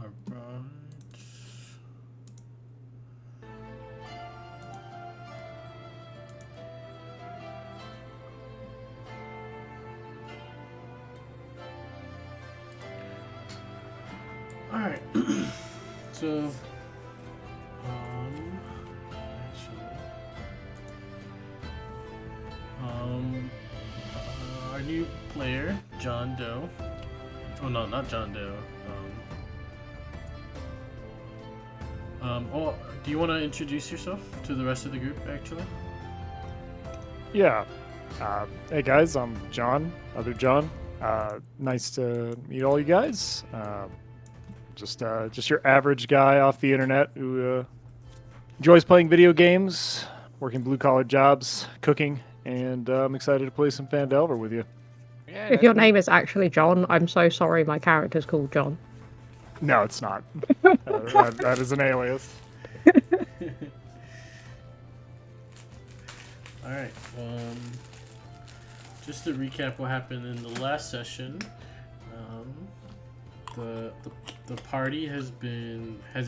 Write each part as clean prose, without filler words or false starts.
Alright. Alright. So, actually, our new player, John Doe. Oh no, not John Doe. Do you want to introduce yourself to the rest of the group, actually? Yeah. Hey guys, I'm John, other John. Nice to meet all you guys. Just your average guy off the internet who enjoys playing video games, working blue collar jobs, cooking, and I'm excited to play some Phandelver with you. Yeah, If your name is actually John, I'm so sorry my character's called John. No, it's not. That is an alias. Alright, just to recap what happened in the last session, the party has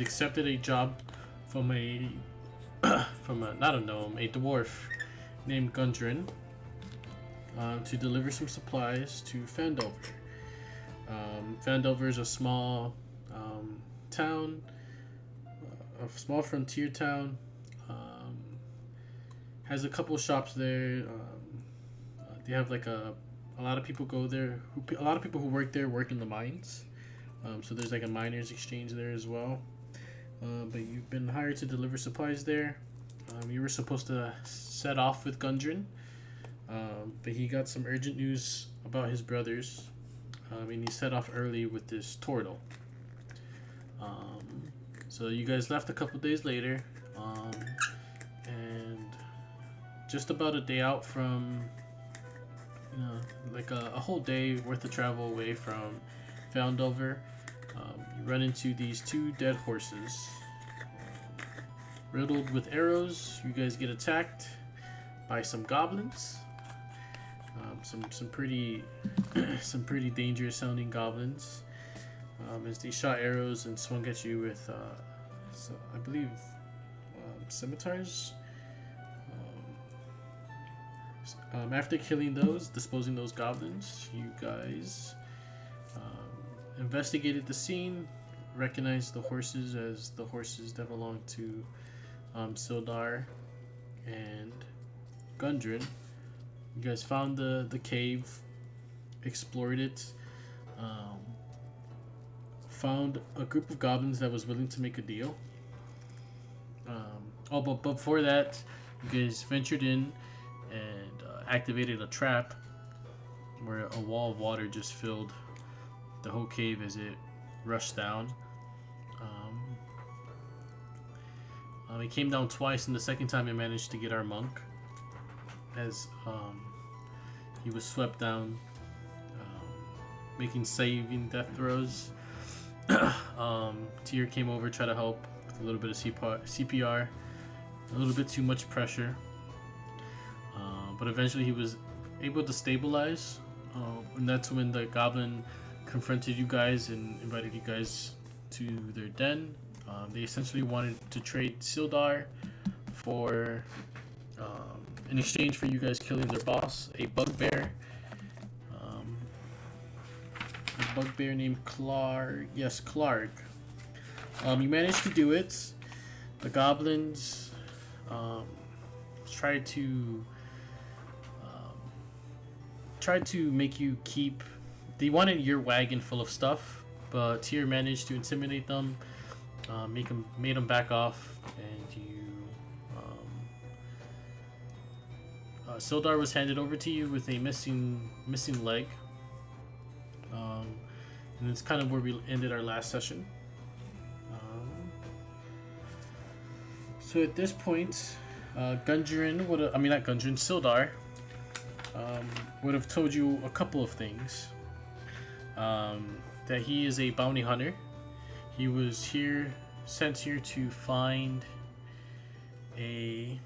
accepted a job from a not a gnome, a dwarf named Gundren, to deliver some supplies to Phandelver. Phandelver is a small town, a small frontier town. Has a couple shops there. They have like a lot of people go there. A lot of people who work there work in the mines. So there's like a miners exchange there as well. But you've been hired to deliver supplies there. You were supposed to set off with Gundren, but he got some urgent news about his brothers, and he set off early with this turtle. So you guys left a couple days later, and just about a day out from, like a whole day worth of travel away from Phandelver, you run into these two dead horses, riddled with arrows. You guys get attacked by some goblins, some pretty dangerous sounding goblins, as they shot arrows and swung at you with, I believe, scimitars. After killing disposing those goblins, you guys investigated the scene, recognized the horses as the horses that belong to Sildar and Gundren. You guys found the cave, explored it, found a group of goblins that was willing to make a deal. But before that, you guys ventured in and activated a trap where a wall of water just filled the whole cave as it rushed down. It came down twice, and the second time it managed to get our monk as he was swept down, making saving death throws. Tyr came over, tried to help with a little bit of CPR, a little bit too much pressure, but eventually he was able to stabilize, and that's when the goblin confronted you guys and invited you guys to their den. They essentially wanted to trade Sildar for, in exchange for you guys killing their boss, a bugbear. A bugbear named Clark. Yes, Clark. You managed to do it. The goblins tried to make you keep. They wanted your wagon full of stuff, but Tyr managed to intimidate them, made them back off, and you. Sildar was handed over to you with a missing leg. And it's kind of where we ended our last session. So at this point, Sildar would have told you a couple of things. That he is a bounty hunter. He was sent here to find a...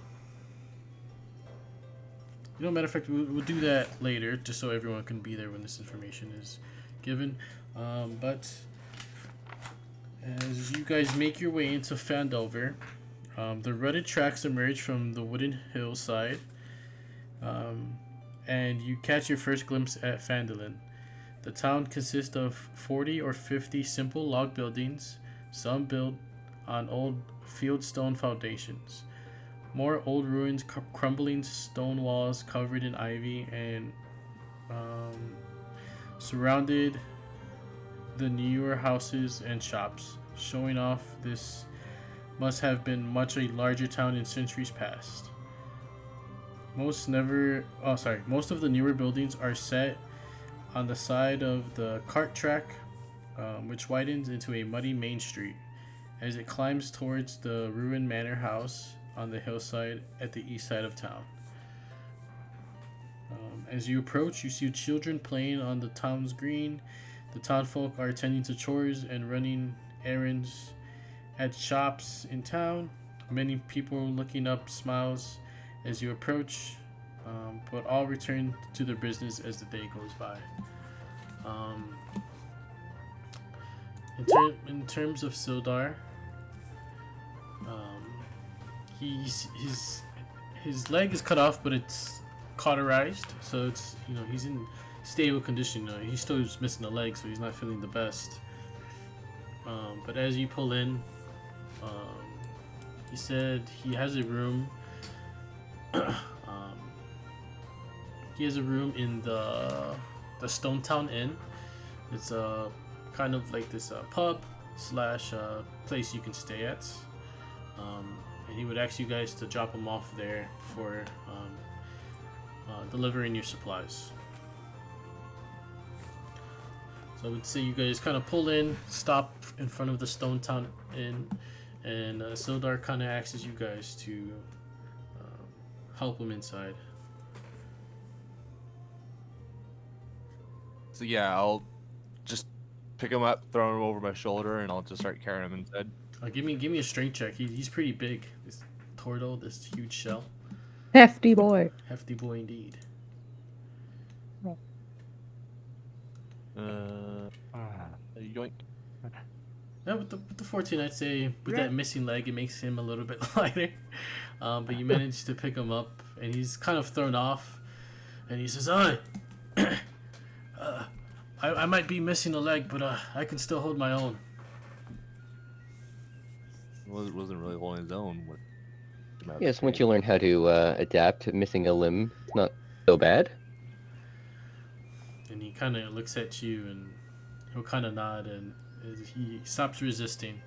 matter of fact, we'll do that later, just so everyone can be there when this information is given. As you guys make your way into Fandover, the rutted tracks emerge from the wooden hillside, and you catch your first glimpse at Phandalin. The town consists of 40 or 50 simple log buildings, some built on old fieldstone foundations. More old ruins, crumbling stone walls covered in ivy, and surrounded the newer houses and shops, showing off this must have been much a larger town in centuries past. Most of the newer buildings are set on the side of the cart track, which widens into a muddy main street as it climbs towards the ruined manor house on the hillside at the east side of town. As you approach, you see children playing on the town's green. The townfolk are attending to chores and running errands at shops in town. Many people looking up smiles as you approach, but all return to their business as the day goes by. In terms of Sildar, his leg is cut off, but it's cauterized, so it's he's in stable condition. He still is missing a leg, so he's not feeling the best. But as you pull in, he said he has a room. He has a room in the Stone Town Inn. It's a kind of like this pub slash place you can stay at. And he would ask you guys to drop him off there for delivering your supplies. So I would say you guys kind of pull in, stop in front of the Stone Town Inn, and Sildar kind of asks you guys to help him inside. So yeah, I'll just pick him up, throw him over my shoulder, and I'll just start carrying him inside. Give me a strength check. He's pretty big. This Tordo, this huge shell. Hefty boy. Hefty boy indeed. Yoink. Yeah, with the 14, I'd say with that missing leg, it makes him a little bit lighter. But you managed to pick him up, and he's kind of thrown off. And he says, I might be missing a leg, but I can still hold my own. Wasn't really holding his own. Yes, once you learn how to adapt to missing a limb, it's not so bad. And he kind of looks at you, and he'll kind of nod, and he stops resisting.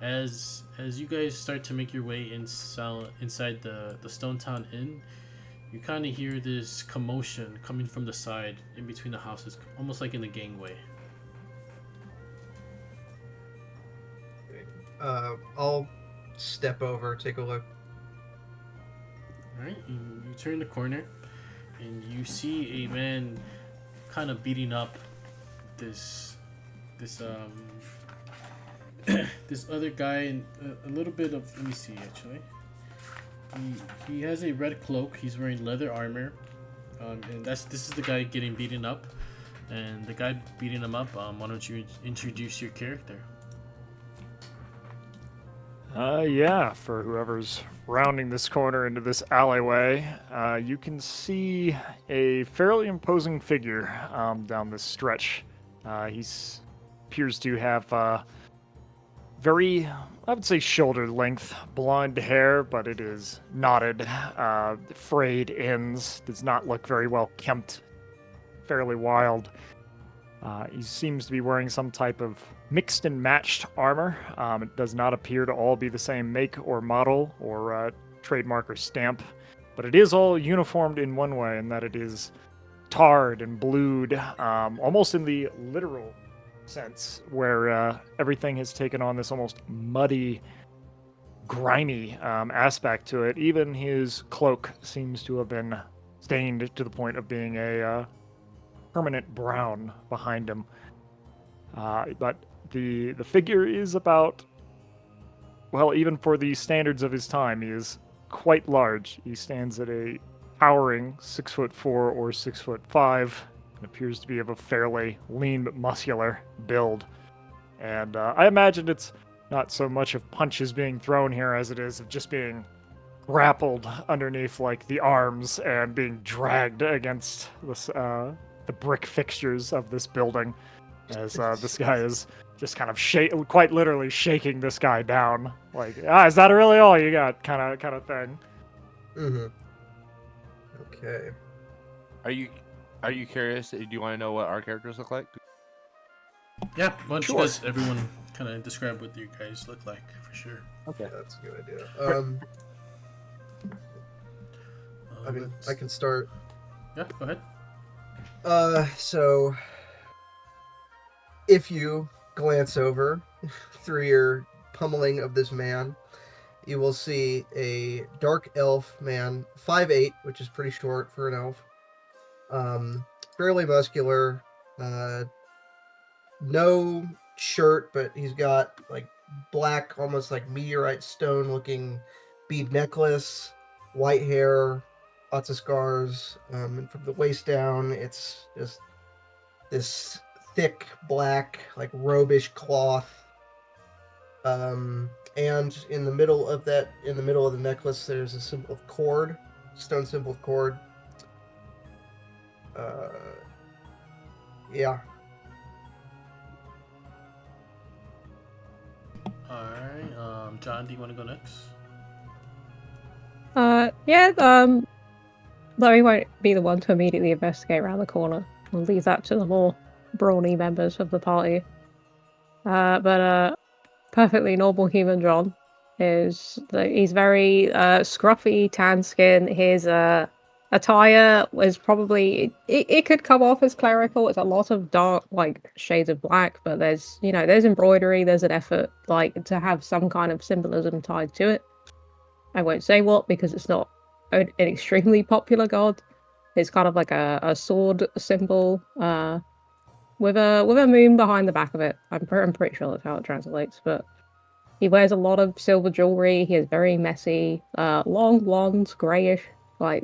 As you guys start to make your way inside the Stone Town Inn, you kind of hear this commotion coming from the side in between the houses, almost like in the gangway. I'll step over, take a look. Alright, you turn the corner, and you see a man kind of beating up this other guy, and a little bit of, let me see actually. He has a red cloak. He's wearing leather armor, and this is the guy getting beaten up. And the guy beating him up, why don't you introduce your character? Yeah, for whoever's rounding this corner into this alleyway, you can see a fairly imposing figure down this stretch. He appears to have very, I would say, shoulder length blonde hair, but it is knotted, frayed ends, does not look very well kempt, fairly wild. He seems to be wearing some type of mixed and matched armor. It does not appear to all be the same make or model or trademark or stamp, but it is all uniformed in one way, in that it is tarred and blued, almost in the literal sense, where everything has taken on this almost muddy, grimy aspect to it. Even his cloak seems to have been stained to the point of being a permanent brown behind him. But the figure is about, well, even for the standards of his time, he is quite large. He stands at a towering 6'4" or 6'5", and appears to be of a fairly lean but muscular build. And I imagine it's not so much of punches being thrown here as it is of just being grappled underneath like the arms and being dragged against this the brick fixtures of this building as this guy is just kind of quite literally shaking this guy down like, is that really all you got, kind of thing. Mm-hmm. Okay. Are you curious? Do you want to know what our characters look like? Yeah, why don't you Sure. guys, everyone, kind of describe what you guys look like for sure. Okay. Yeah, that's a good idea. I mean, let's- I can start. Yeah, go ahead. So if you glance over through your pummeling of this man, you will see a dark elf man, 5'8", which is pretty short for an elf. Fairly muscular. No shirt, but he's got like black, almost like meteorite stone looking bead necklace, white hair, lots of scars, and from the waist down, it's just this thick black, like robish cloth. And in the middle of the necklace, there's a symbol of cord, stone symbol of cord. Yeah. Alright, John, do you want to go next? Larry won't be the one to immediately investigate around the corner. We'll leave that to the more brawny members of the party. But perfectly normal human John he's very scruffy, tan skin. His attire is probably it could come off as clerical. It's a lot of dark like shades of black, but there's embroidery, there's an effort like to have some kind of symbolism tied to it. I won't say what because it's not an extremely popular god. It's kind of like a sword symbol with a moon behind the back of it. I'm pretty sure that's how it translates, but he wears a lot of silver jewelry. He has very messy, long blonde, grayish, like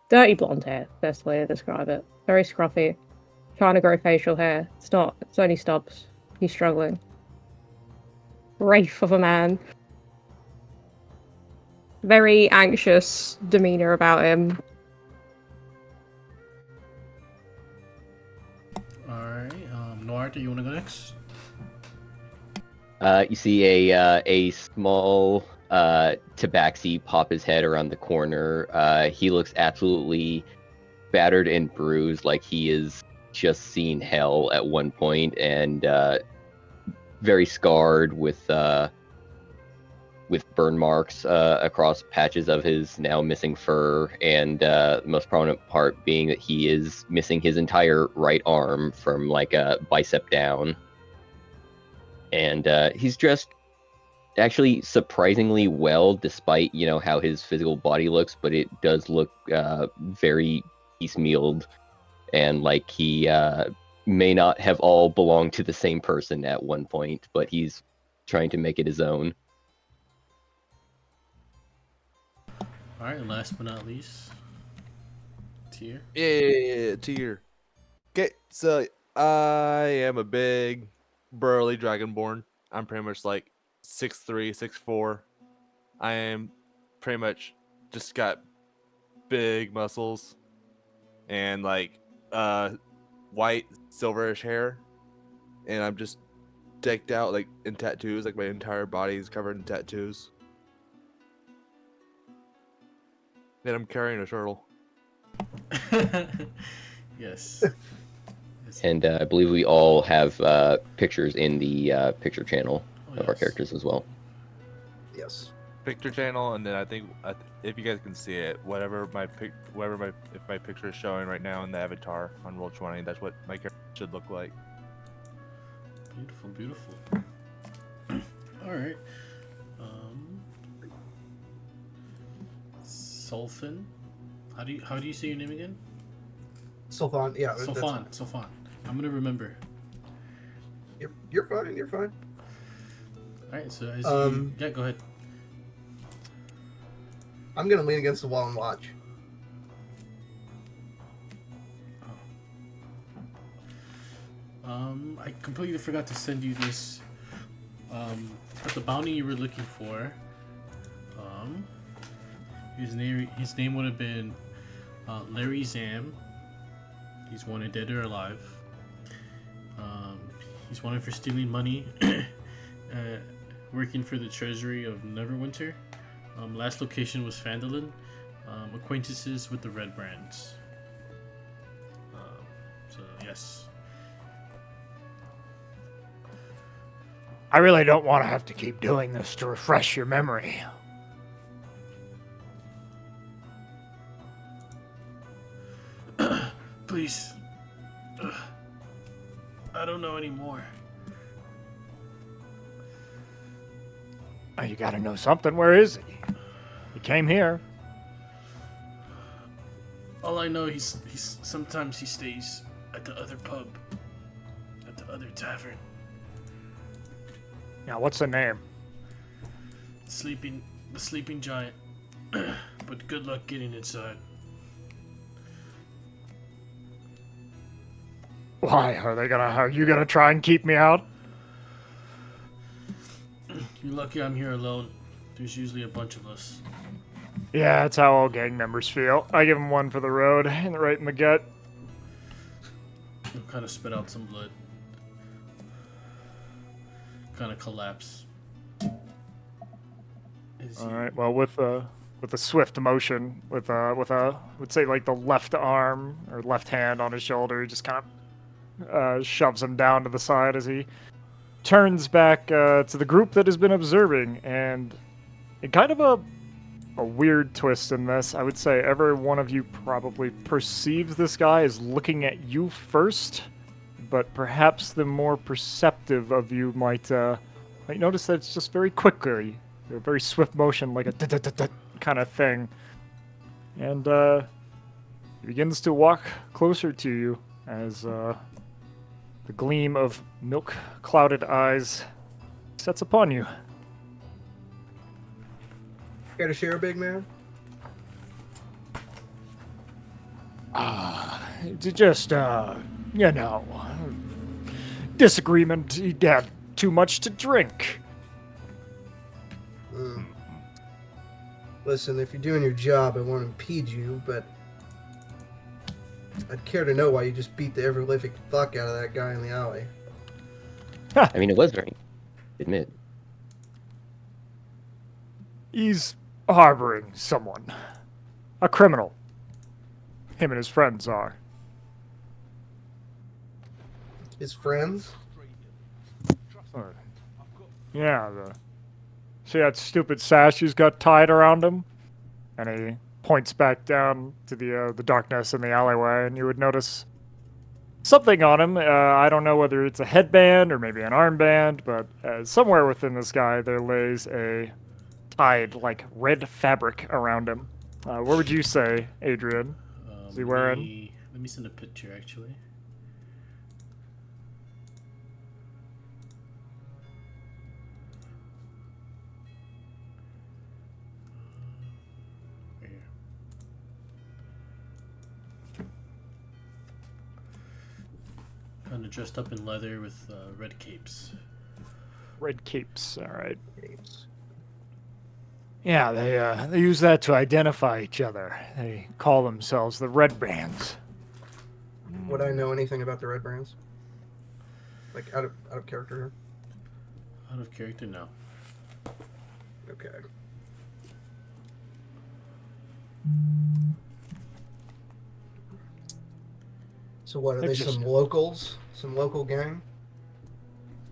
dirty blonde hair. Best way to describe it. Very scruffy. Trying to grow facial hair. It's only stubs. He's struggling. Wraith of a man. Very anxious demeanor about him. Alright, Noir, do you want to go next? You see a small tabaxi pop his head around the corner. He looks absolutely battered and bruised, like he has just seen hell at one point, and very scarred with burn marks across patches of his now missing fur, and the most prominent part being that he is missing his entire right arm from like a bicep down. And he's dressed actually surprisingly well, despite how his physical body looks, but it does look very piecemealed, and like he may not have all belonged to the same person at one point, but he's trying to make it his own. Alright, and last but not least, Tyr. Yeah, Tyr. Okay, so I am a big, burly dragonborn. I'm pretty much like 6'3", 6'4". I am pretty much just got big muscles and like white silverish hair, and I'm just decked out like in tattoos. Like my entire body is covered in tattoos. And I'm carrying a turtle. Yes. Yes. And I believe we all have pictures in the picture channel Oh, of our yes. characters as well. Yes. Picture channel, and then I think if you guys can see it, if my picture is showing right now in the avatar on Roll20, that's what my character should look like. Beautiful, beautiful. Alright. Sulfan. How do you say your name again? Sulfan, yeah. that's- Sulfan. I'm gonna remember. You're fine. You're fine. Alright, so as yeah, go ahead. I'm gonna lean against the wall and watch. I completely forgot to send you this. But the bounty you were looking for. His name would have been Larry Zam. He's wanted dead or alive. He's wanted for stealing money, working for the treasury of Neverwinter. Last location was Phandalin. Acquaintances with the Red Brands. So yes. I really don't want to have to keep doing this to refresh your memory. Please. I don't know anymore. Oh, you gotta know something. Where is he? He came here. All I know, he's sometimes he stays at the other pub, at the other tavern. Now, what's the name? The sleeping giant. But good luck getting inside. Why are you gonna try and keep me out? You're lucky I'm here alone. There's usually a bunch of us. Yeah, that's how all gang members feel. I give him one for the road, and right in the gut. He'll kind of spit out some blood. Kind of collapse. All right. Well, with a swift motion, with would say like the left arm or left hand on his shoulder, he just kind of shoves him down to the side as he turns back to the group that has been observing, and in kind of a weird twist in this, I would say every one of you probably perceives this guy as looking at you first, but perhaps the more perceptive of you might notice that it's just very quickly, a very swift motion, like a kind of thing, and he begins to walk closer to you as the gleam of milk-clouded eyes sets upon you. Care to share, big man? Just, disagreement. He had too much to drink. Listen, if you're doing your job, I won't impede you, but I'd care to know why you just beat the ever-living fuck out of that guy in the alley. I mean, it was drink. Admit. He's harboring someone. A criminal. Him and his friends are. His friends? Yeah, see that stupid sash he's got tied around him? And he points back down to the darkness in the alleyway, and you would notice something on him. I don't know whether it's a headband or maybe an armband, but somewhere within this guy there lays a tied, like, red fabric around him. What would you say, Adrian? Is he wearing? Let me send a picture, actually. Right here. Kind of dressed up in leather with red capes. Red capes, alright. Yeah, they use that to identify each other. They call themselves the Red Brands. Would I know anything about the Red Brands? Like, out of character here? Out of character, no. Okay. So what, are They're they just- some locals? Some local gang?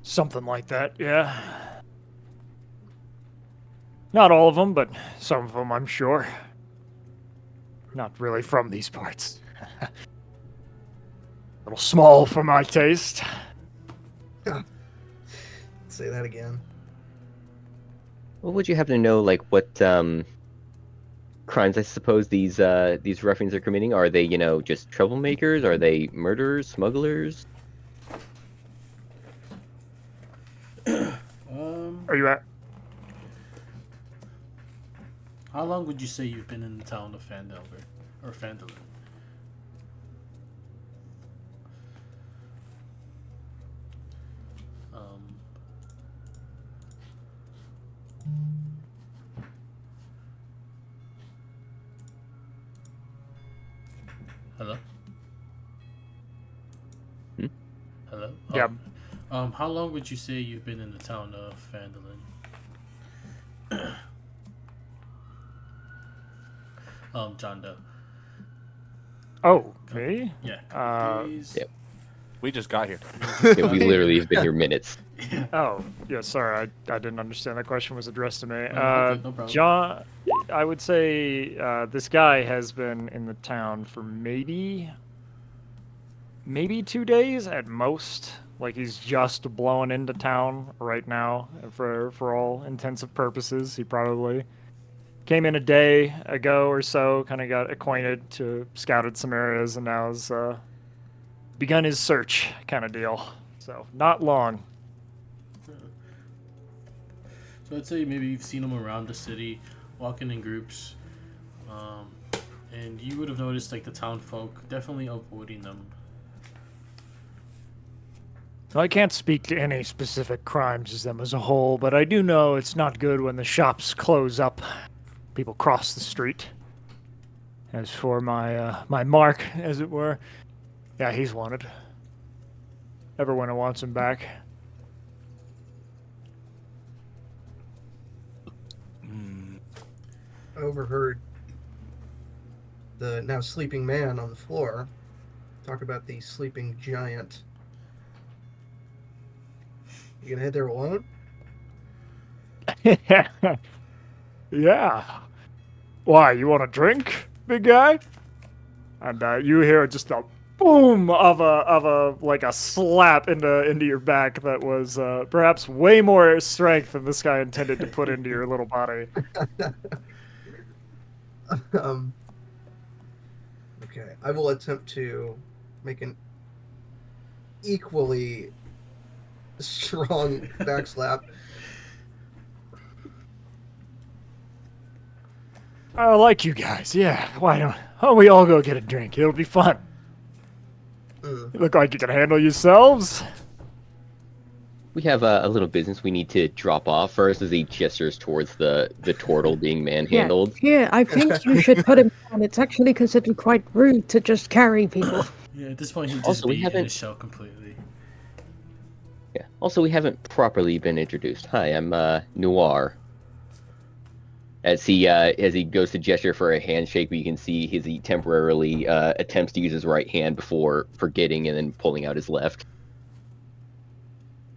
Something like that, yeah. Not all of them, but some of them, I'm sure. Not really from these parts. A little small for my taste. Say that again. Well, would you happen to know, like, what crimes I suppose these ruffians are committing? Are they, just troublemakers? Are they murderers, smugglers? Are you at? How long would you say you've been in the town of Phandelver or Phandalin? Um, hello. Hmm? Hello. Yeah. How long would you say you've been in the town of Phandalin? John Doe. Oh, me? Yeah. Couple days. Yep. We just got here. Yeah, we literally have been here minutes. Yeah. Oh, yeah, sorry, I didn't understand that question was addressed to me. all good, no problem. John, I would say this guy has been in the town for maybe 2 days at most. Like he's just blowing into town right now for all intensive purposes. He probably came in a day ago or so, kind of got acquainted, to scouted some areas, and now has begun his search kind of deal. So not long. So I'd say maybe you've seen him around the city, walking in groups, and you would have noticed like the town folk definitely avoiding them. I can't speak to any specific crimes as them as a whole, but I do know it's not good when the shops close up. People cross the street. As for my mark, as it were, yeah, he's wanted. Everyone who wants him back. I overheard the now sleeping man on the floor talk about the sleeping giant. You gonna head there alone? Yeah. Why, you want a drink, big guy? And you hear just a boom of a like a slap into your back that was perhaps way more strength than this guy intended to put into your little body. Okay, I will attempt to make an equally strong backslap. I like you guys. Yeah. Why don't we all go get a drink? It'll be fun. You look like you can handle yourselves. We have a little business we need to drop off first as he gestures towards the turtle being manhandled. Yeah, I think you should put him down. It's actually considered quite rude to just carry people. Yeah, at this point he'd just Also, we be in haven't- his shell completely. Yeah. Also, we haven't properly been introduced. Hi, I'm Noir. As he goes to gesture for a handshake, but you can see he temporarily attempts to use his right hand before forgetting and then pulling out his left.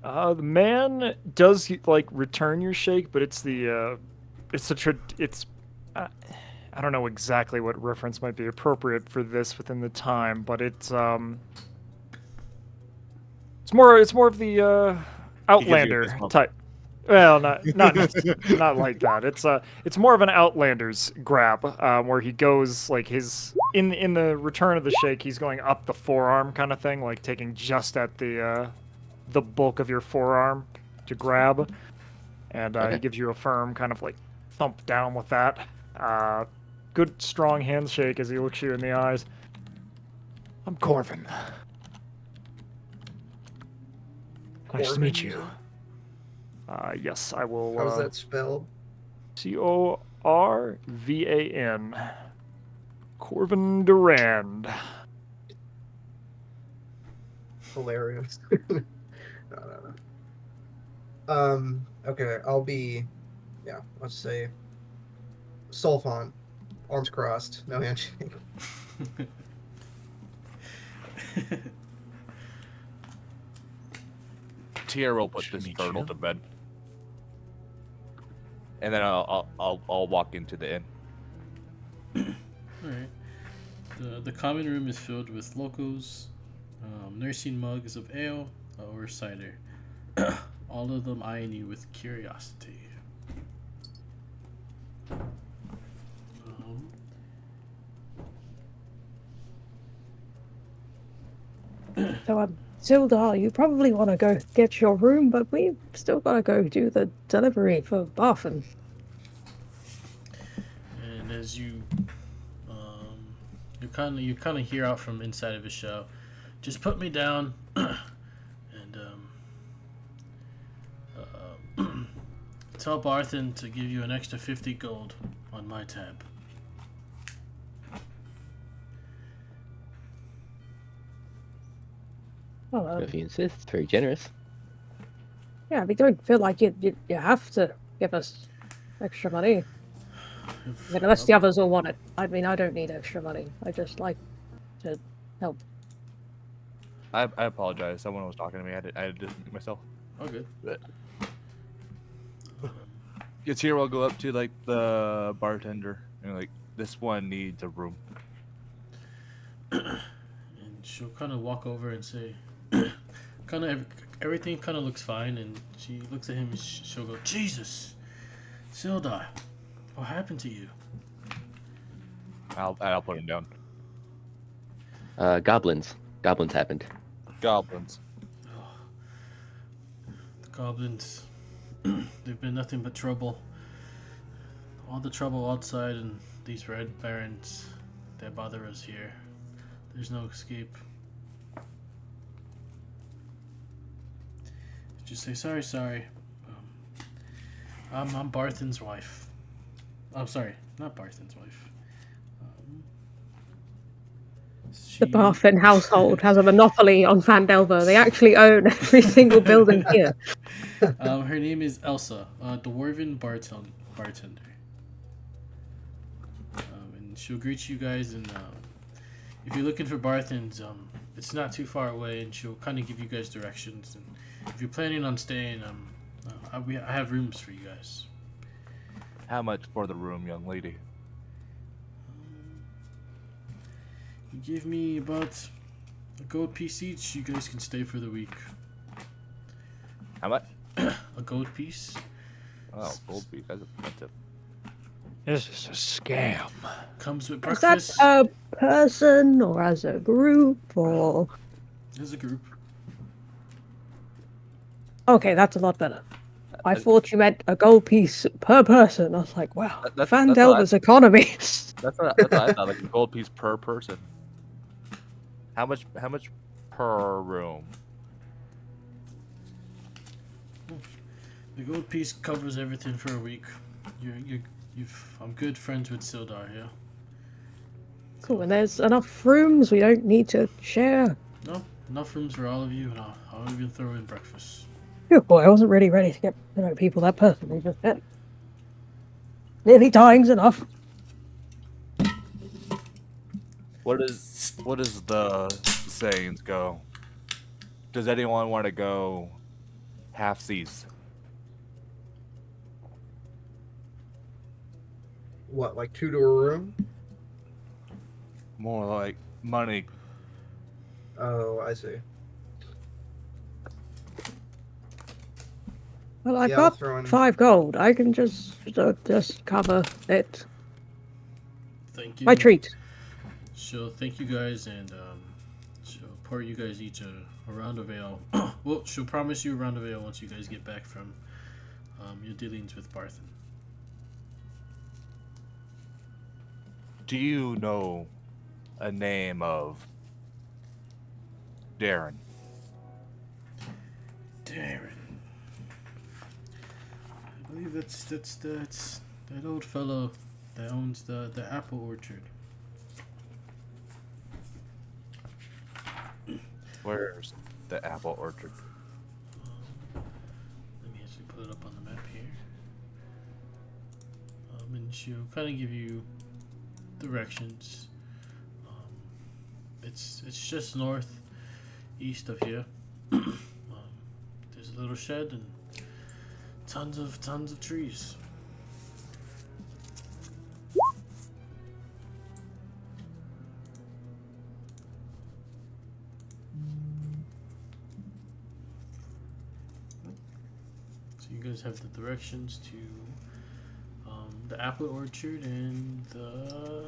The man does like return your shake, but it's I don't know exactly what reference might be appropriate for this within the time, but it's more of the Outlander fist bump. type. Well, not like that. It's more of an Outlander's grab, where he goes like in the return of the shake, he's going up the forearm kind of thing, like taking just at the bulk of your forearm to grab, and Okay. he gives you a firm kind of like thump down with that. Good strong handshake as he looks you in the eyes. I'm Corvin. Nice to meet you. Yes, I will. How's that spelled? Corvan. Corvin Durand. Hilarious. No. Okay, I'll be, let's say, Sulfon, arms crossed, no handshake. Tier will put Should this meet turtle you. to bed, and then I'll walk into the inn. Alright. The common room is filled with locals, nursing mugs of ale or cider. All of them eyeing you with curiosity. So, Sildar, you probably want to go get your room, but we've still got to go do the delivery for Barfin. And as you you kind of hear out from inside of his shell, just put me down, and tell Barthen to give you an extra 50 gold on my tab. Well, If you insist, it's very generous. yeah, we don't feel like you have to give us extra money. I mean, unless the others all want it. I mean, I don't need extra money. I just like to help. I apologize. Someone was talking to me. I had to mute myself. Oh, good. Yatira will go up to like the bartender and like, this one needs a room. And she'll kind of walk over and say, kind of everything kind of looks fine, and she looks at him and she'll go, Jesus, Sildar, what happened to you? I'll put him down. Goblins. Goblins happened. Goblins. The goblins, they've been nothing but trouble. All the trouble outside and these red barons that bother us here. There's no escape. Just say sorry. I'm Barthen's wife. I'm sorry, not Barthen's wife. The Barthen household has a monopoly on Fandelver. They actually own every single building here. Her name is Elsa, dwarven bartender. And she'll greet you guys, and if you're looking for Barthen's, it's not too far away, and she'll kind of give you guys directions. And if you're planning on staying, I have rooms for you guys. How much for the room, young lady? You give me about a gold piece each. You guys can stay for the week. How much? A gold piece. Oh, gold piece. That's expensive. This is a scam. Comes with Is breakfast. that a person or as a group or? As a group. Okay, that's a lot better. I thought you meant a gold piece per person. I was like, wow, That's what Fandelver's economy. That's what I thought. Like a gold piece per person. How much per room? The gold piece covers everything for a week. I'm good friends with Sildar here. Cool, and there's enough rooms. We don't need to share. No, enough rooms for all of you, and I'll even throw in breakfast. Oh boy, I wasn't really ready to get people that personally just met. Nearly dying's enough. What does the sayings go? Does anyone want to go half seas? What, like 2 to a room? More like money. Oh, I see. Well, I've Yeah, I'll got throw in. 5 gold. I can just cover it. Thank you. My treat. She'll thank you guys, and she'll pour you guys each a round of ale. Well, she'll promise you a round of ale once you guys get back from your dealings with Barthen. Do you know a name of Darren? Darren. I believe that's that old fellow that owns the apple orchard. Where's the apple orchard? Let me actually put it up on the map here. And she'll kind of give you directions. It's just northeast of here. There's a little shed and tons of trees. So you guys have the directions to the apple orchard and the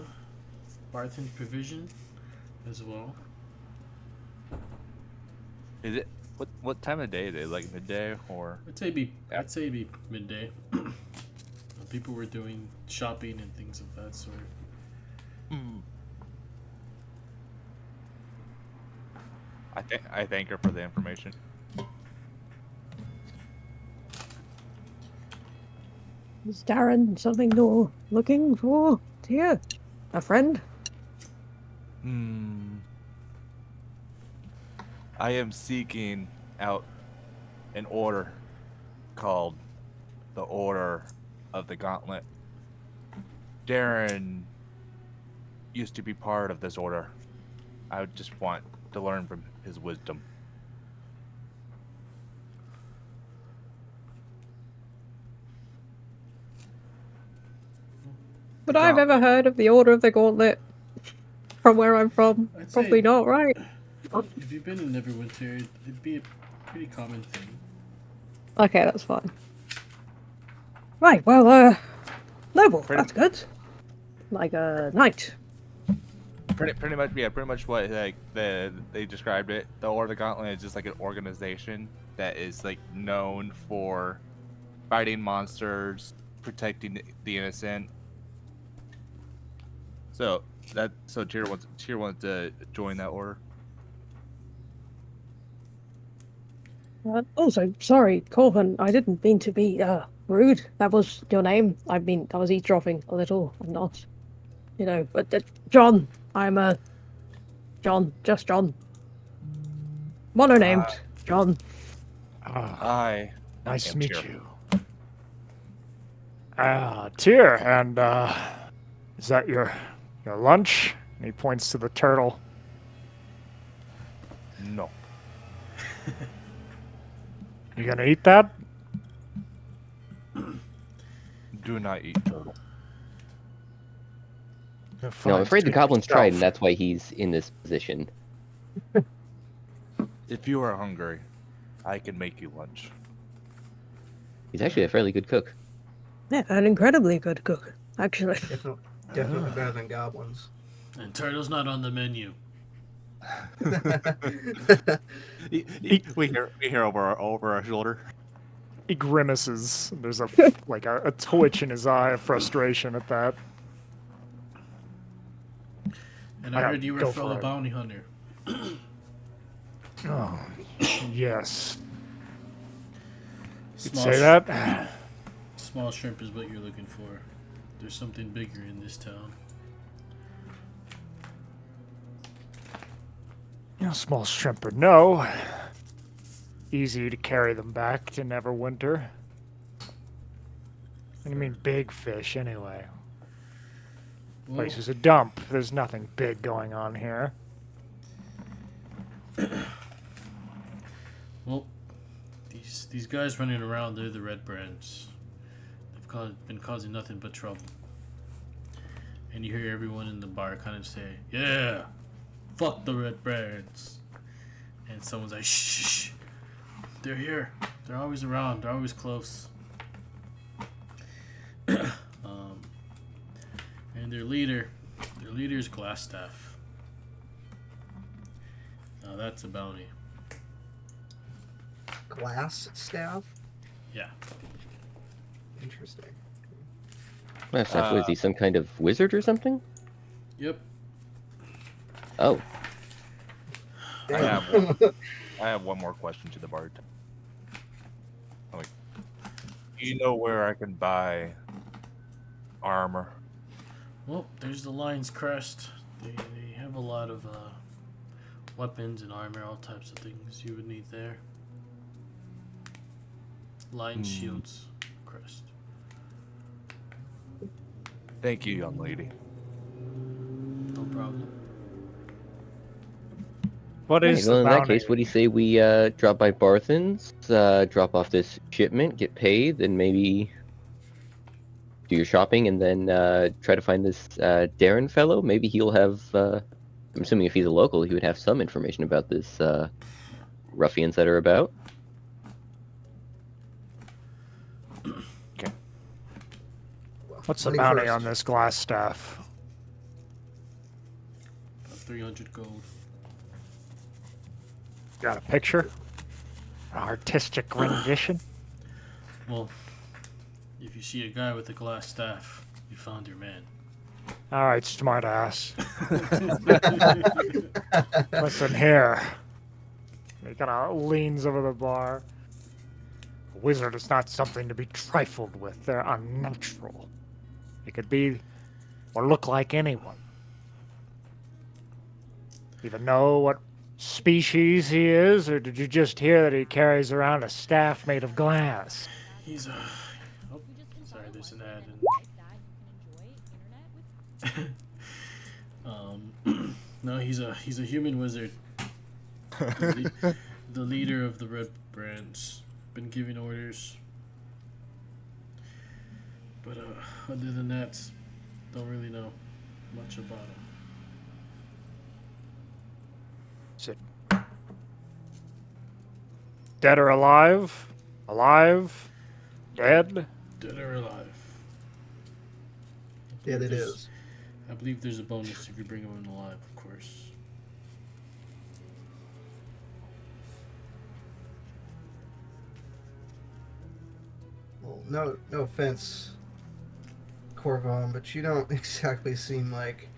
Barthen Provision as well. Is it what time of day is it? Like midday or? I'd say it'd be midday. People were doing shopping and things of that sort. I thank her for the information. Is Darren something you're looking for here? A friend? I am seeking out an order called the Order of the Gauntlet. Darren used to be part of this order. I would just want to learn from his wisdom. Would I have ever heard of the Order of the Gauntlet? From where I'm from? I'd Probably say- not, right? If you've been in Neverwinter, it'd be a pretty common thing. Okay, that's fine. Right, well, noble, Pretty- that's good. Like a knight. Pretty much, yeah. Pretty much what like they described it. The Order of the Gauntlet is just like an organization that is like known for fighting monsters, protecting the innocent. So Tyr wants to join that order. Also, sorry, Corvin, I didn't mean to be rude. That was your name. I mean, I was eavesdropping a little. I'm not, but John. I'm John, just John. Mono-named John. Aye. Nice am to meet Tyr. you. Tyr, and is that your lunch? And he points to the turtle. No. You gonna eat that? Do not eat turtle. No, I'm afraid the goblins tried, and that's why he's in this position. If you are hungry, I can make you lunch. He's actually a fairly good cook. Yeah, an incredibly good cook, actually. Definitely better than goblins. And turtle's not on the menu. We hear over our shoulder. He grimaces. There's a twitch in his eye of frustration at that. And I I gotta heard you were go a fellow for it. bounty hunter. Oh, yes. You'd Small say sh- that? Small shrimp is what you're looking for. There's something bigger in this town. Small shrimp or no. Easy to carry them back to Neverwinter. What do you mean big fish, anyway? Well, Place is a dump. There's nothing big going on here. well, these guys running around, they're the Red Brands. They've been causing nothing but trouble. And you hear everyone in the bar kind of say, "Yeah, fuck the Red Brands." And someone's like, "Shh, they're here. They're always around. They're always close." And their leader is Glassstaff. Now that's a bounty. Glass staff? Yeah. Interesting. Well, what is he, some kind of wizard or something? Yep. Oh, I have one more question to the bartender. Do you know where I can buy armor? Well, there's the Lion's Crest. They have a lot of weapons and armor, all types of things you would need there. Lion shields, crest. Thank you, young lady. No problem. What okay, is well, the in bounty? that case, what do you say we drop by Barthen's, drop off this shipment, get paid, then maybe do your shopping, and then try to find this Darren fellow? Maybe he'll have, I'm assuming if he's a local, he would have some information about this ruffians that are about. What's the Money bounty first. on this glass staff? 300 gold. Got a picture? An artistic rendition? Well, if you see a guy with a glass staff, you found your man. All right, smart ass. Listen here. He kind of leans over the bar. A wizard is not something to be trifled with. They're unnatural. They could be or look like anyone. Even know what species he is, or did you just hear that he carries around a staff made of glass? He's a. Oh, sorry, there's an ad. No, he's a human wizard. The leader of the Red Brands. Been giving orders. But other than that, don't really know much about him. Is it dead or alive? Alive? Dead? Dead or alive? Yeah, it is. I believe there's a bonus if you bring him in alive, of course. Well, no offense, Corvon, but you don't exactly seem like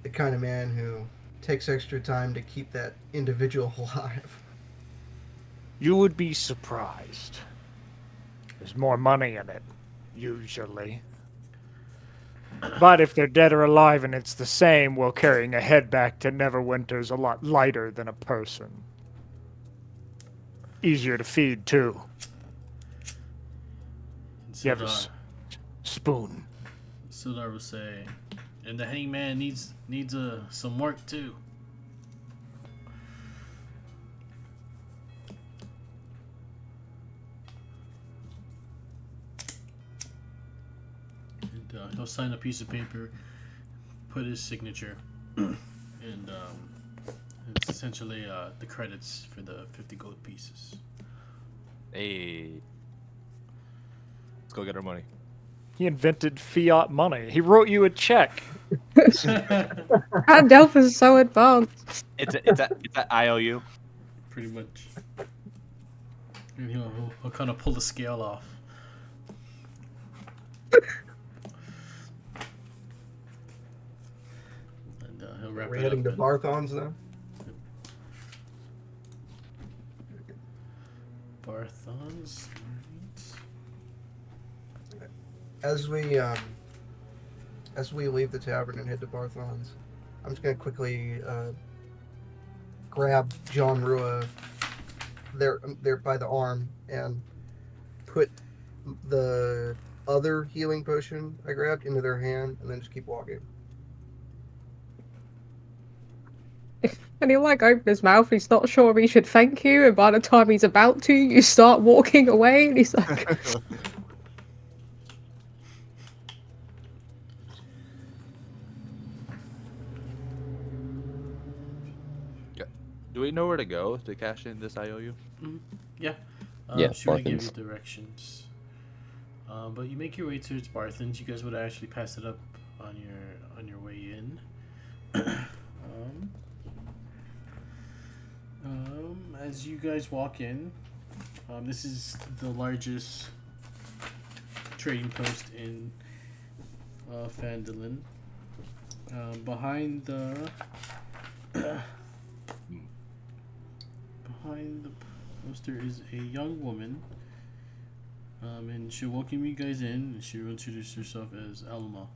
the kind of man who takes extra time to keep that individual alive. You would be surprised. There's more money in it, usually. But if they're dead or alive and it's the same, well, carrying a head back to Neverwinter's a lot lighter than a person. Easier to feed, too. And You have a Sildar, spoon. Sildar will say, and the hangman needs some work too. And he'll sign a piece of paper, put his signature, and it's essentially the credits for the 50 gold pieces. Hey. Let's go get our money. He invented fiat money. He wrote you a check. And Delph is so advanced. It's a IOU. Pretty much. And he'll kind of pull the scale off. And he'll wrap We're it heading up. to and- Barthon's now. Barthons. As we leave the tavern and head to Barthon's, I'm just gonna quickly grab John Rua there by the arm and put the other healing potion I grabbed into their hand, and then just keep walking. And he like opened his mouth, he's not sure if he should thank you, and by the time he's about to, you start walking away, and he's like, Do we know where to go to cash in this IOU? Yeah. Yeah, She would give you Barthens. directions. But you make your way towards Barthens. You guys would actually pass it up on your way in. As you guys walk in, this is the largest trading post in Phandalin. Behind the poster is a young woman, and she'll welcome you guys in, and she'll introduce herself as Alma.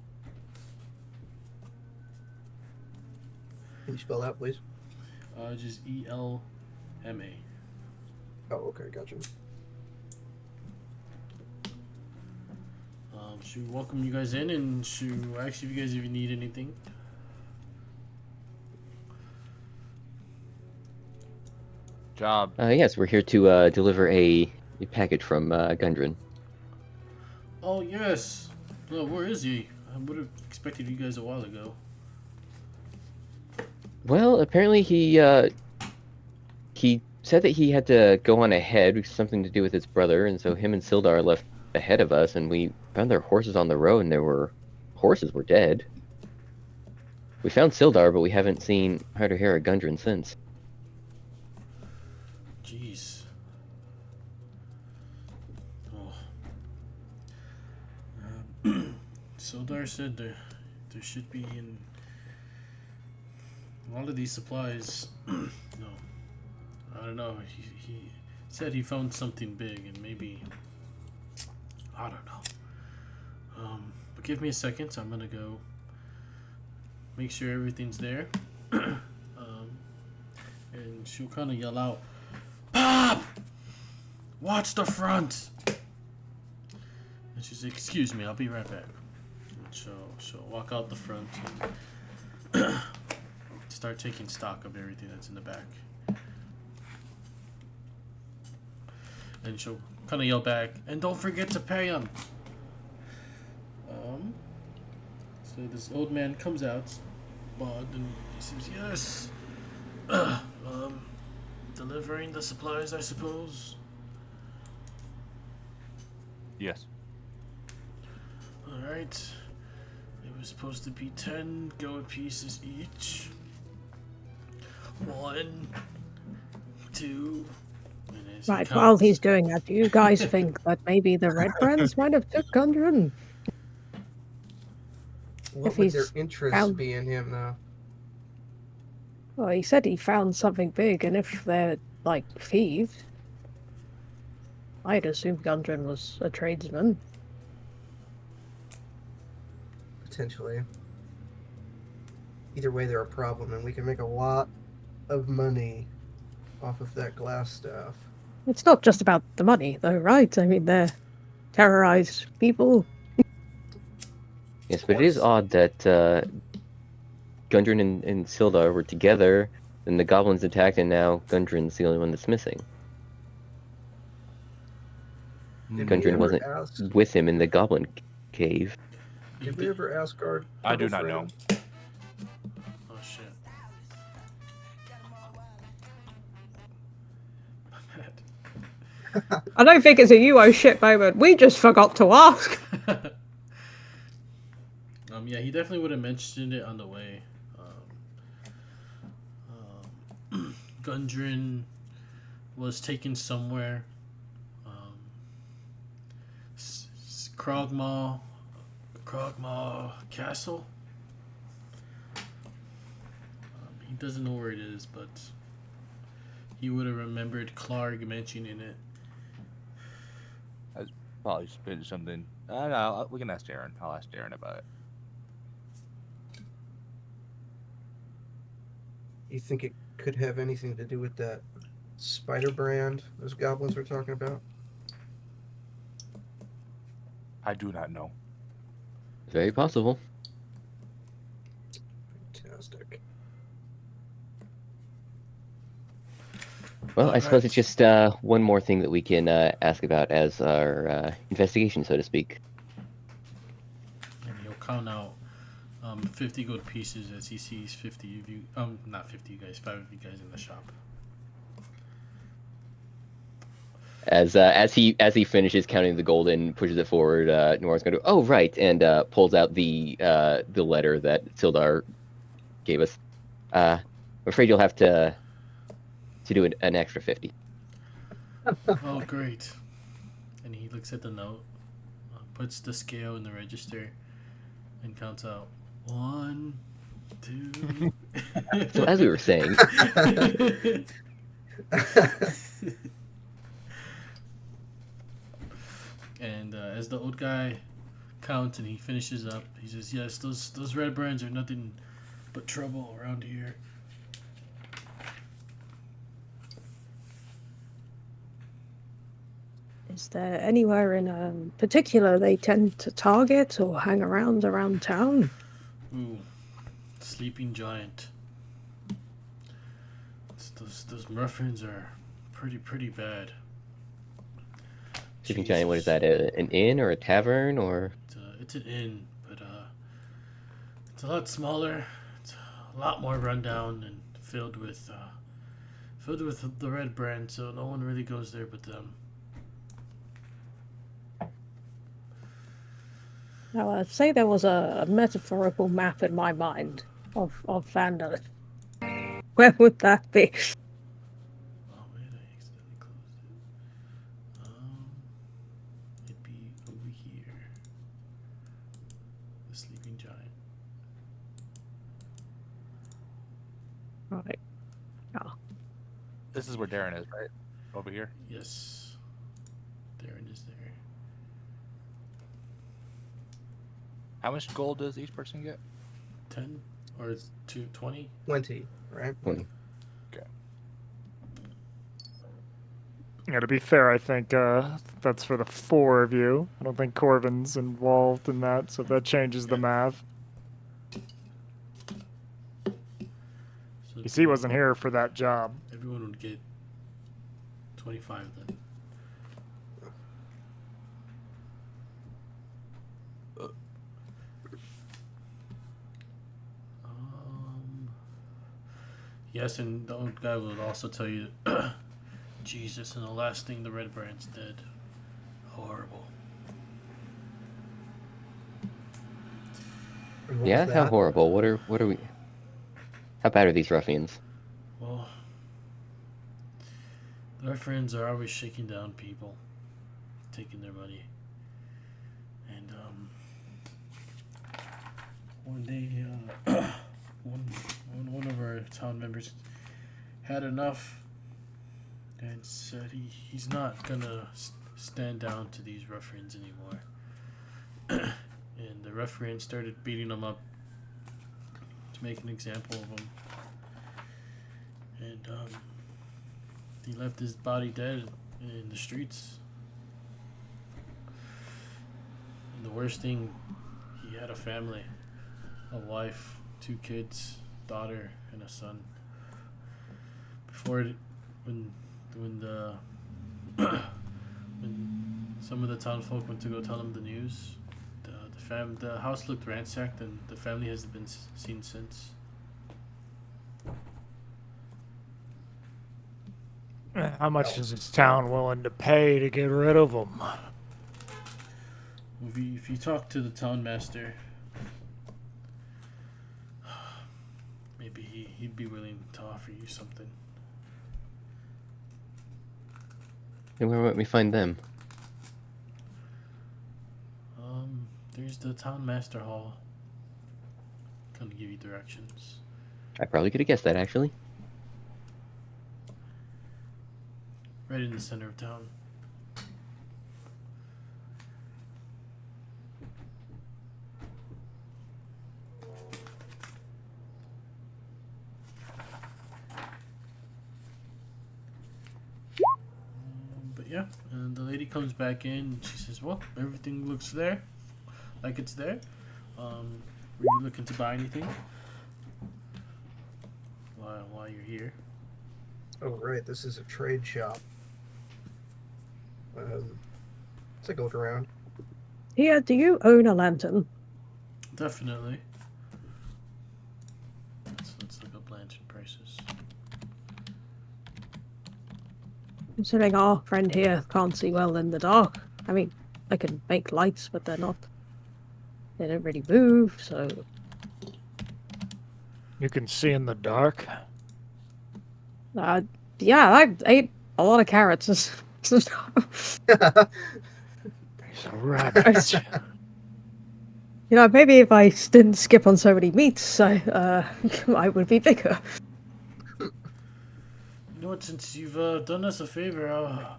Can you spell that, please? Just ELMA. Oh, okay, gotcha. She'll welcome you guys in, and she'll ask you guys if you need anything. Job. Yes, we're here to deliver a package from Gundren. Oh yes. Oh, where is he? I would have expected you guys a while ago. Well, apparently he said that he had to go on ahead, with something to do with his brother, and so him and Sildar left ahead of us, and we found their horses on the road, and horses were dead. We found Sildar, but we haven't seen hide or hair of Gundren since. Jeez. Oh. Sildar said there should be in a lot of these supplies. No, I don't know. He said he found something big, and maybe I don't know. But give me a second. I'm gonna go make sure everything's there. And she'll kind of yell out, "Pop! Watch the front!" And she's like, "Excuse me, I'll be right back." And she'll walk out the front and start taking stock of everything that's in the back. And she'll kind of yell back, "And don't forget to pay him." So this old man comes out, bogged, and he says, "Yes. Delivering the supplies, I suppose." Yes. All right. It was supposed to be 10 gold pieces each. 1, 2. And as he Right, while he's counts- doing that, do you guys think that maybe the Red Brands might have took Gundren? What If would their he's interest found- be in him, though? Well, he said he found something big, and if they're, like, thieves, I'd assume Gundren was a tradesman. Potentially. Either way, they're a problem, and we can make a lot of money off of that glass staff. It's not just about the money, though, right? I mean, they're terrorized people. Yes, but it is course. odd that Gundren and Sildar were together, then the goblins attacked, and now Gundren's the only one that's missing. Did we Gundren ever wasn't ask? with him in the goblin cave. Did we ever ask our? I do turtle not know. friend? Oh shit. My bad. I don't think it's a you oh shit moment. We just forgot to ask. Yeah, he definitely would have mentioned it on the way. Gundren was taken somewhere. Krogmaw Castle. He doesn't know where it is, but he would have remembered Clark mentioning it. Probably spit something. No, we can ask Darren. I'll ask Darren about it. You think it could have anything to do with that spider brand those goblins were talking about? I do not know. Very possible. Fantastic. Well, I suppose Alright. it's just one more thing that we can ask about as our investigation, so to speak. And he'll count out 50 gold pieces as he sees 50 of you. Not 50 you guys, 5 of you guys in the shop. As he finishes counting the gold and pushes it forward, Nora's going to, "Oh right," and pulls out the letter that Sildar gave us. I'm afraid you'll have to do an extra 50. Oh, great. And he looks at the note, puts the scale in the register, and counts out 1, 2. So as we were saying, And as the old guy counts and he finishes up, he says, "Yes, those red brands are nothing but trouble around here." Is there anywhere in particular they tend to target or hang around town? Ooh, sleeping giant. Those muffins are pretty bad. Sleeping Giant, what is Jesus. that? An inn or a tavern or? It's an inn, but it's a lot smaller. It's a lot more rundown and filled with the red brand. So no one really goes there but them. Now, I'd say there was a metaphorical map in my mind of Vandal. Where would that be? Oh wait, I accidentally closed it. It'd be over here. The sleeping giant. Right. This is where Darren is, right? Over here. Yes. Darren is there. How much gold does each person get? 10 or 20? 20, right? Yeah, to be fair, I think that's for the 4 of you. I don't think Corvin's involved in that, so that changes the math. So You see, he wasn't here for that job. everyone would get 25 then. Yes, and the old guy will also tell you, Jesus, and the last thing the Red Brands did, horrible. And what Yeah, was how that? horrible. What are we? How bad are these ruffians? Well, their friends are always shaking down people, taking their money, and one day, one of our town members had enough and said he's not gonna stand down to these ruffians anymore. And the ruffian started beating him up to make an example of him. And he left his body dead in the streets. And the worst thing, he had a family, a wife, 2 kids, daughter, and a son. When some of the town folk went to go tell him the news, the house looked ransacked, and the family hasn't been seen since. How much is this town willing to pay to get rid of them? If you talk to the town master, maybe he'd be willing to offer you something. And where might we find them? There's the town master hall. Gonna give you directions. I probably could have guessed that, actually. Right in the center of town. But yeah, and the lady comes back in and she says, well, everything looks there. Like it's there. Were you looking to buy anything? While you're here. Oh, right. This is a trade shop. Let's take a look around. Here, do you own a lantern? Definitely. Let's look up lantern prices. Considering our friend here can't see well in the dark. I mean, I can make lights, but they don't really move, so... You can see in the dark. Yeah, I ate a lot of carrots. He's a rabbit. You know, maybe if I didn't skip on so many meats, I would be bigger. You know what? Since you've done us a favor, I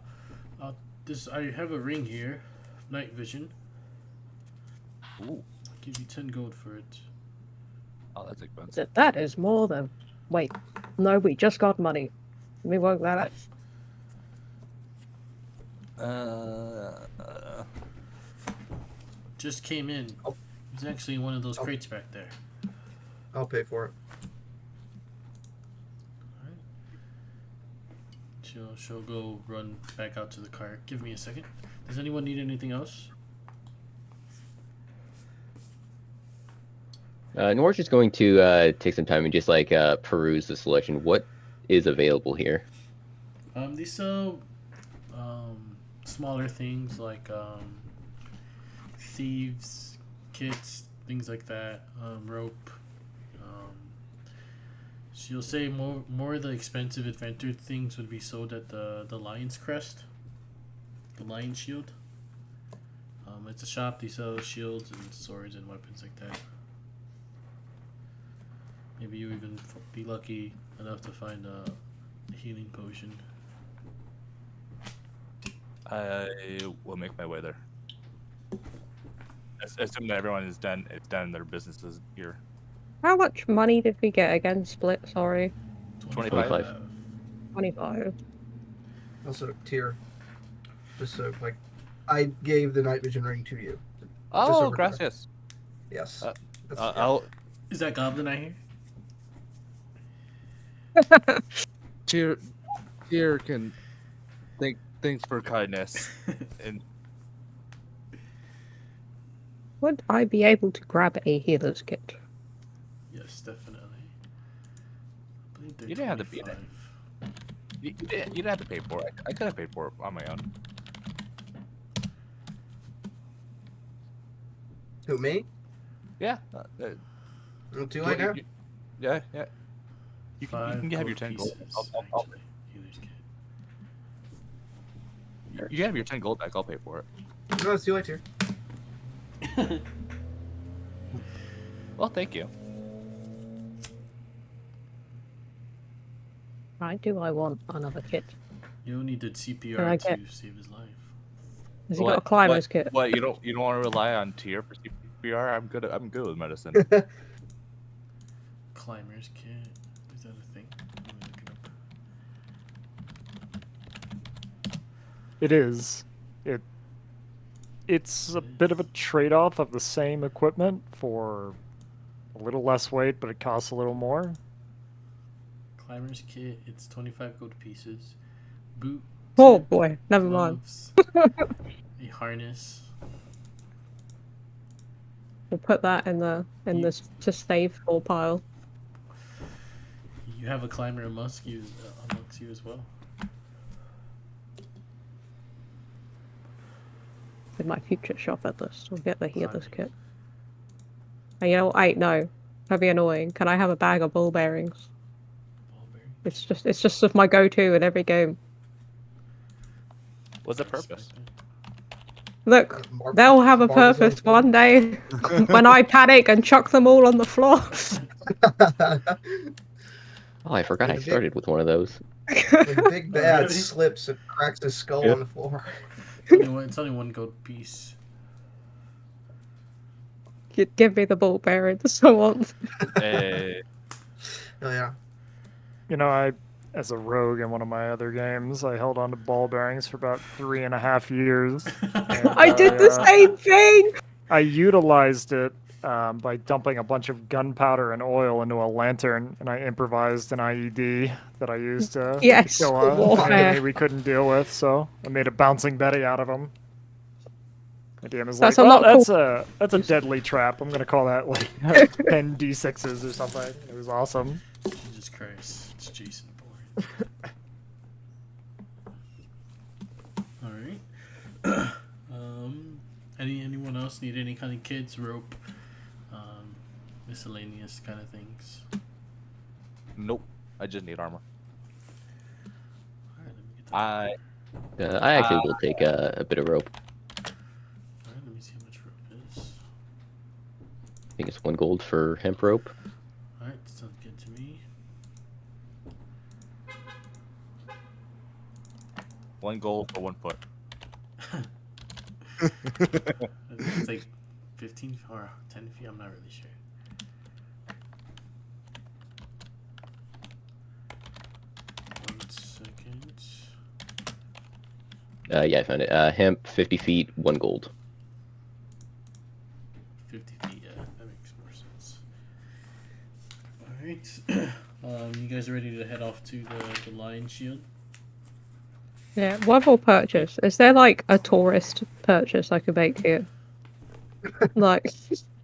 have a ring here, night vision. Ooh. I'll give you 10 gold for it. Oh, that's expensive. That is more than... Wait, no, we just got money. Let me work that out. Just came in. Oh. He's actually in one of those Oh. crates back there. I'll pay for it. She'll go run back out to the car. Give me a second. Does anyone need anything else? Norwich is going to take some time and just like peruse the selection. What is available here? They sell smaller things like thieves kits, things like that. Rope. She'll say more of the expensive adventure things would be sold at the Lion's Crest, the Lion Shield. It's a shop. They sell shields and swords and weapons like that. Maybe you even be lucky enough to find a healing potion. I will make my way there. Assume that everyone is done. It's done their businesses here. How much money did we get again? Split, sorry. 25. 25. Also, tier. Just so, like, I gave the night vision ring to you. Oh, over there. gracias. Yes. Uh, That's- I'll Is that goblin I hear? Tier can thanks for kindness. And Would I be able to grab a healer's kit? Yes, definitely. I believe they're You didn't have to beat it. 25. you didn't have to pay for it. I could have paid for it on my own. Who, me? Yeah. Too late now? Yeah. You Five can have your gold 10 gold. pieces, I'll actually. Healer's kit. you can have your 10 gold back. I'll pay for it. No, it's too late, tier. Well, thank you. Right, do I want another kit? You only did Can CPR I to get- save his life. Has he got a climber's kit? What you don't want to rely on tier for CPR? I'm good with medicine. Climber's kit. Is that a thing? Let me look it up. It is. It's a bit of a trade-off of the same equipment for a little less weight, but it costs a little more. Climber's kit. It's 25 gold pieces. Boot. Oh tip, boy, never mind. gloves, a harness. We'll put that in the to save for pile. You have a climber amongst you as well. In my future shop at list, we'll get the healer's Climbing. kit. And you know, no, that'd be annoying. Can I have a bag of ball bearings? Ball bearing. It's just my go-to in every game. What's the purpose? Look, Mark- they'll have a Mark is on purpose the one day when I panic and chuck them all on the floor. Oh, I forgot I Big- started with one of those. When Big Bad Really? slips and cracks his skull Yeah. on the floor. It's only one gold piece. Give me the ball bearings I want. Hey, Oh yeah. You know, as a rogue in one of my other games, I held on to ball bearings for about 3.5 years. I did the Uh, same thing. I utilized it by dumping a bunch of gunpowder and oil into a lantern, and I improvised an IED that I used to Yes, kill for an warfare. enemy we couldn't deal with. So I made a bouncing Betty out of him. The DM is That's like, a well, lot that's a deadly trap. I'm gonna call that like 10 d6s or something. It was awesome. Jesus Christ. It's Jason Bourne. Alright. Anyone else need any kind of kits, rope, miscellaneous kind of things? nope. I just need armor. Alright, let me get that. I I actually will take a bit of rope. Alright, let me see how much rope is. I think it's 1 gold for hemp rope. Alright, sounds good to me. 1 gold for 1 foot. I think it's like 15 or 10 feet, I'm not really sure. One second. Yeah, I found it. Hemp, 50 feet, 1 gold. 50 feet, yeah, that makes more sense. Alright. You guys are ready to head off to the Lion Shield? Yeah, what will purchase? Is there like a tourist purchase I could make here? Like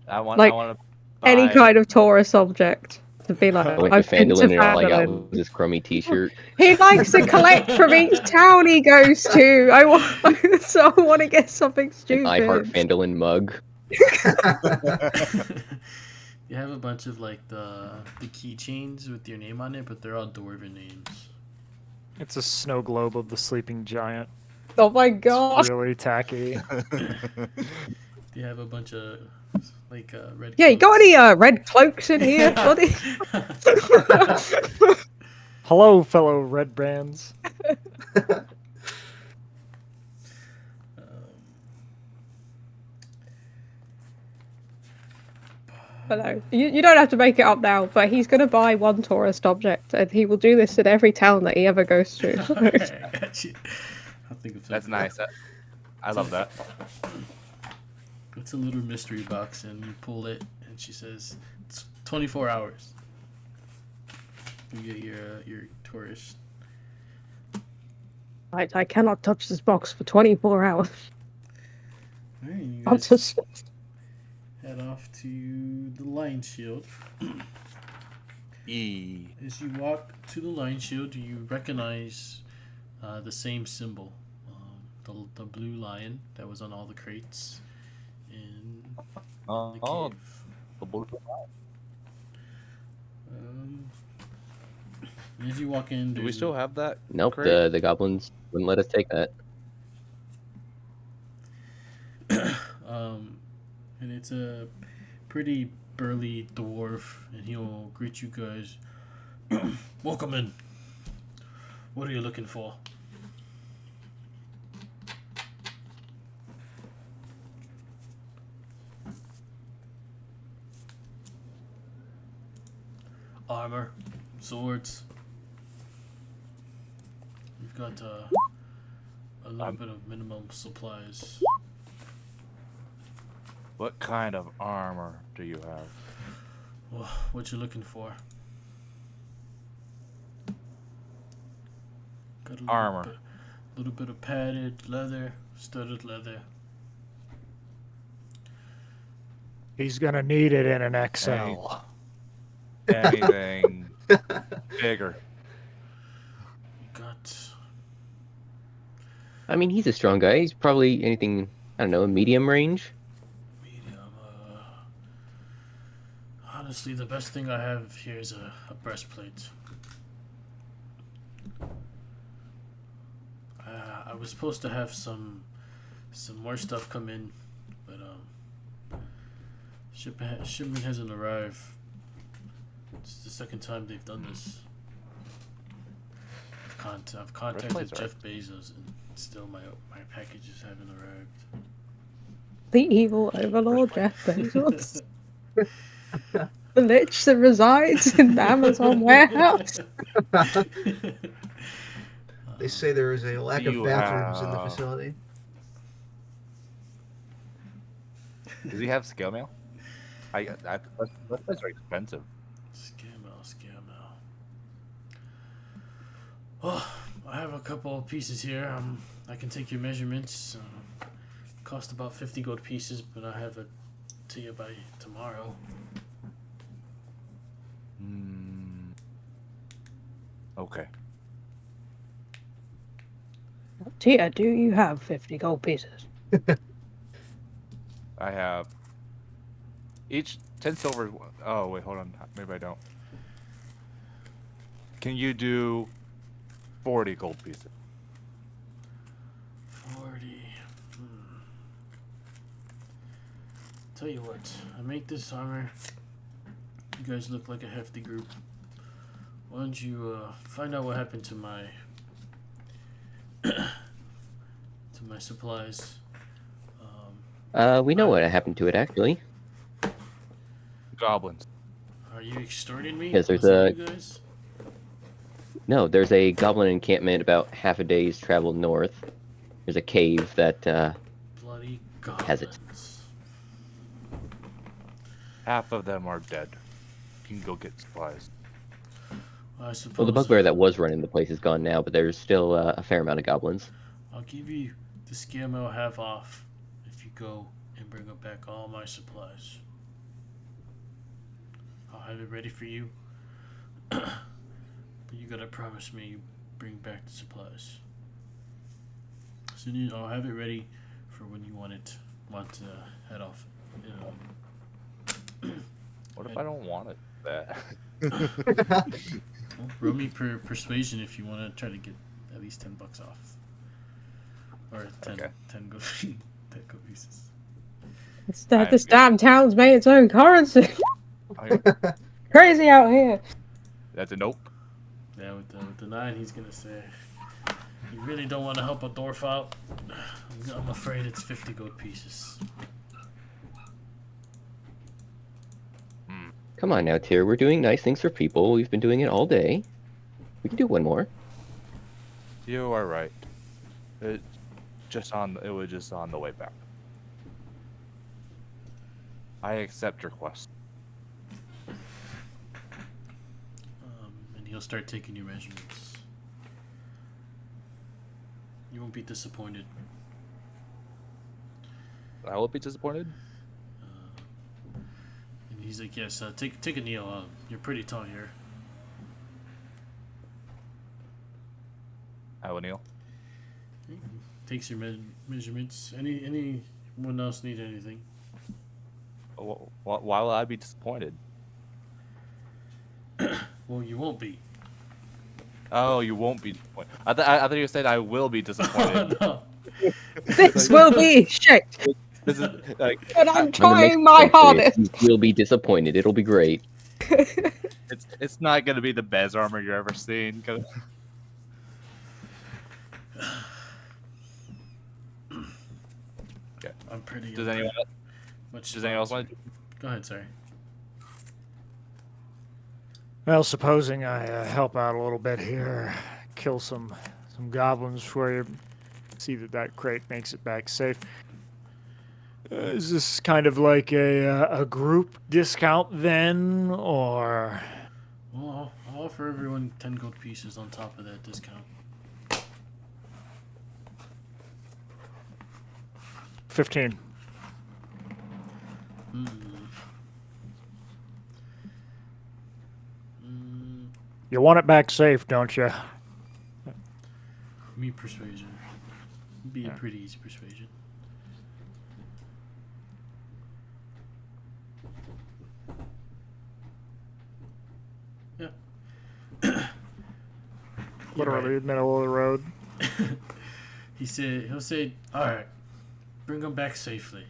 I want Like, to any kind of tourist object to be like. I went to I've been to Fandolin and all I got Fandolin. was this crummy t-shirt. He likes to collect from each town he goes to. So I want to get something An I Heart stupid. Fandolin mug. You have a bunch of like the keychains with your name on it, but they're all dwarven names. It's a snow globe of the sleeping giant. Oh my It's god! really tacky. You have a bunch of like red. Yeah, you got cloaks. any red cloaks in here, buddy? Hello, fellow red brands. But no, you don't have to make it up now, but he's going to buy one tourist object, and he will do this in every town that he ever goes to. Alright, I got you. I'll think of That's something. nice. I love that. It's a little mystery box, and you pull it, and she says, it's 24 hours. You get your tourist. Right, I cannot touch this box for 24 hours. Alright, you I'll guys just... head off to the Lion Shield. As you walk to the Lion Shield, you recognize the same symbol. The blue lion that was on all the crates in the cave. The blue. As you walk in, Do we still have that? Nope, Crate? the goblins wouldn't let us take that. and it's a pretty burly dwarf, and he'll greet you guys. Welcome in. What are you looking for? Armor, swords. We've got a little bit of minimum supplies. What kind of armor do you have? Well, what you looking for? Got a little Armor. Little bit of padded leather, studded leather. He's gonna need it in an XL. Anything bigger? We got I mean, he's a strong guy. He's probably anything, I don't know, medium range. medium. Honestly, the best thing I have here is a breastplate. I was supposed to have some more stuff come in, but shipment hasn't arrived. It's the second time they've done this. I've contacted Breastplates are- Jeff Bezos, and still my packages haven't arrived. The evil overlord Jeff Bezos. The lich that resides in the Amazon warehouse. They say there is a lack of You bathrooms in the have- facility. Does he have scale mail? Those are expensive. Scam out. Well, I have a couple of pieces here. I can take your measurements. Cost about 50 gold pieces, but I have it to you by tomorrow. Okay. Tia, do you have 50 gold pieces? I have each 10 silver. Oh, wait, hold on. Maybe I don't. Can you do 40 gold pieces? 40. Tell you what, I make this armor. You guys look like a hefty group. Why don't you find out what happened to my supplies? We know what happened to it, actually. Goblins. Are you extorting me? Yes, there's Was that a- you guys? No, there's a goblin encampment about half a day's travel north. There's a cave that, Bloody Has it. goblins. Half of them are dead. You can go get supplies. I suppose. well, the bugbear that was running the place is gone now, but there's still a fair amount of goblins. I'll give you the scale mail half off if you go and bring up back all my supplies. I'll have it ready for you. But you gotta promise me you bring back the supplies. So I'll have it ready for when you want to head off. You know. What if I don't want it? That. Well, roll me persuasion if you want to try to get at least $10 off. Or 10, Okay. 10 gold, 10 gold pieces. This damn town's made its own currency. Crazy out here. That's a nope. Yeah, with the 9, he's gonna say, "You really don't want to help a dwarf out? I'm afraid it's 50 gold pieces." Come on now, Tyr. We're doing nice things for people. We've been doing it all day. We can do one more. You are right. It was just on the way back. I accept your quest. And he'll start taking your measurements. You won't be disappointed. I will be disappointed. And he's like, yes, take a kneel. You're pretty tall here. I will kneel. Takes your measurements. Anyone else need anything? Why will I be disappointed? Well, you won't be. Oh, you won't be disappointed. I thought you said I will be disappointed. No. This will be shit, This is like but I'm I'm gonna make trying my sense of it. hardest. You'll be disappointed. It'll be great. it's not gonna be the best armor you're ever seen. Okay. I'm pretty. Does anyone else want to? Go ahead, sorry. Well, supposing I help out a little bit here, kill some goblins for you, see that crate makes it back safe. Is this kind of like a group discount then, or? Well, I'll offer everyone 10 gold pieces on top of that discount. 15. You want it back safe, don't you? Me persuasion. Be a Yeah. pretty easy persuasion. Yeah. Literally in the middle of the road. He'll say, all right, bring them back safely.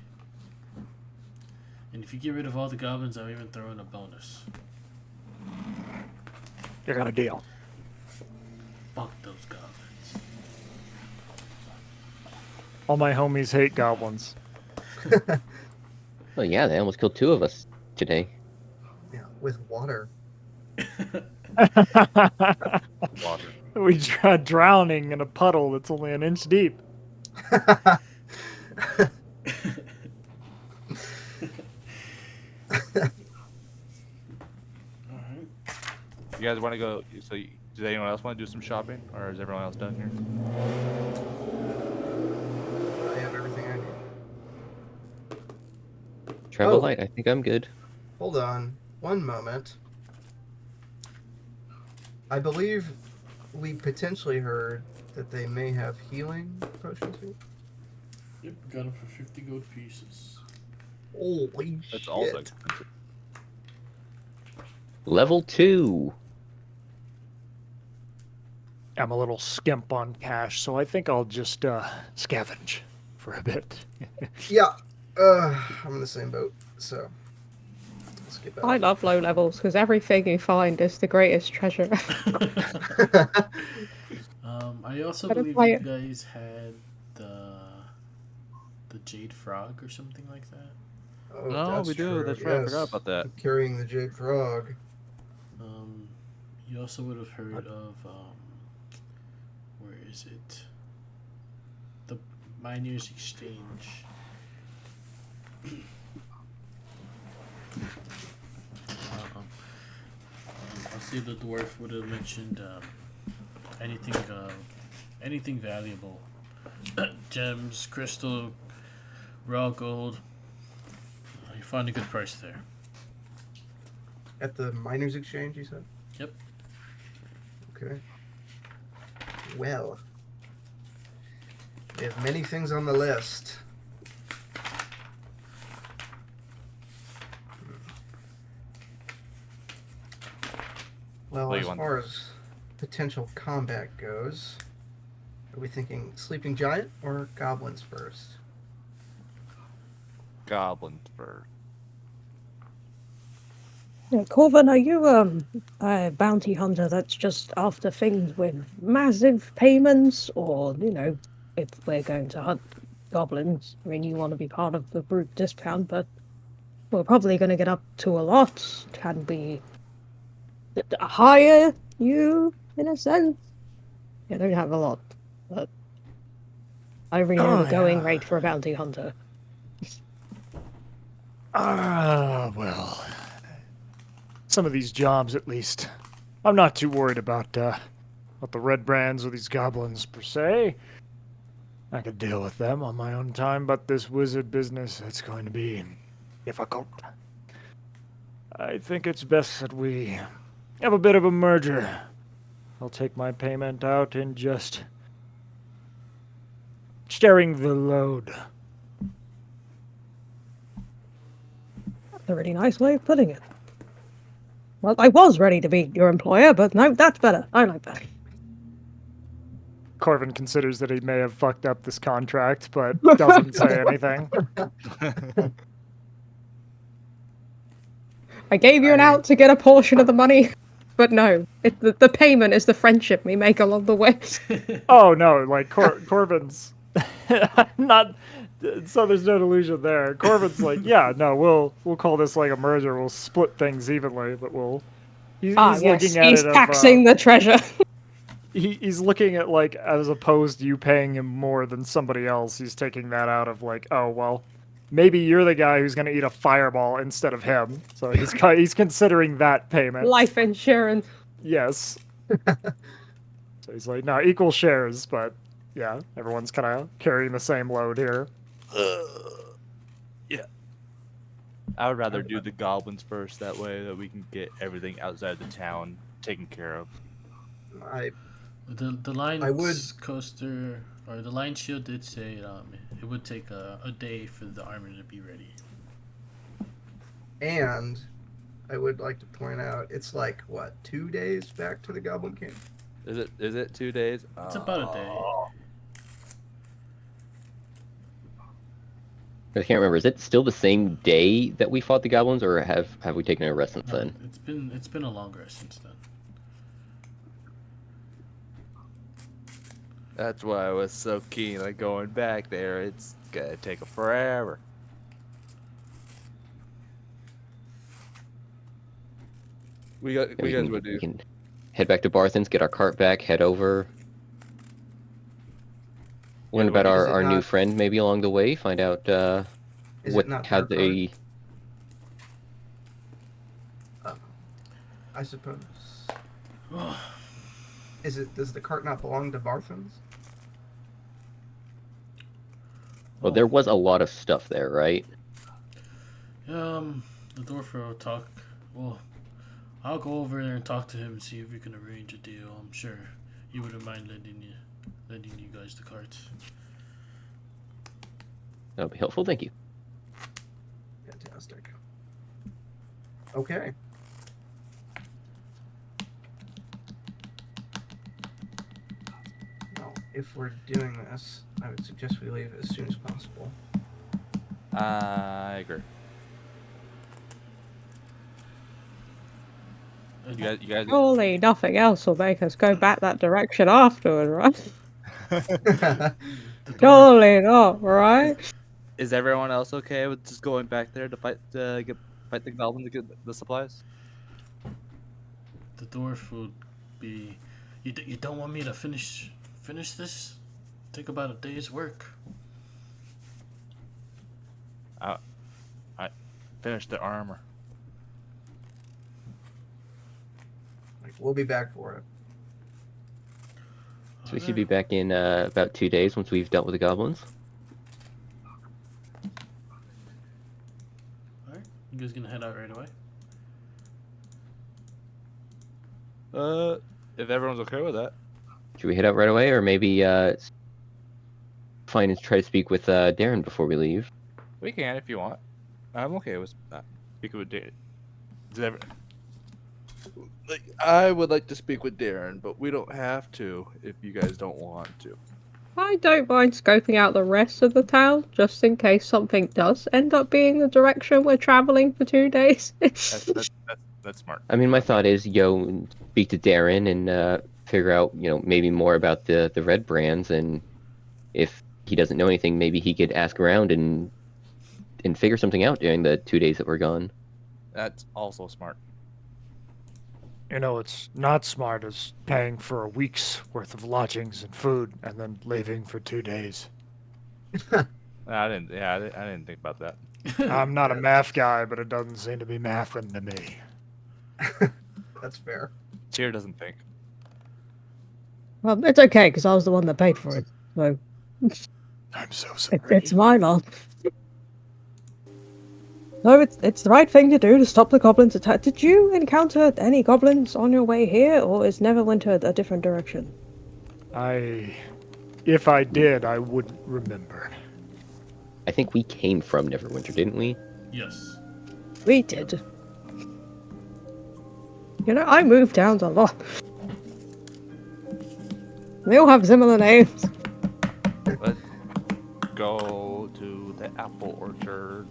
And if you get rid of all the goblins, I'll even throw in a bonus. You got a deal. Fuck those goblins. All my homies hate goblins. Oh yeah, they almost killed 2 of us today. Yeah, with water. Water. We tried drowning in a puddle that's only an inch deep. You guys want to go? So, does anyone else want to do some shopping, or is everyone else done here? I have everything I need. Travel Oh. light. I think I'm good. Hold on one moment. I believe we potentially heard that they may have healing potions here. Yep, got them for 50 gold pieces. Holy That's shit. also expensive. Level 2. I'm a little skimp on cash, so I think I'll just scavenge for a bit. Yeah, I'm in the same boat, so let's get back. I love low levels because everything you find is the greatest treasure. I also Better believe play you it. guys had the Jade Frog or something like that. Oh, No, that's we do. true, That's right. I yes. forgot about that. Carrying the Jade Frog. You also would have heard of where is it? The Miners Exchange. I'll say the dwarf would have mentioned anything valuable, gems, crystal, raw gold. You find a good price there. At the Miners Exchange, you said? Yep. Okay. Well, we have many things on the list. Well, What do as you want? far as potential combat goes, are we thinking Sleeping Giant or Goblins first? Goblins first. Yeah, Corvin, are you a bounty hunter that's just after things with massive payments, or if we're going to hunt goblins, I mean, you want to be part of the group discount, but we're probably going to get up to a lot. Can we hire you, in a sense? I don't have a lot, but I already know Oh, the going yeah. rate for a bounty hunter. Well, some of these jobs, at least. I'm not too worried about the red brands or these goblins per se. I could deal with them on my own time, but this wizard business, it's going to be difficult. I think it's best that we have a bit of a merger. I'll take my payment out in just sharing the load. That's a really nice way of putting it. Well, I was ready to be your employer, but no, that's better. I like that. Corvin considers that he may have fucked up this contract, but doesn't say anything. I gave you an out to get a portion of the money, but no, the payment is the friendship we make along the way. Oh no, like Corvin's not. So there's no delusion there. Corvin's like, yeah, no, we'll call this like a merger. We'll split things evenly, but he's yes, looking at he's it. taxing the treasure. He's looking at like as opposed to you paying him more than somebody else. He's taking that out of like, oh well, maybe you're the guy who's gonna eat a fireball instead of him. So he's considering that payment. Life insurance. Yes. So he's like, no, equal shares, but yeah, everyone's kind of carrying the same load here. Yeah. I would rather do the goblins first. That way that we can get everything outside the town taken care of. The line I would- coaster or the line shield did say it would take a day for the armor to be ready. And I would like to point out, it's like, what, 2 days back to the Goblin Camp? Is it 2 days? It's about a day. I can't remember. Is it still the same day that we fought the goblins, or have we taken a rest since then? It's been a longer since then. That's why I was so keen on going back there. It's gonna take forever. We guys would We do. can head back to Barthen's, get our cart back, head over. Learn Yeah, about is it our new not- friend maybe along the way. Find out Is what it not how their they. cart? I suppose. Does the cart not belong to Barthen's? Well, there was a lot of stuff there, right? The dwarf will talk. Well, I'll go over there and talk to him and see if we can arrange a deal. I'm sure he wouldn't mind lending you guys the carts. That would be helpful. Thank you. Fantastic. Okay. Well, if we're doing this, I would suggest we leave as soon as possible. I agree. You guys. Surely nothing else will make us go back that direction afterward, right? The dwarf, Surely not, right? Is everyone else okay with just going back there to fight the goblin to get the supplies? the dwarf would be. You don't want me to finish this? Take about a day's work. Finish the armor. Like, we'll be back for it. So we should be back in about 2 days once we've dealt with the goblins. Alright, you guys gonna head out right away? If everyone's okay with that. Should we head out right away, or maybe find and try to speak with Darren before we leave? We can if you want. I'm okay with speaking with Darren. I would like to speak with Darren, but we don't have to if you guys don't want to. I don't mind scoping out the rest of the town, just in case something does end up being the direction we're traveling for 2 days. That's smart. I mean, my thought is, speak to Darren and figure out, maybe more about the red brands, and if he doesn't know anything, maybe he could ask around and and figure something out during the 2 days that we're gone. That's also smart. You know, it's not smart as paying for a week's worth of lodgings and food and then leaving for 2 days. I didn't. Yeah, I didn't think about that. I'm not a Yeah. math guy, but it doesn't seem to be mathing to me. That's fair. Cheer doesn't think. Well, it's okay because I was the one that paid for it, so I'm so it, sorry. it's my loss. No, it's the right thing to do to stop the goblins attack. Did you encounter any goblins on your way here, or is Neverwinter a different direction? If I did, I wouldn't remember. I think we came from Neverwinter, didn't we? Yes. We did. You know, I moved towns a lot. They all have similar names. Let's go to the apple orchard.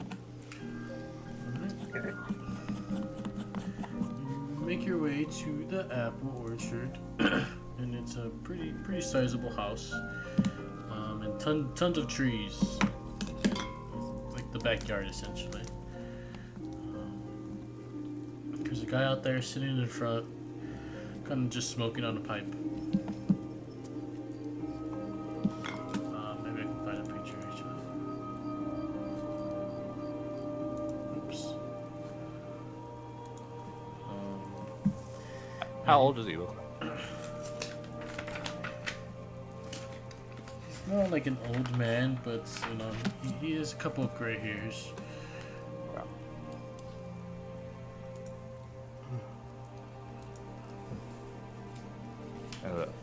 Okay. You make your way to the apple orchard, and it's a pretty sizable house, and tons of trees, like the backyard essentially. There's a guy out there sitting in front, kind of just smoking on a pipe. Maybe I can find a picture actually. Oops. How old does he look? He's not like an old man, but you know, he has a couple of gray hairs.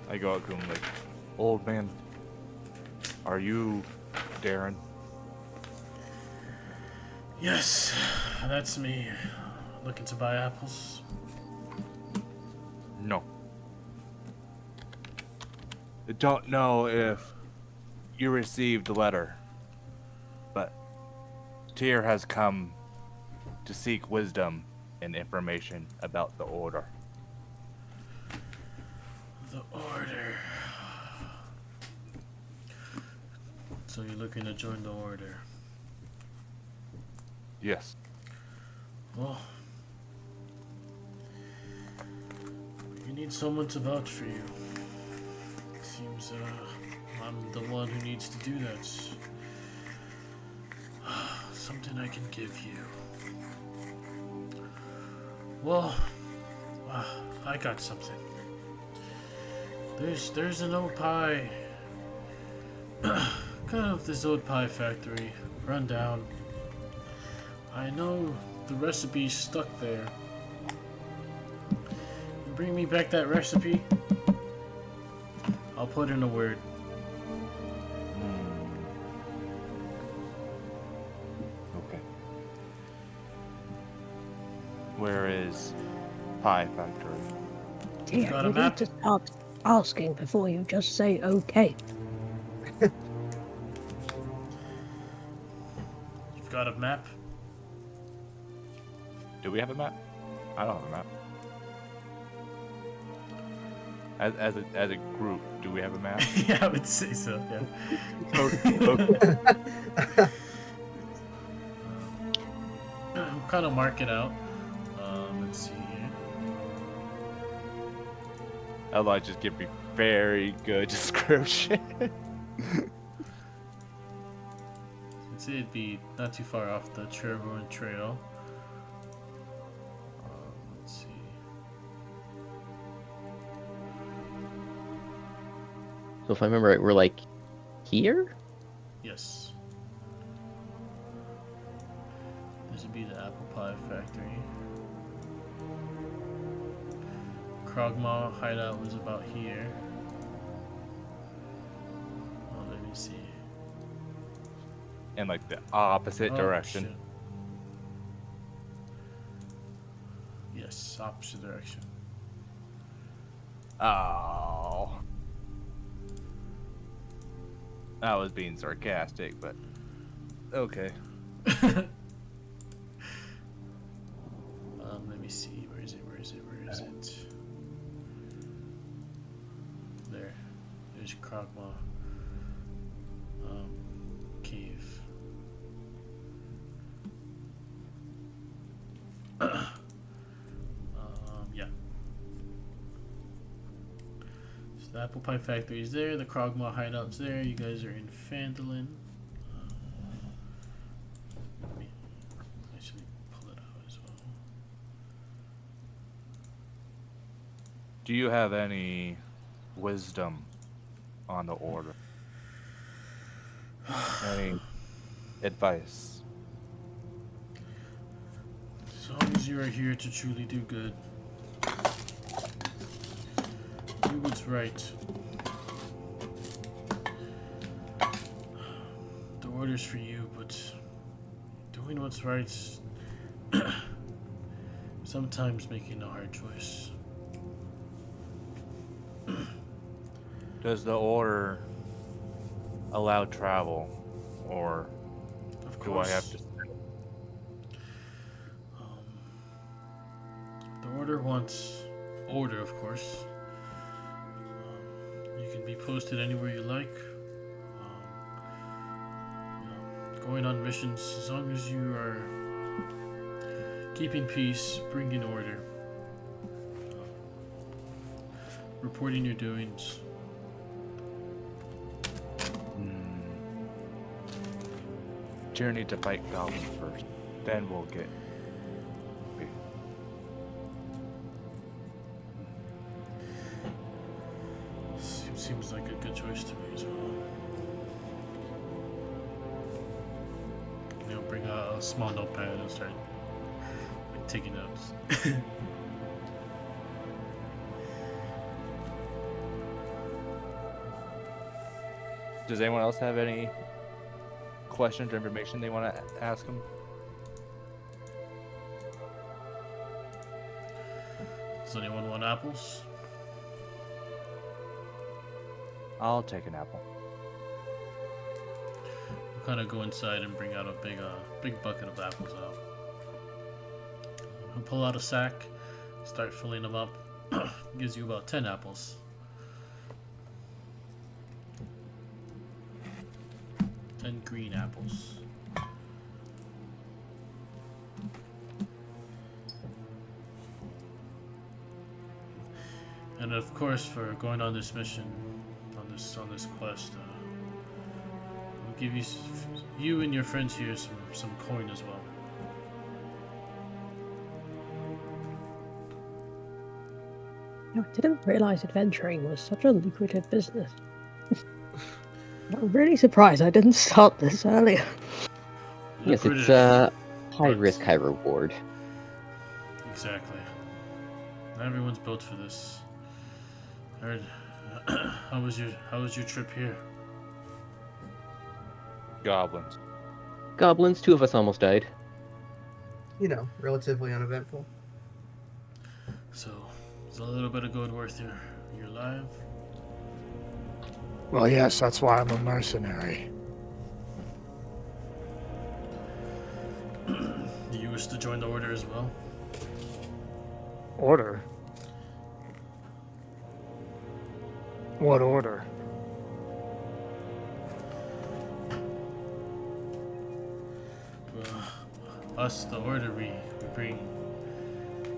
I go up to him like, old man, are you Darren? Yes, that's me. Looking to buy apples. No. I don't know if you received the letter, but Tyr has come to seek wisdom and information about the order. The order. So you're looking to join the order? Yes. Well, you need someone to vouch for you. It seems I'm the one who needs to do that. Something I can give you. Well, I got something. There's an old pie. Kind of this old pie factory, run down. I know the recipe's stuck there. You bring me back that recipe, I'll put in a word. Okay. Where is Pie Factory? Dear, got a you map? need to start asking before you just say okay. You've got a map? Do we have a map? I don't have a map. As a group, do we have a map? Yeah, I would say so, yeah. I'll kind of mark it out. Let's see here. I'll just give me very good description. I'd say it'd be not too far off the Cherbourne Trail. Let's see. So if I remember right, we're like here? Yes. This would be the apple pie factory. Krogmaw hideout was about here. Let me see. In like the opposite Oh, direction. shit. Yes, opposite direction. Oh. I was being sarcastic, but okay. Let me see. Where is it? Where is it? Where is it? There. There's Krogmaw. Cave. The Apple Pie Factory is there. The Krogmaw hideout's there. You guys are in Phandalin. Let me actually pull it out as well. Do you have any wisdom on the order? Any advice? As long as you are here to truly do good, do what's right. The order's for you, but doing what's right, sometimes making a hard choice. Does the order allow travel, or Of do I course, have to? the order wants order, of course. You can be posted anywhere you like. Going on missions, as long as you are keeping peace, bringing order, reporting your doings. Journey to fight goblins first, then we'll get. Seems like a good choice to me as well. Bring a small notepad and start like taking notes. Does anyone else have any questions or information they want to ask him? Does anyone want apples? I'll take an apple. We'll kind of go inside and bring out a big bucket of apples out. We'll pull out a sack, start filling them up. Gives you about 10 apples. 10 green apples. And of course, for going on this mission, on this quest, we'll give you and your friends here some coin as well. I didn't realize adventuring was such a lucrative business. I'm really surprised I didn't start this earlier. Yes, Lucrative, it's high but- risk, high reward. Exactly. Not everyone's built for this. Heard. How was your trip here? Goblins. Goblins, 2 of us almost died. You know, relatively uneventful. So, is a little bit of good worth your life? Well, yes, that's why I'm a mercenary. Do you wish to join the order as well? Order? What order? Well, us, the order, we bring.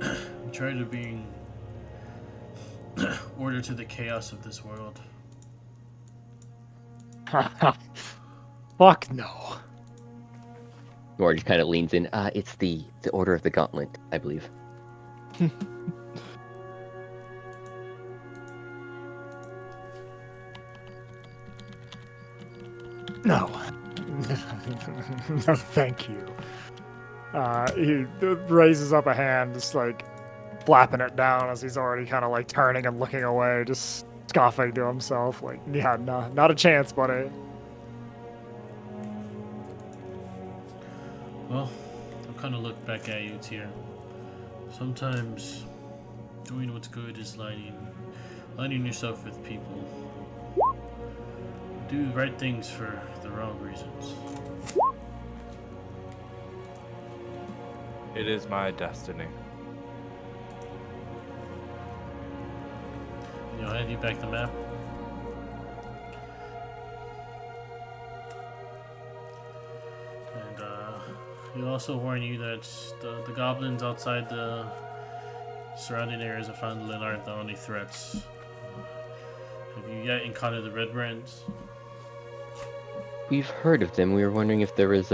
We try to bring order to the chaos of this world. Fuck no. Nora just kind of leans in. It's the Order of the Gauntlet, I believe. No. No, thank you. He raises up a hand, just like flapping it down as he's already kind of like turning and looking away, just scoffing to himself, like, yeah, no, not a chance, buddy. Well, I'll kind of look back at you, Tyr. Sometimes doing what's good is aligning yourself with people who do the right things for the wrong reasons. It is my destiny. I'll hand you back the map. And he'll also warn you that the goblins outside the surrounding areas of Phandalin aren't the only threats. yet encountered the Red Brands? We've heard of them. We were wondering if there was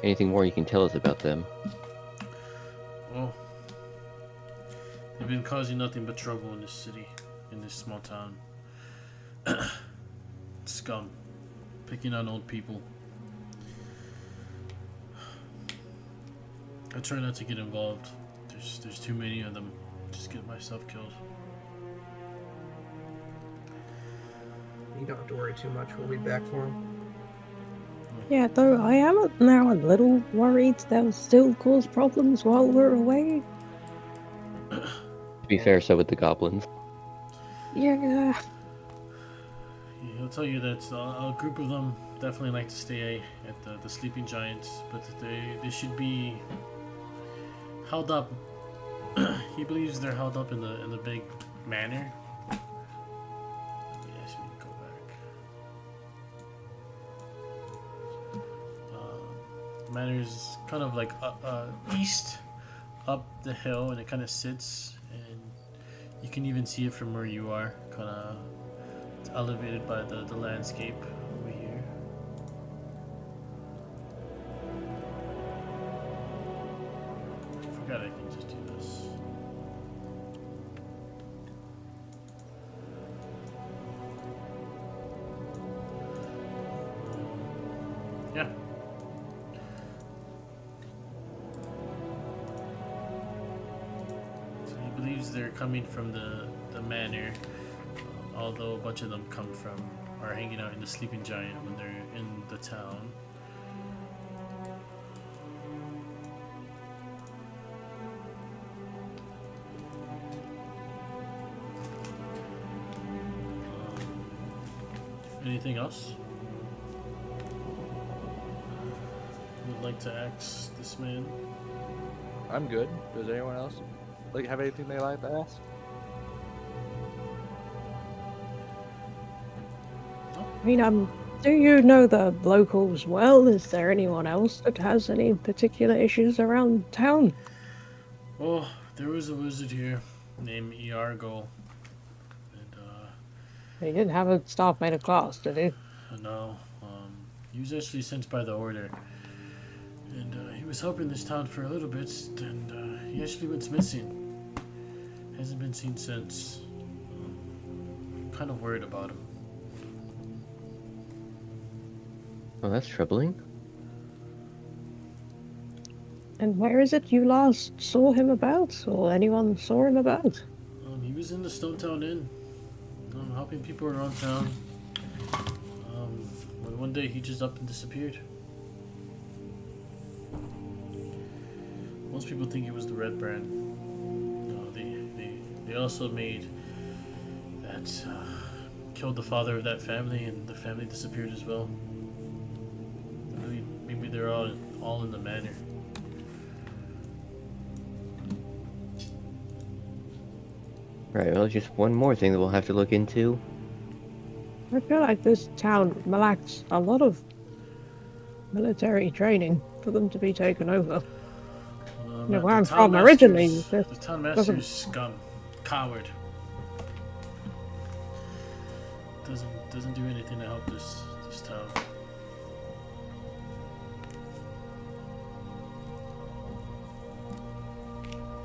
anything more you can tell us about them. Well, they've been causing nothing but trouble in this city, in this small town. Scum. Picking on old people. I try not to get involved. There's too many of them. Just get myself killed. You don't have to worry too much. We'll be back for him. Yeah, though I am now a little worried they'll still cause problems while we're away. To be fair, so with the goblins. Yeah. He'll tell you that a group of them definitely like to stay at the Sleeping Giants, but they should be held up. He believes they're held up in the big manor. Let me actually go back. The manor is kind of like east up the hill, and it kind of sits, and you can even see it from where you are. Kind of elevated by the landscape over here. I forgot I can just do this. Yeah. So he believes they're coming from the manor. Although a bunch of them are hanging out in the Sleeping Giant when they're in the town. Anything else? Would like to ask this man? I'm good. Does anyone else have anything they like to ask? I mean, do you know the locals well? Is there anyone else that has any particular issues around town? Oh, there was a wizard here named Iargo. And, He didn't have a staff made of glass, did he? no, he was actually sent by the Order. And he was helping this town for a little bit, and he actually went missing. Hasn't been seen since. Kind of worried about him. Well, that's troubling. And where is it you last saw him about, or anyone saw him about? He was in the Stonetown Inn, helping people around town. When one day he just up and disappeared. Most people think it was the Red Brand. No, they also made that killed the father of that family, and the family disappeared as well. Maybe they're all in the manor. Right, well, just one more thing that we'll have to look into. I feel like this town lacks a lot of military training for them to be taken over. Where I'm from originally. The town master is scum, coward. Doesn't do anything to help this town.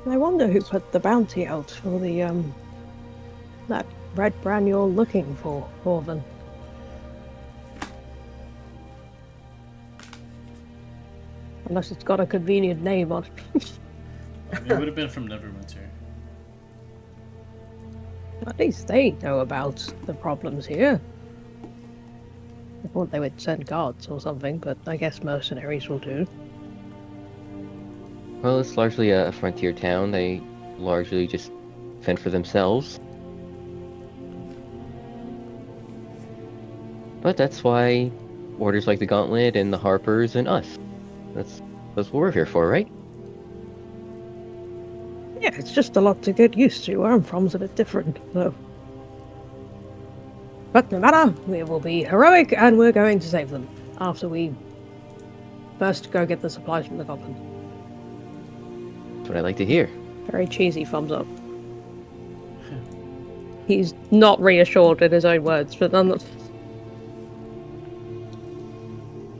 I wonder who put the bounty out for the that Red Brand you're looking for, Orvan. Unless it's got a convenient name on it. It would have been from Neverwinter. At least they know about the problems here. I thought they would send guards or something, but I guess mercenaries will do. Well, it's largely a frontier town. They largely just fend for themselves. But that's why orders like the Gauntlet and the Harpers and us. That's what we're here for, right? Yeah, it's just a lot to get used to. Where I'm from's a bit different, so. But no matter, we will be heroic and we're going to save them after we first go get the supplies from the goblin. That's what I like to hear. Very cheesy thumbs up. he's not reassured in his own words, but nonetheless.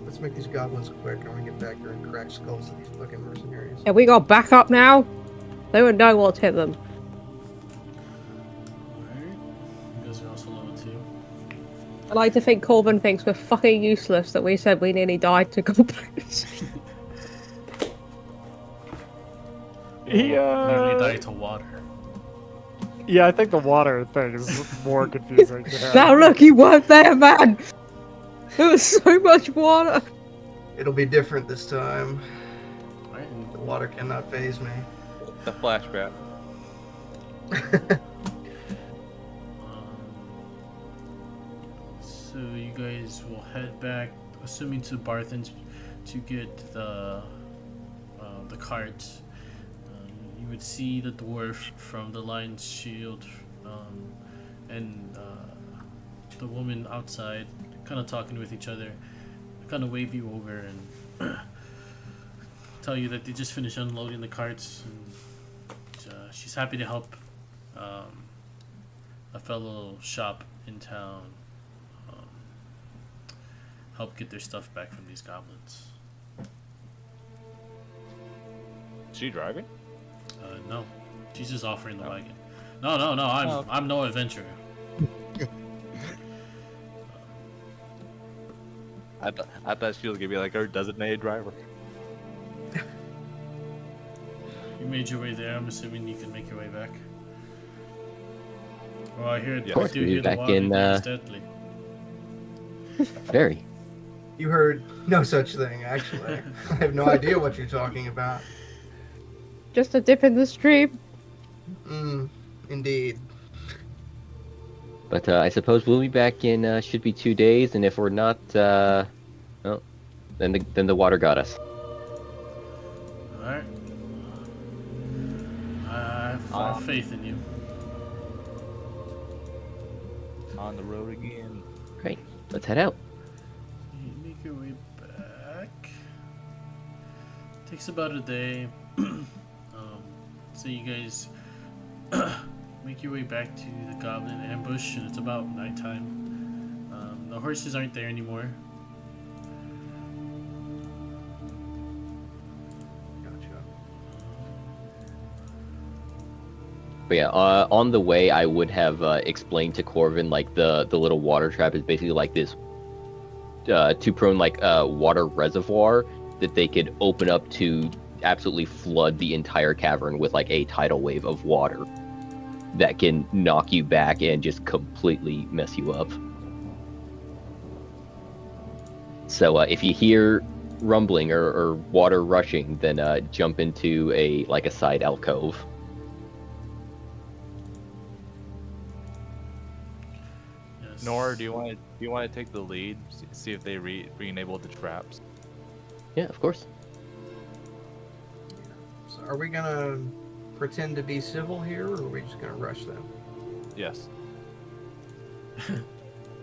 Let's make these goblins quick. I want to get back there and crack skulls of these fucking mercenaries. Have we got backup now? They would know what's hit them. Alright. You guys are also level 2. I like to think Corbin thinks we're fucking useless, that we said we nearly died to goblins. He, Nearly died to water. Yeah, I think the water thing is more confusing. Now look, you weren't there, man! There was so much water! It'll be different this time. Alright, and The water cannot phase me. The flashback. so you guys will head back, assuming to Barthen's, to get the carts. You would see the dwarf from the lion's shield, and the woman outside, kind of talking with each other, kind of wave you over and tell you that they just finished unloading the carts. And, she's happy to help a fellow shop in town help get their stuff back from these goblins. Is she driving? No, she's just offering the wagon. No, I'm no adventurer. I thought she was gonna be like our designated driver. You made your way there. I'm assuming you can make your way back. Well, I hear Of I course, do we'll be hear the back water in, there is deadly. Very. You heard no such thing, actually. I have no idea what you're talking about. Just a dip in the stream. Indeed. But I suppose we'll be back in should be 2 days, and if we're not, well, then the water got us. Alright. I have faith in you. On the road again. Great. Let's head out. You make your way back. Takes about a day. So you guys make your way back to the goblin ambush, and it's about nighttime. The horses aren't there anymore. Gotcha. But yeah, on the way, I would have explained to Corvin like the little water trap is basically like this two-prone like water reservoir that they could open up to absolutely flood the entire cavern with like a tidal wave of water that can knock you back and just completely mess you up. So if you hear rumbling or water rushing, then jump into a side alcove. Yes. Nora, do you want to take the lead? See if they re-enable the traps. Yeah, of course. So are we gonna pretend to be civil here, or are we just gonna rush them? Yes.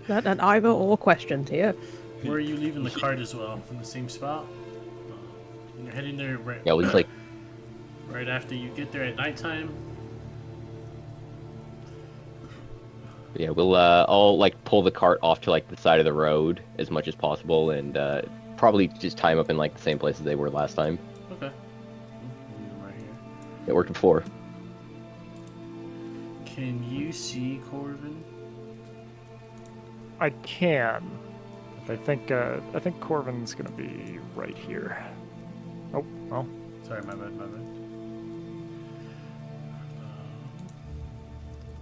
That an either or question here. Where are you leaving the cart as well? In the same spot? And you're heading there right, Yeah, it was like right after you get there at nighttime? yeah, we'll all like pull the cart off to like the side of the road as much as possible, and probably just tie them up in like the same places they were last time. Okay. Leave them right here. It worked before. Can you see Corvin? I can. I think Corvin's gonna be right here. Oh, well. Sorry, my bad.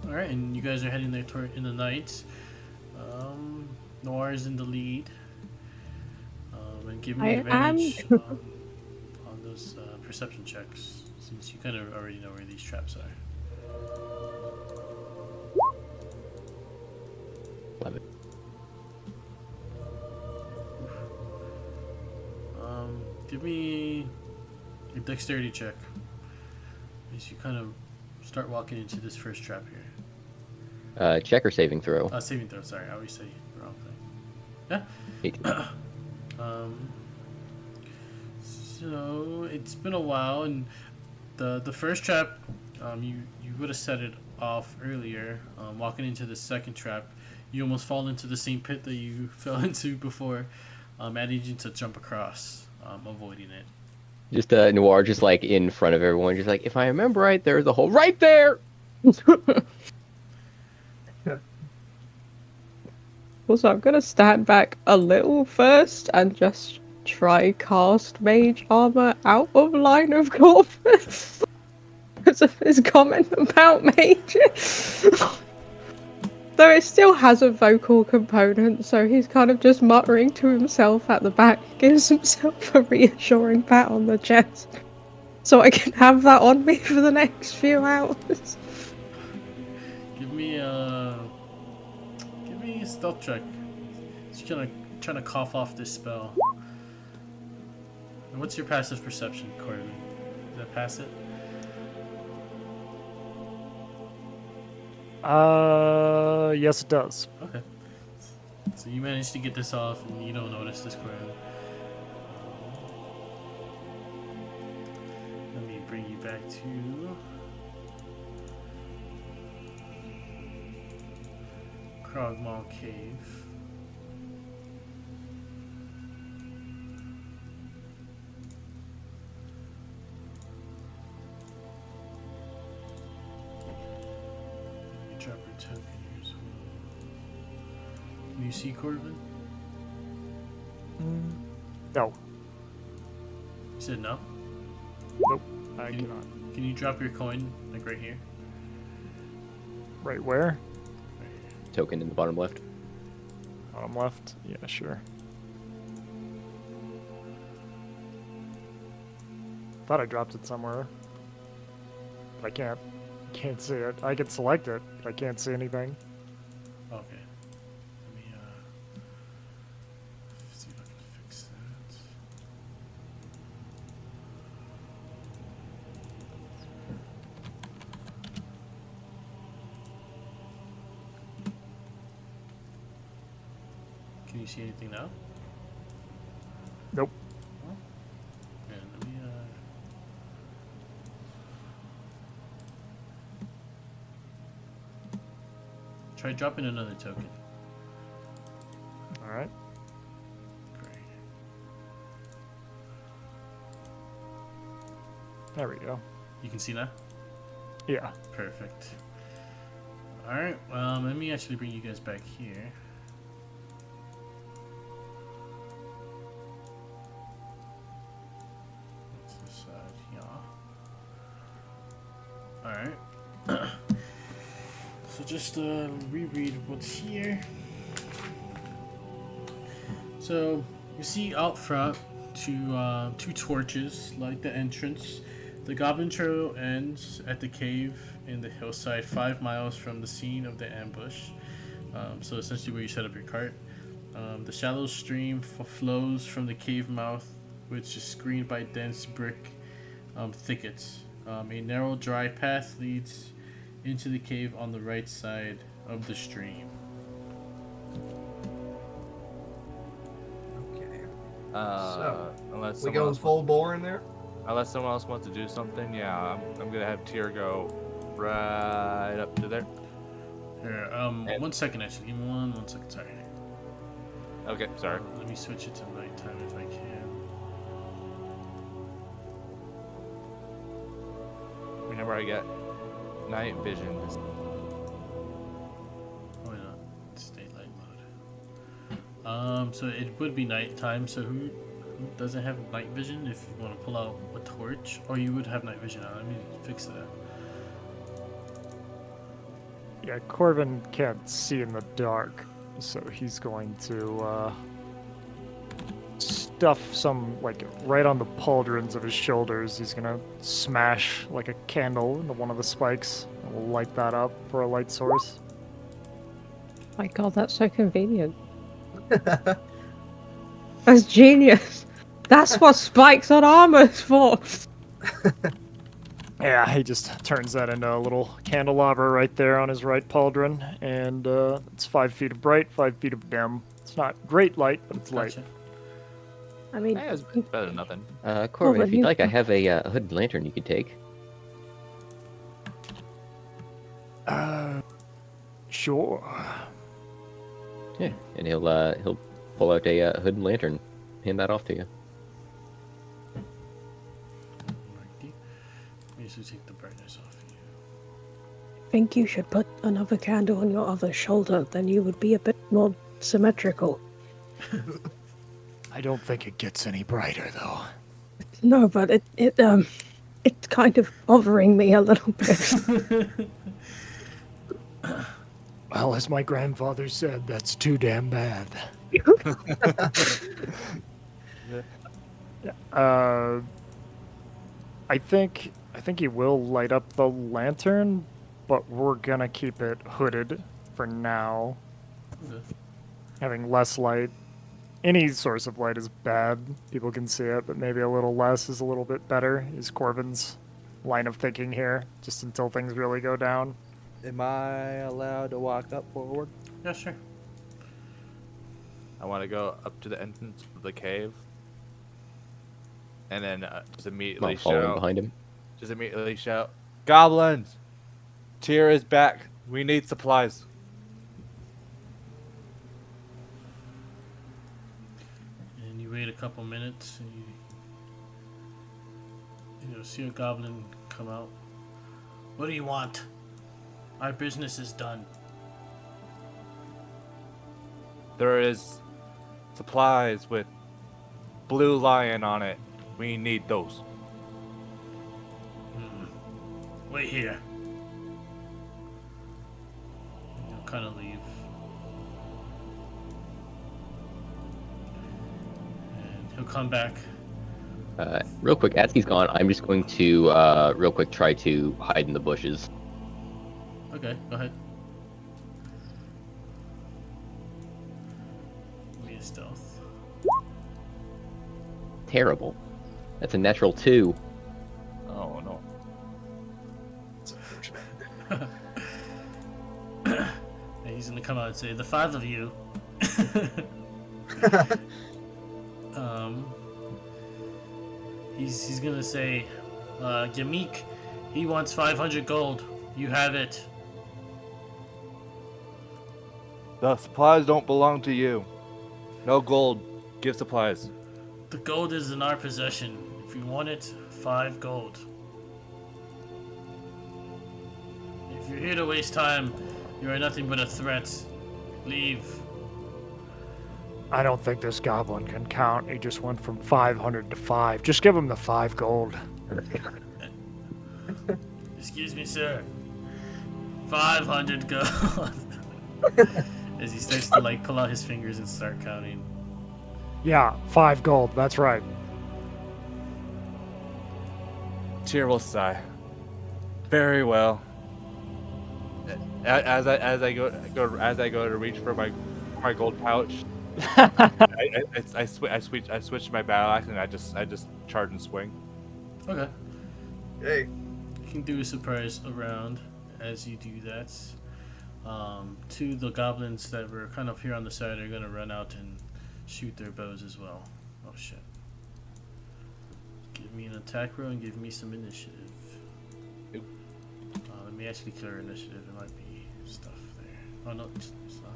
All right, and you guys are heading there in the night. Noir is in the lead. And give me I advantage on those perception checks, since you kind of already know where these traps are. 11. Give me a dexterity check as you kind of start walking into this first trap here. Check or saving throw. Saving throw, sorry. I always say the wrong thing. Yeah. 18. So it's been a while, and the first trap, you would have set it off earlier, walking into the second trap, you almost fall into the same pit that you fell into before. I need you to jump across, avoiding it. Just Noir, just like in front of everyone, just like, if I remember right, there's a hole right there. Also, I'm gonna stand back a little first and just try cast mage armor out of line of corpus because of his comment about mages. Though it still has a vocal component, so he's kind of just muttering to himself at the back, gives himself a reassuring pat on the chest, so I can have that on me for the next few hours. Give me a stealth check. Just trying to cough off this spell. And what's your passive perception, Corbin? Does that pass it? Yes, it does. Okay. So you managed to get this off, and you don't notice this, Corbin. Let me bring you back to Krogmaw Cave. Let me drop your token here as well. Can you see Corbin? No, You said no? I Can- cannot. Can you drop your coin, like right here? Right where? Token in the bottom left. Bottom left? Yeah, sure. Thought I dropped it somewhere. But I can't see it. I can select it, but I can't see anything. Okay. Let me see if I can fix that. Can you see anything now? Nope. Yeah, let me try dropping another token. Alright. Great. There we go. You can see now? Yeah. Perfect. Alright, let me actually bring you guys back here. What's this side here? Alright. So just reread what's here. So you see out front two torches light the entrance. The Goblin Trail ends at the cave in the hillside 5 miles from the scene of the ambush. So essentially where you set up your cart. The shallow stream flows from the cave mouth, which is screened by dense brick thickets. A narrow dry path leads into the cave on the right side of the stream. Okay. Unless We someone going else full bore in there? unless someone else wants to do something, yeah, I'm gonna have Tyr go right up to there. Here, 1 second actually. Give me one second. Sorry. Okay, sorry. Let me switch it to nighttime if I can. Whenever I get night vision, this Why not? It's daylight mode. So it would be nighttime. So who doesn't have night vision? If you want to pull out a torch, or you would have night vision. Let me fix that. Yeah, Corbin can't see in the dark, so he's going to stuff some, like, right on the pauldrons of his shoulders. He's gonna smash, like, a candle into one of the spikes, and we'll light that up for a light source. My god, that's so convenient. That's genius. That's what spikes on armor's for. Yeah, he just turns that into a little candelabra right there on his right pauldron, and it's 5 feet of bright, 5 feet of dim. It's not great light, but it's light. Gotcha. I mean, it's better than nothing. Corbin, but if you'd you- like, I have a hooded lantern you could take. Sure. Yeah, and he'll pull out a hood and lantern, hand that off to you. Alrighty. Let me just take the brightness off of you. I think you should put another candle on your other shoulder, then you would be a bit more symmetrical. I don't think it gets any brighter, though. No, but it's kind of bothering me a little bit. Well, as my grandfather said, that's too damn bad. I think he will light up the lantern, but we're gonna keep it hooded for now. Okay. Having less light. Any source of light is bad. People can see it, but maybe a little less is a little bit better, is Corbin's line of thinking here, just until things really go down. Am I allowed to walk up forward? Yeah, sure. I want to go up to the entrance of the cave, and then just immediately Not following shout. behind him. Just immediately shout, "Goblins! Tyr is back. We need supplies." And you wait a couple minutes, and you see a goblin come out. What do you want? Our business is done. There is supplies with Blue Lion on it. We need those. Wait here. And you'll kind of leave. And he'll come back. Real quick, as he's gone, I'm just going to real quick try to hide in the bushes. Okay, go ahead. Give me a stealth. Terrible. That's a natural 2. Oh no. It's unfortunate. And he's gonna come out and say, "The 5 of you." He's gonna say, Yamik, he wants 500 gold. You have it. The supplies don't belong to you. No gold. Give supplies. The gold is in our possession. If you want it, 5 gold. If you're here to waste time, you are nothing but a threat. Leave. I don't think this goblin can count. He just went from 500 to 5. Just give him the 5 gold. Excuse me, sir. 500 gold. As he starts to like pull out his fingers and start counting. Yeah, 5 gold. That's right. Tyr will sigh. Very well. As I go to reach for my gold pouch, I switch my battle axe and I just charge and swing. Okay. Hey, You can do a surprise around as you do that. 2 of the goblins that were kind of here on the side are gonna run out and shoot their bows as well. Oh shit. Give me an attack roll and give me some initiative. Oop. Let me actually clear initiative. It might be stuff there. Oh no, it's not.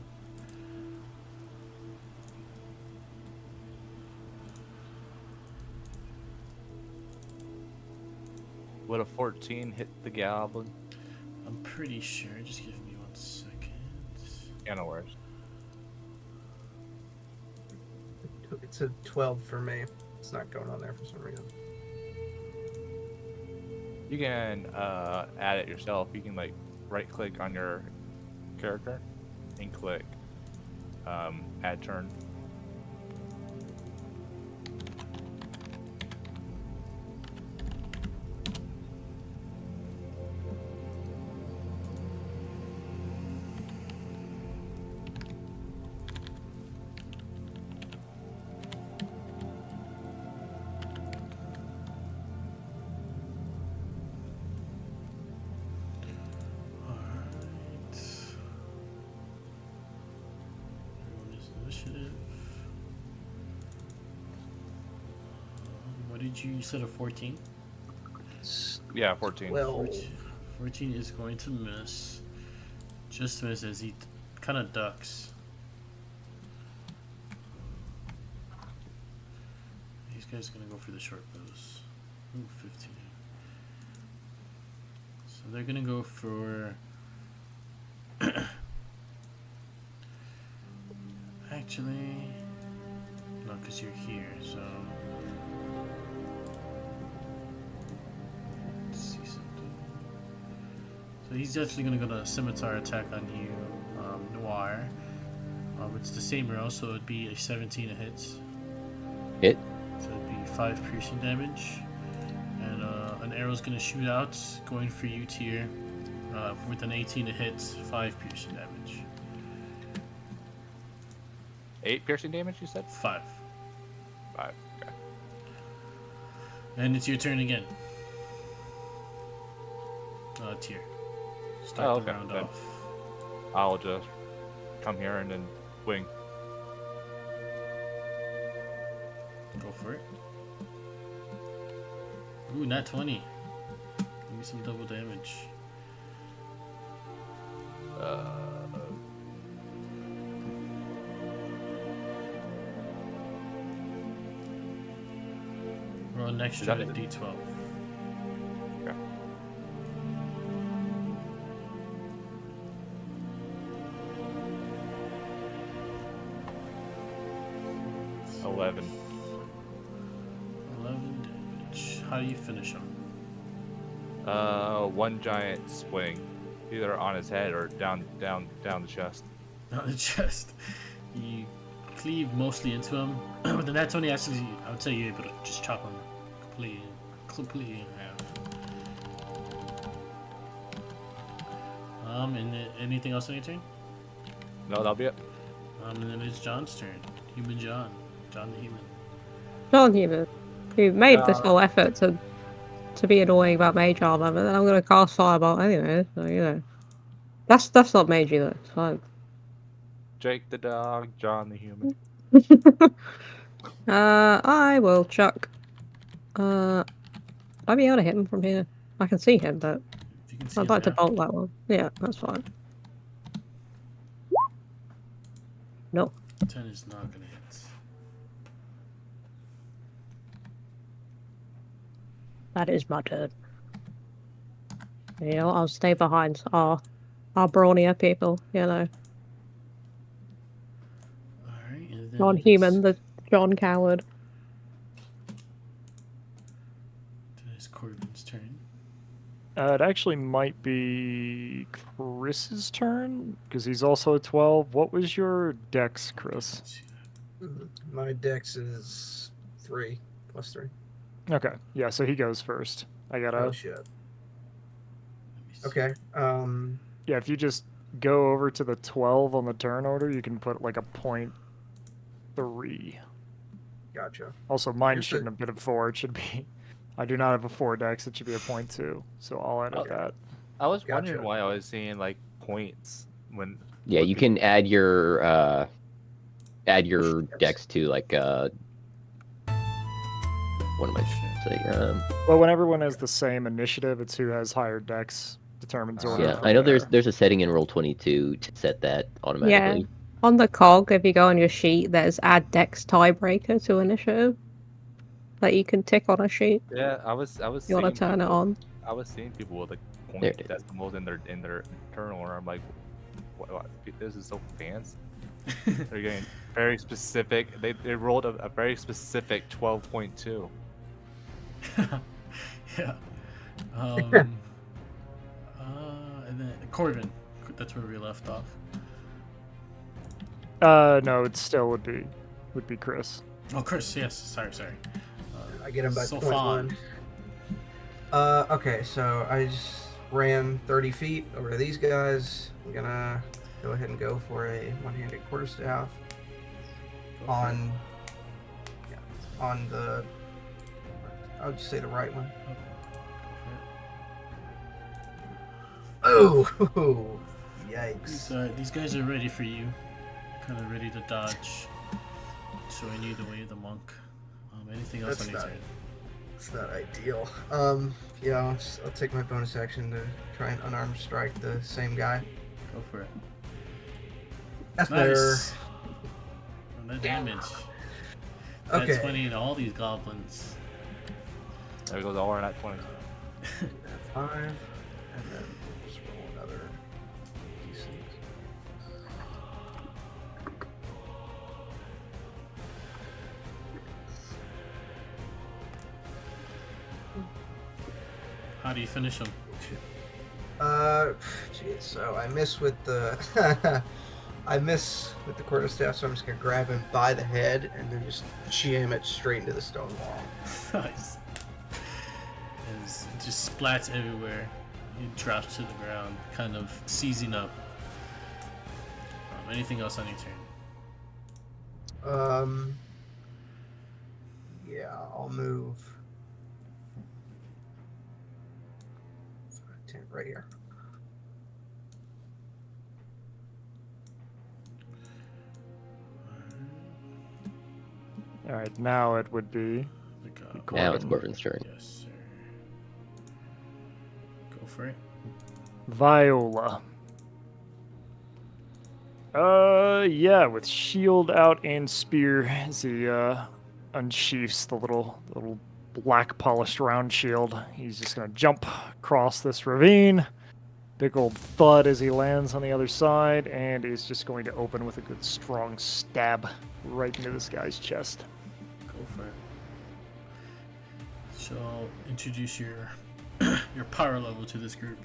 Would a 14 hit the goblin? I'm pretty sure. Just give me 1 second. Yeah, no worries. it's a 12 for me. It's not going on there for some reason. You can add it yourself. You can like right click on your character and click add turn. Alright. Everyone is initiative. What did you set a 14? Yeah, 14. 12. 14 is going to miss. Just misses. He kind of ducks. These guys are gonna go for the short bows. Ooh, 15. So they're gonna go for. Actually, no, because you're here. So let's see something. So he's actually gonna go to scimitar attack on you, Noir. It's the same roll, so it'd be a 17 that hits. Hit. So it'd be 5 piercing damage, and an arrow's gonna shoot out, going for you, Tyr, with an 18 to hit, 5 piercing damage. 8 piercing damage, you said? 5. 5. Okay. And it's your turn again. Tyr. Start Oh, the okay, round then. off. I'll just come here and then wing. Go for it. Ooh, not 20. Give me some double damage. Roll an extra that it? d12. Okay. So 11. 11 damage. How do you finish him? One giant swing, either on his head or down the chest. On the chest. You cleave mostly into him. With the nat 20, actually, I would say you're able to just chop him completely in half. And anything else on your turn? No, that'll be it. And then it's John's turn. Human John. John the Human. John Human, who made this whole effort to be annoying about mage armor, but then I'm gonna cast Fireball anyway, so you know. That's not magey though, it's fine. Jake the dog, John the human. I will chuck. I'll be able to hit him from here. I can see him, but If you can see I'd him like to there. bolt that one. Yeah, that's fine. No. 10 is not gonna hit. That is my turn. You know, I'll stay behind our brawnier people, you know. Alright, and then Non-human, the John Coward. Then it's Corbin's turn. It actually might be Chris's turn because he's also a 12. What was your dex, Chris? Let's see that. My dex is 3 plus 3. Okay, yeah, so he goes first. I gotta. Oh shit. Let me see. Okay. Yeah, if you just go over to the 12 on the turn order, you can put like a 0.3. Gotcha. Also, mine Here's shouldn't the- have been a 4. It should be. I do not have a 4 dex. It should be a 0.2. So I'll edit that. I was Gotcha. wondering why I was seeing like points when. Yeah, you can add your dex to like what am I saying? Well, when everyone has the same initiative, it's who has higher dex determines order. Yeah, from I know there. there's a setting in Roll20 to set that automatically. On the cog, if you go on your sheet, there's add dex tiebreaker to initiative that you can tick on a sheet. Yeah, I was. You want seeing to turn it people- on? I was seeing people with like There point it is. decimals in their internal order. I'm like, what, this is so fancy. They're getting very specific. They rolled a very specific 12.2. Yeah. And then Corbin. That's where we left off. No, it still would be Chris. Oh, Chris. Yes. Sorry. I get him by so 0.1. Okay, so I just ran 30 feet over to these guys. I'm gonna go ahead and go for a one-handed quarterstaff on the. I'll just say the right one. Oh, yikes! These guys are ready for you. Kind of ready to dodge. Showing you the way of the monk. Anything else That's on your not- turn? It's not ideal. Yeah, I'll take my bonus action to try and unarmed strike the same guy. Go Go for it. That's better. Nice. And the damage. That's Okay. 20 in all these goblins. There goes all our nat 20s. 5, and then just roll another d6. How do you finish them? Geez, so I miss with the I miss with the quarterstaff, so I'm just gonna grab him by the head and then just jam it straight into the stone wall. Nice. It just splats everywhere. It drops to the ground, kind of seizing up. Anything else on your turn? Yeah, I'll move 10 right here. All right, now it would be The goblin. Now it's Corbin's turn. Yes, sir. Go for it. Viola. Yeah, with shield out and spear as he unsheaths the little black polished round shield. He's just gonna jump across this ravine. Big old thud as he lands on the other side, and is just going to open with a good strong stab right into this guy's chest. Go for it. So introduce your your power level to this group.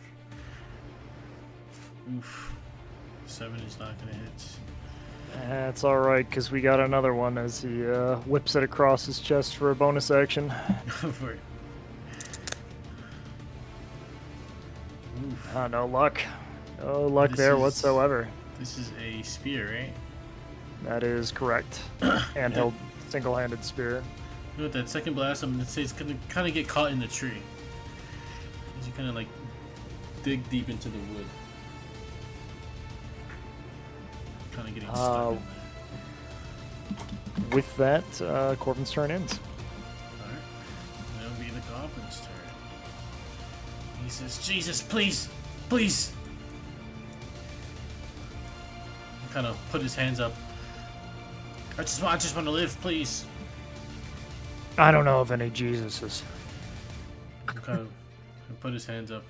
Oof. 7 is not gonna hit. That's all right, because we got another one as he whips it across his chest for a bonus action. Go for it. Oof. No luck. No luck This there is- whatsoever. This is a spear, right? That is correct. Handheld single-handed spear. You know, with that second blast, I'm gonna say it's gonna kind of get caught in the tree. As you kind of like dig deep into the wood. Kind of getting stuck in there. With that, Corbin's turn ends. Alright. That'll be the goblin's turn. He says, Jesus, please! Please! Kind of put his hands up. I just want to live, please. I don't know of any Jesuses. Kind of put his hands up.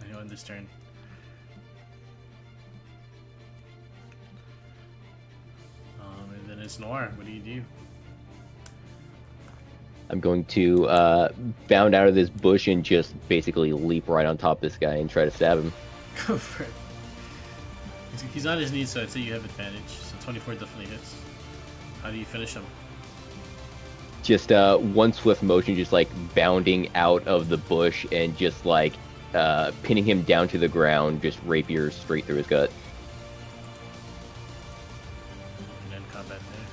And he'll end this turn. And then it's Noir. What do you do? I'm going to bound out of this bush and just basically leap right on top of this guy and try to stab him. Go for it. He's on his knees, so I'd say you have advantage. So 24 definitely hits. How do you finish him? Just one swift motion, just like bounding out of the bush and just like pinning him down to the ground, just rapier straight through his gut. You can end combat there.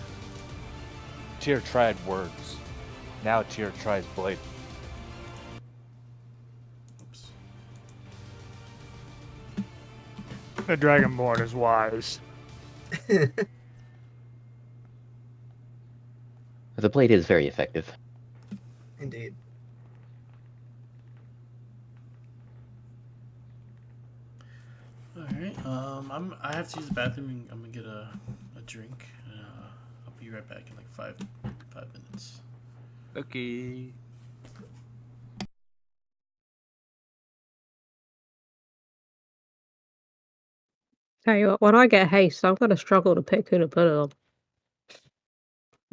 Tyr tried words. Now Tyr tries blade. Oops. The Dragonborn is wise. The blade is very effective. Indeed. Alright, I have to use the bathroom and I'm gonna get a drink. I'll be right back in like five minutes. Okay. Tell you what, when I get haste, I'm gonna struggle to pick who to put it on.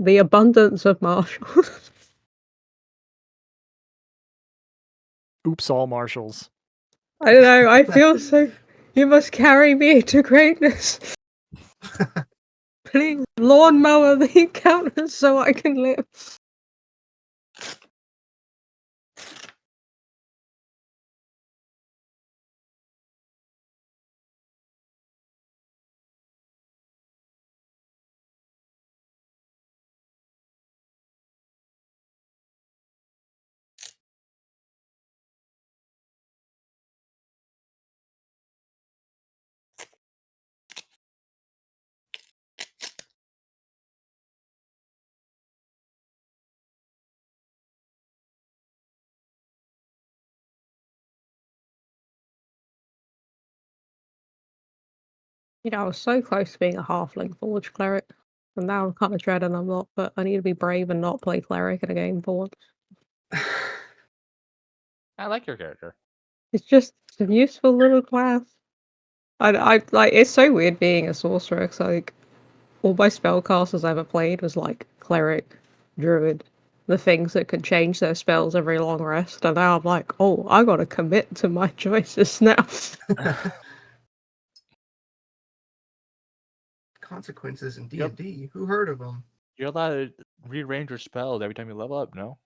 The abundance of marshals. Oops, all marshals. I don't know, I feel so. You must carry me to greatness. Please, lawnmower the encounters so I can live. You know, I was so close to being a halfling forge cleric, and now I'm kind of dreading I'm not. But I need to be brave and not play cleric in a game for once. I like your character. It's just a useful little class. I like. It's so weird being a sorcerer. It's like all my spellcasters I ever played was like cleric, druid, the things that could change their spells every long rest, and now I'm like, oh, I gotta commit to my choices now. Consequences in Yep. D&D. Who heard of them? You're allowed to rearrange your spells every time you level up, no?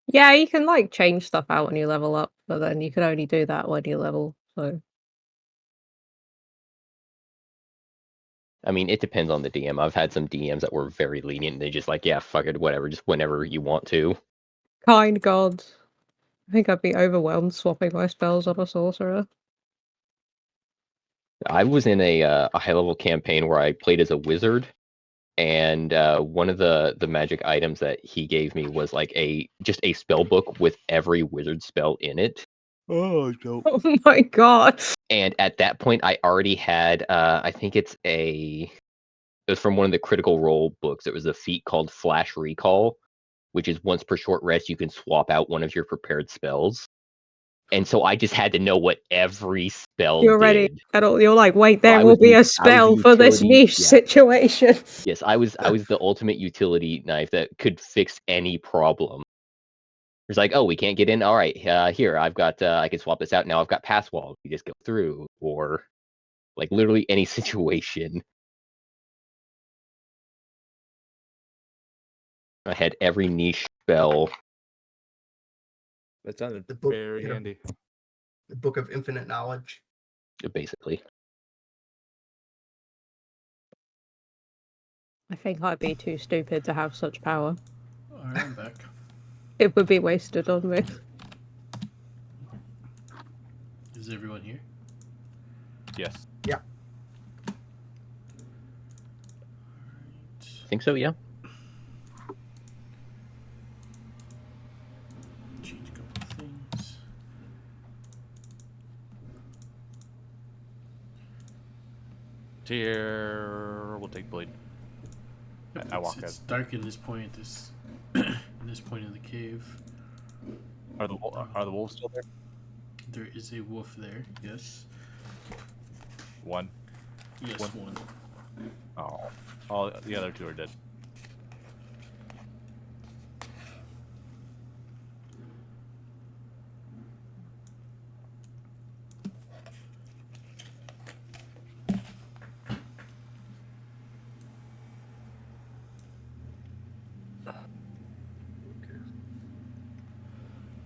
Yeah, you can like change stuff out when you level up, but then you can only do that when you level. So I mean, it depends on the DM. I've had some DMs that were very lenient. They just like, yeah, fuck it, whatever, just whenever you want to. kind God, I think I'd be overwhelmed swapping my spells on a sorcerer. I was in a high level campaign where I played as a wizard, and one of the magic items that he gave me was like just a spell book with every wizard spell in it. Oh, dope. Oh my God! And at that point, I already had I think it was from one of the Critical Role books. It was a feat called Flash Recall, which is once per short rest you can swap out one of your prepared spells. And so I just had to know what every spell You're ready did. at all. You're like, wait, So there I will was be the a spell for this utility- niche yeah. situation. Yes, I was the ultimate utility knife that could fix any problem. It's like, oh, we can't get in. All right, here I've got. I can swap this out now. I've got pass wall. You just go through, or like literally any situation. I had every niche spell. That sounded The book, very you know, handy. the Book of Infinite Knowledge. Basically. I think I'd be too stupid to have such power. Alright, I'm back. It would be wasted on me. Is everyone here? Yes. Alright. I think so, yeah. Change a couple of things. Tier. We'll take Blade. Yep, I walk it's dark in this point. This in this point in the cave. Are the wolves still there? There is a wolf there. Yes. One. Yes, one. Oh. All the other two are dead.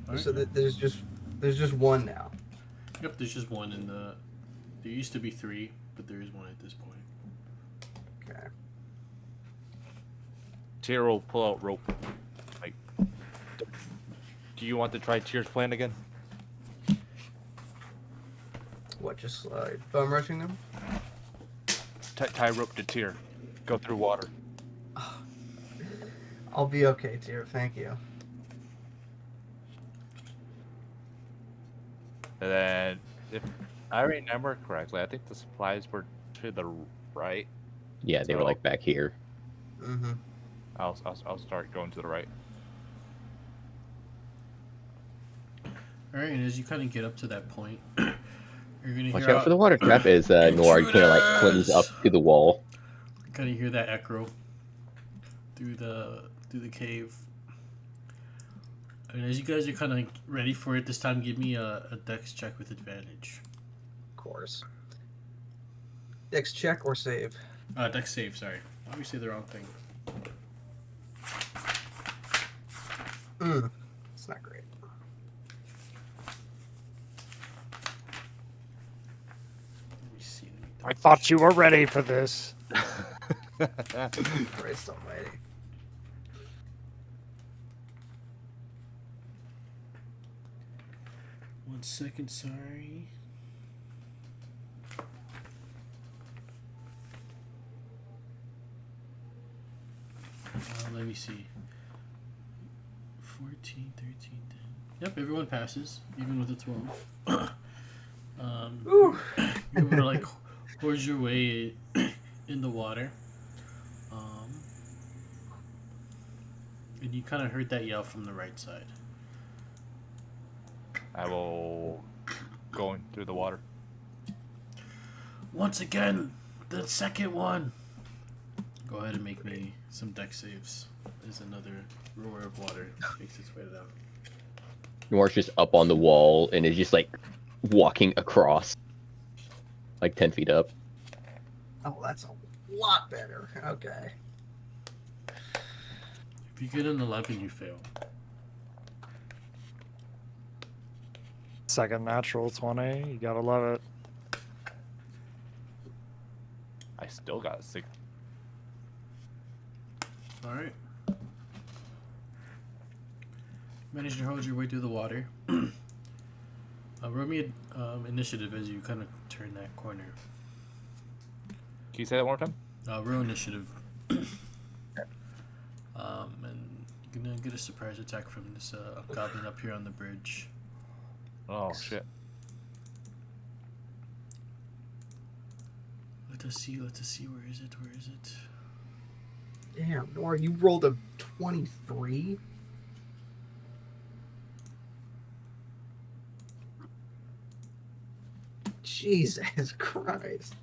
Alright. So there's just one now. Yep, there's just one in the. There used to be three, but there is one at this point. Okay. Tier will pull out rope. Like, do you want to try Tier's plan again? What? Just bum rushing them? Tie rope to Tier. Go through water. I'll be okay, Tyr. Thank you. And then, if I remember correctly, I think the supplies were to the right. Yeah, they were So- like back here. Mm-hmm. I'll start going to the right. Alright, and as you kind of get up to that point, you're gonna Watch hear out for the water trap as Nord kind of like clings up to the wall. Kind of hear that echo through the cave. And as you guys are kind of ready for it, this time give me a dex check with advantage. Of course. Dex check or save? Dex save, sorry. Obviously the wrong thing. It's not great. Let me see. I thought you were ready for this. Christ almighty. One second, sorry. Let me see. 14, 13, 10. Yep, everyone passes, even with a 12. Ooh. You're able to like forge your way in the water. And you kind of heard that yell from the right side. I will go in through the water. Once again, the second one. Go ahead and make me some deck saves. There's another roar of water makes its way down. Noir's just up on the wall and is just like walking across, like 10 feet up. Oh, that's a lot better. Okay. If you get an 11, you fail. Second natural 20. You gotta love it. I still got 6. All right. Manage to hold your way through the water. Roll me initiative as you kind of turn that corner. Can you say that one more time? Roll initiative. And you're gonna get a surprise attack from this goblin up here on the bridge. Oh shit. Let us see. Where is it? Damn, Nora, you rolled a 23? Jesus Christ.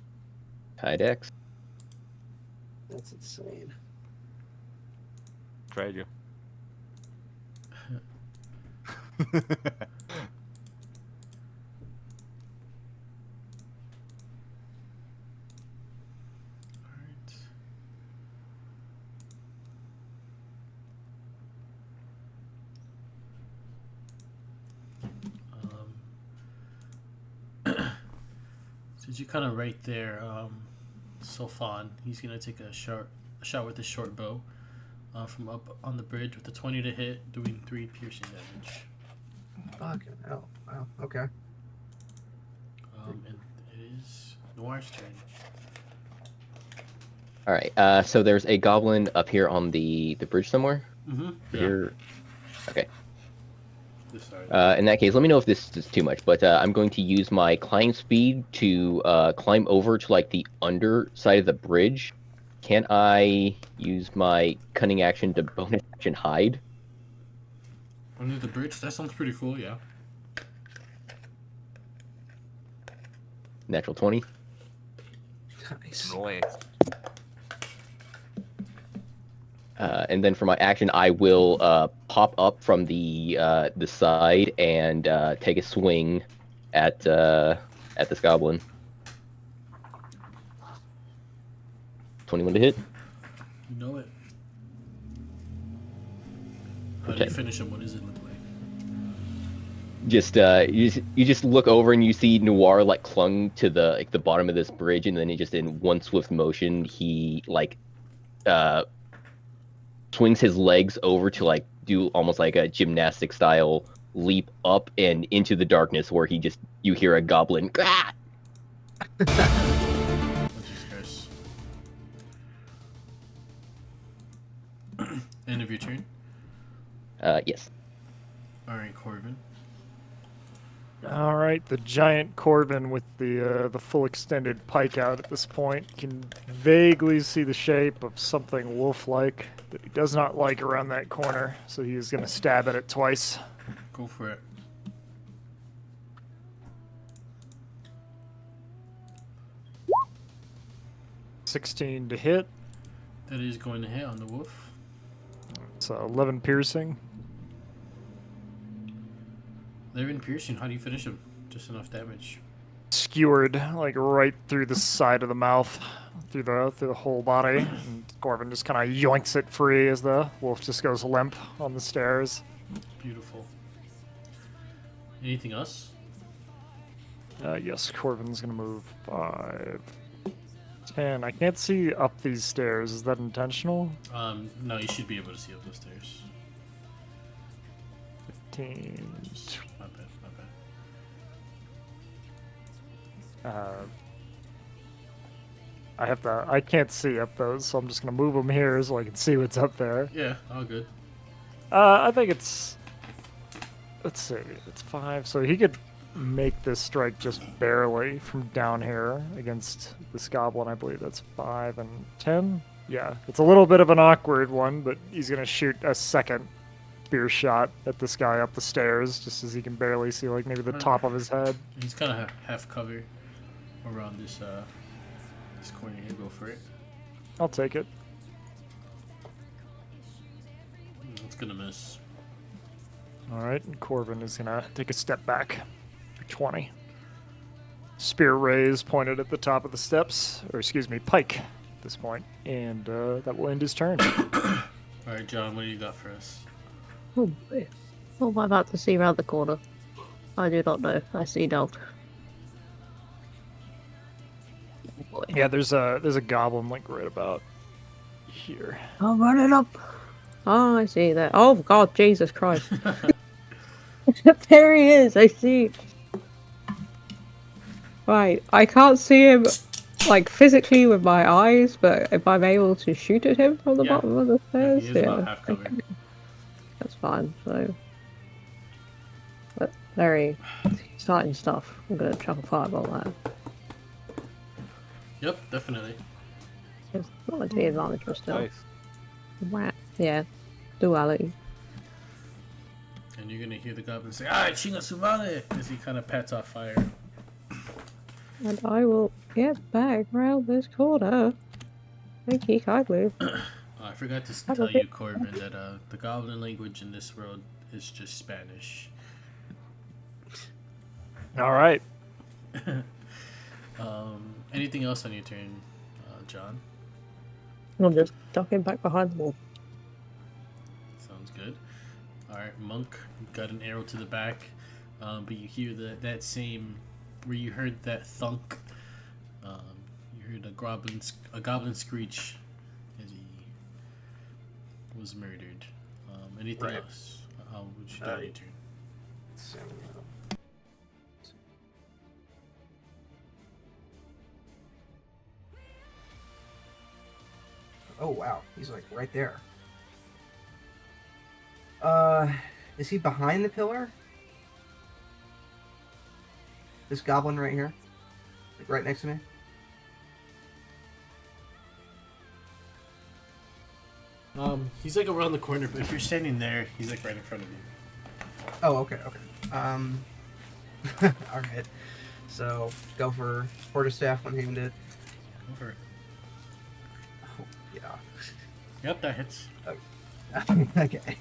High dex. That's insane. Tried you. Alright. Since you're kind of right there, Sulfan, he's gonna take a shot with his short bow from up on the bridge with a 20 to hit, doing 3 piercing damage. Fucking hell. Wow, okay. And it is Noir's turn. All right. So there's a goblin up here on the bridge somewhere. Mm-hmm. Here. Okay. This side. In that case, let me know if this is too much, but I'm going to use my climb speed to climb over to like the underside of the bridge. Can I use my cunning action to bonus action hide? Under the bridge? That sounds pretty cool, yeah. Natural 20. Nice. Noise. And then for my action, I will pop up from the side and take a swing at this goblin. 21 to hit. You know it. How do Okay. you finish him? What does it look like? Just you just look over and you see Noir like clung to the bottom of this bridge, and then he just in one swift motion he like swings his legs over to like do almost like a gymnastic style leap up and into the darkness where you hear a goblin. "Gah!" What's your curse? End of your turn. Yes. All right, Corbin. All right, the giant Corbin with the full extended pike out at this point can vaguely see the shape of something wolf-like that he does not like around that corner, so he is going to stab at it twice. Go for it. $16 to hit, That is going to hit on the wolf. so 11 piercing. 11 piercing. How do you finish him? Just enough damage. Skewered like right through the side of the mouth, through the whole body, and Corbin just kind of yoinks it free as the wolf just goes limp on the stairs. Beautiful. Anything else? Yes, Corbin's gonna move 5, 10. I can't see up these stairs. Is that intentional? No, you should be able to see up those stairs. 15. My bad. I can't see up those, so I'm just gonna move them here so I can see what's up there. Yeah, all good. I think it's. Let's see, it's 5, so he could make this strike just barely from down here against this goblin. I believe that's 5 and 10. Yeah, it's a little bit of an awkward one, but he's gonna shoot a second spear shot at this guy up the stairs, just as he can barely see like maybe the top of his head. He's kind of half cover around this corner here. Go for it. I'll take it. It's gonna miss. All right, and Corvin is gonna take a step back for 20. Spear raise pointed at the top of the steps, or excuse me, pike at this point, and that will end his turn. All right, John, what do you got for us? Oh boy. What am I about to see around the corner? I do not know. I see not. Oh boy. Yeah, there's a goblin like right about here. I'm running up. Oh, I see that. Oh God, Jesus Christ. There he is. I see. Right, I can't see him like physically with my eyes, but if I'm able to shoot at him from the Yeah. bottom of the stairs, He is about half cover. okay. That's fine. So, but very exciting stuff. I'm gonna chuck a fireball at him. Yep, definitely. It's not like the advantage, but still. Nice. Wow. Yeah, duality. And you're gonna hear the goblin say, "Ah, Chinga Sumale!" as he kind of pats off fire. And I will get back round this corner. Thank you kindly. I forgot to Have a tell you, bit- Corbin, that the goblin language in this world is just Spanish. All right. Anything else on your turn, John? I'm just ducking back behind the wall. Sounds good. All right, Monk got an arrow to the back, but you hear that same where you heard that thunk. You heard a goblin screech as he was murdered. Anything Right. else? How would you do on your turn? So, oh wow, he's like right there. Is he behind the pillar? This goblin right here? Like right next to me? He's like around the corner, but if you're standing there, he's like right in front of you. Oh, okay. Alright. So, go for quarterstaff when aimed it. Go for it. Oh, yeah. Yep, that hits. Okay.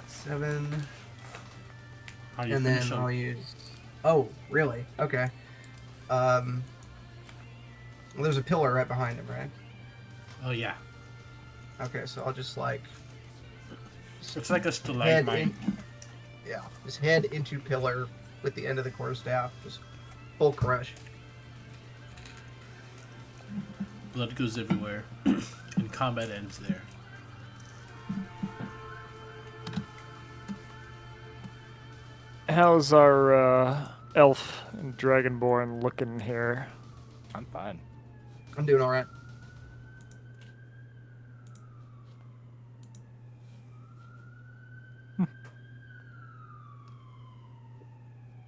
7. How do you And finish then him? I'll use. Oh, really? Okay. Well, there's a pillar right behind him, right? Oh yeah, Okay, so I'll just like it's like a head stalagmite. in, yeah, just head into pillar with the end of the quarterstaff, just full crush. Blood goes everywhere, and combat ends there. How's our elf and dragonborn looking here? I'm fine. I'm doing all right.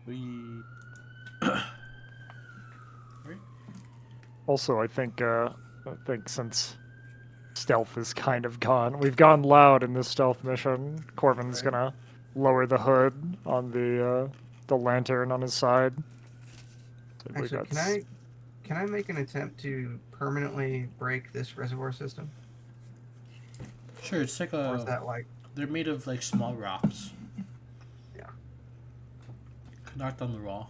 We. Also, I think since stealth is kind of gone, we've gone loud in this stealth mission. Corvin's Right. gonna lower the hood on the lantern on his side. So we Actually, got can I make an attempt to permanently break this reservoir system? Sure, it's like Or is a. that like They're made of like small rocks. Yeah. Knocked on the raw.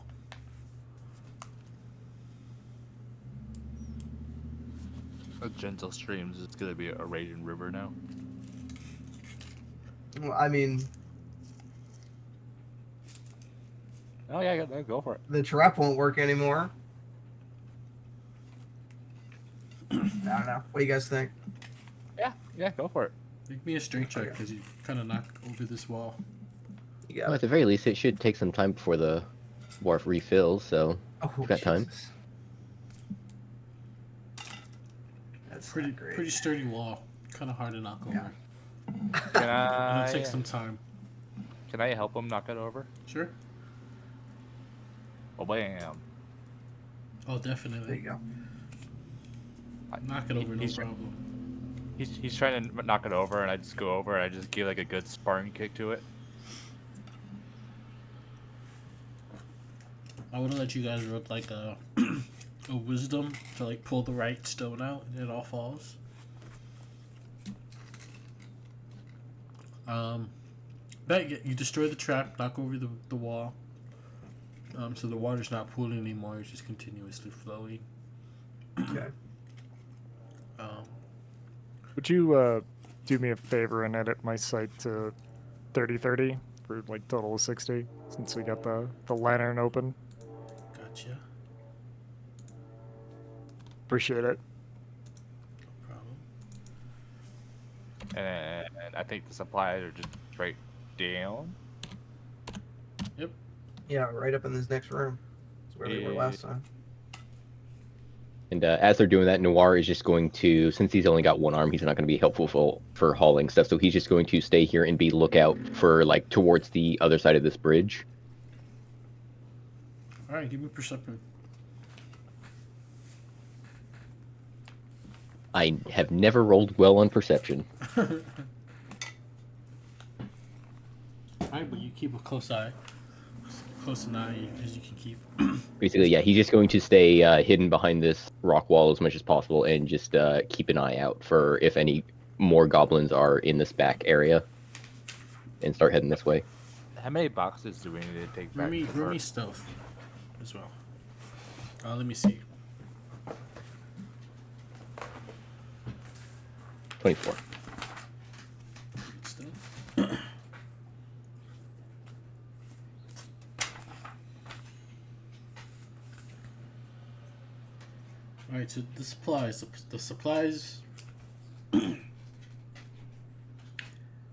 A gentle streams is gonna be a raging river now. well, I mean, Oh yeah, go for it. the trap won't work anymore. I don't know. What do you guys think? Yeah, go for it. Make me a strength check Okay. because you kind of knock over this wall. You Well, got at it. the very least, it should take some time before the wharf refills, so Oh, you've got time. Jesus. That's Pretty not great. pretty sturdy wall. Kind of hard to knock over. Yeah. Can And I? it'll take some time. Can I help him knock it over? Sure. Oh, bam. Oh, There definitely. you go. Knock it over, no He's, problem. he's trying to knock it over, and I just go over and I just give like a good sparring kick to it. I would have let you guys roll like a a wisdom to like pull the right stone out, and it all falls. But you destroy the trap, knock over the wall. So the water's not pooling anymore; it's just continuously flowing. Okay. Would you do me a favor and edit my site to 3030 for like total of 60 since we got the lantern open? Gotcha. Appreciate it. No problem. And I think the supplies are just straight down. Yeah, right up in this next room. That's where we were last time. And as they're doing that, Noir is just going to, since he's only got one arm, he's not going to be helpful for hauling stuff. So he's just going to stay here and be lookout for like towards the other side of this bridge. All right, give me perception. I have never rolled well on perception. All right, but you keep a close eye, close an eye as you can keep. Basically, yeah, he's just going to stay hidden behind this rock wall as much as possible and just keep an eye out for if any more goblins are in this back area and start heading this way. How many boxes do we need to take back? to the Roll me park? stealth as well. Let me see. 24. Stealth. All right, so the supplies,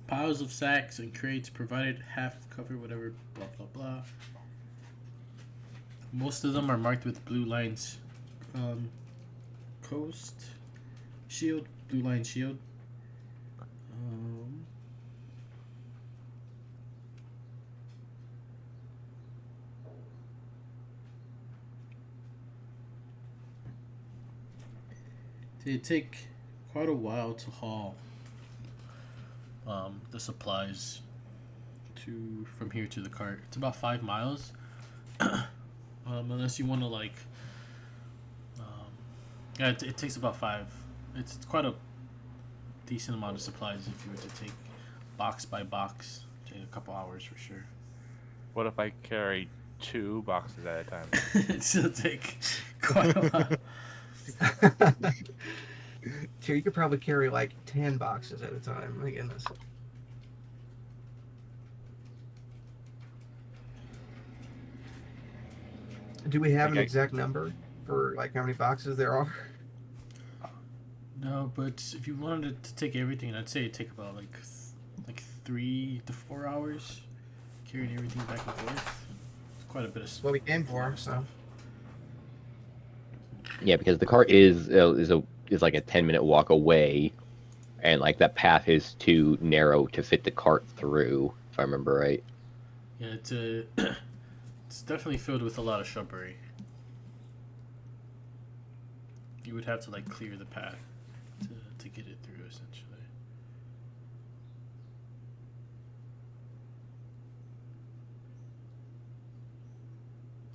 piles of sacks and crates provided half cover, whatever, blah blah blah. Most of them are marked with blue lines. Coast, shield, blue line shield. They take quite a while to haul the supplies from here to the cart. It's about 5 miles. Unless you want to like, yeah, it takes about 5. It's quite a decent amount of supplies if you were to take box by box. Take a couple hours for sure. What if I carry 2 boxes at a time? It'd still take quite a while. Here, you could probably carry like 10 boxes at a time. My goodness. Do we have an Okay. exact number for like how many boxes there are? No, but if you wanted to take everything, I'd say it'd take about like 3 to 4 hours carrying everything back and forth. It's quite a bit of That's what we came for. So Yeah, because the cart is like a 10-minute walk away, and like that path is too narrow to fit the cart through, if I remember right. Yeah, it's it's definitely filled with a lot of shrubbery. You would have to like clear the path to get it through, essentially.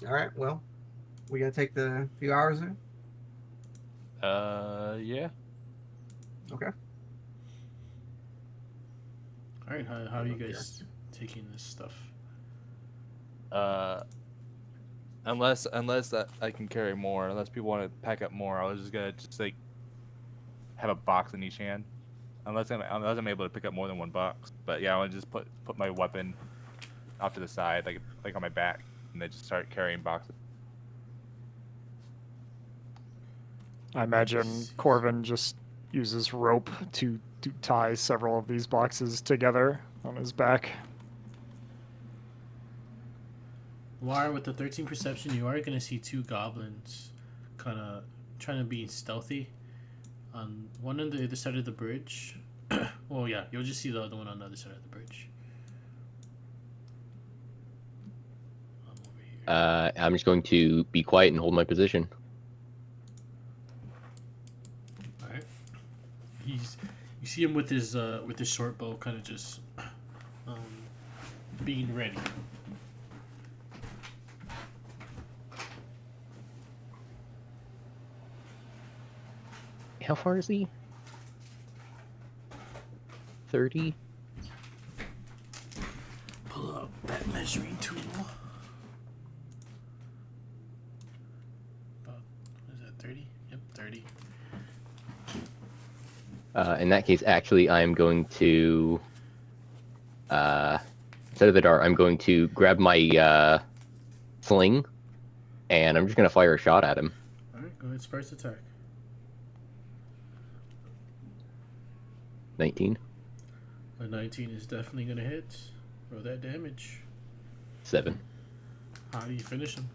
all right, well, we gotta take the few hours there. Yeah. Okay. All right, how are you guys taking this stuff? Unless I can carry more, unless people want to pack up more, I was just gonna like have a box in each hand. Unless I'm able to pick up more than 1 box. But yeah, I want to just put my weapon off to the side, like on my back, and then just start carrying boxes. I imagine Corvin just uses rope to tie several of these boxes together on his back. War with the 13 perception, you are gonna see 2 goblins, kind of trying to be stealthy. One on the other side of the bridge. Well, yeah, you'll just see the other one on the other side of the bridge. I'm over here. I'm just going to be quiet and hold my position. All right. You see him with his short bow, kind of just being ready. How far is he? 30? Pull up that measuring tool. About, what is that, 30? Yep, 30. In that case, actually, I'm going to... instead of the dart, I'm going to grab my sling, and I'm just going to fire a shot at him. Alright, go ahead, sparse attack. 19. A 19 is definitely going to hit. Roll that damage. 7. How do you finish him?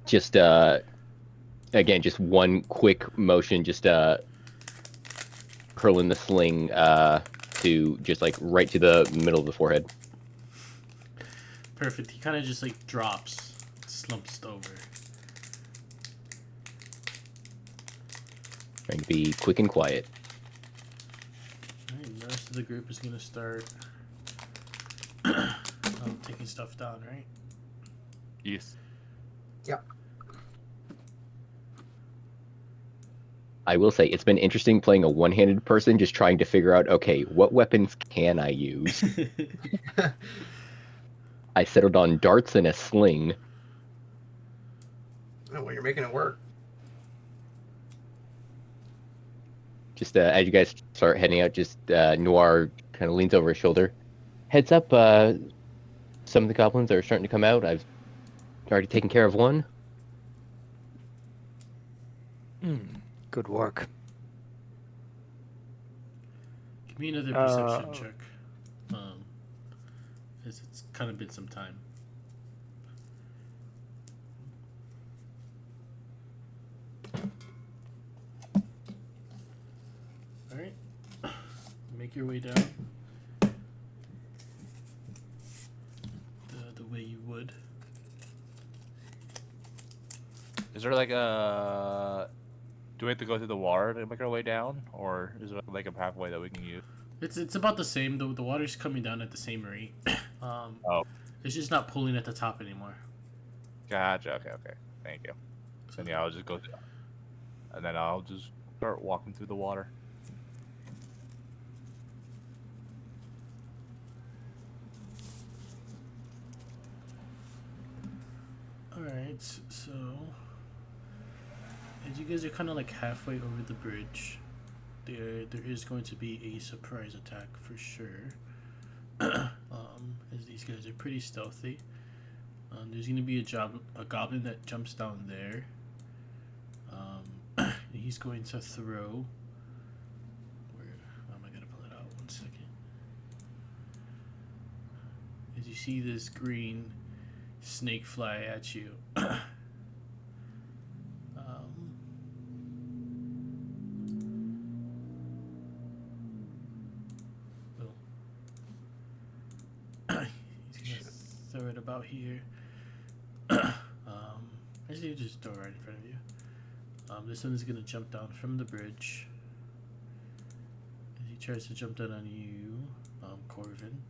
Just, again, just one quick motion, just curling the sling to just like right to the middle of the forehead. Perfect. He kind of just like drops, slumps over. Trying to be quick and quiet. Alright, the rest of the group is going to start taking stuff down, right? Yes. I will say, it's been interesting playing a one-handed person, just trying to figure out, okay, what weapons can I use? I settled on darts and a sling. Oh, well, you're making it work. Just as you guys start heading out, just Noir kind of leans over his shoulder. Heads up, some of the goblins are starting to come out. I've already taken care of one. Good work. Give me another perception check. As it's kind of been some time. Alright. Make your way down. The way you would. Is there like a? Do we have to go through the water to make our way down, or is there like a pathway that we can use? It's about the same. The water's coming down at the same rate. It's just not pulling at the top anymore. Gotcha. Okay. Thank you. Then yeah, I'll just go, and then I'll just start walking through the water. Alright, so as you guys are kind of like halfway over the bridge, there is going to be a surprise attack for sure. As these guys are pretty stealthy. There's going to be a goblin that jumps down there. He's going to throw. Where am I going to pull it out? 1 second. As you see this green snake fly at you. He's gonna throw it about here. Actually, just throw it right in front of you. This one is gonna jump down from the bridge. As he tries to jump down on you, Corvin.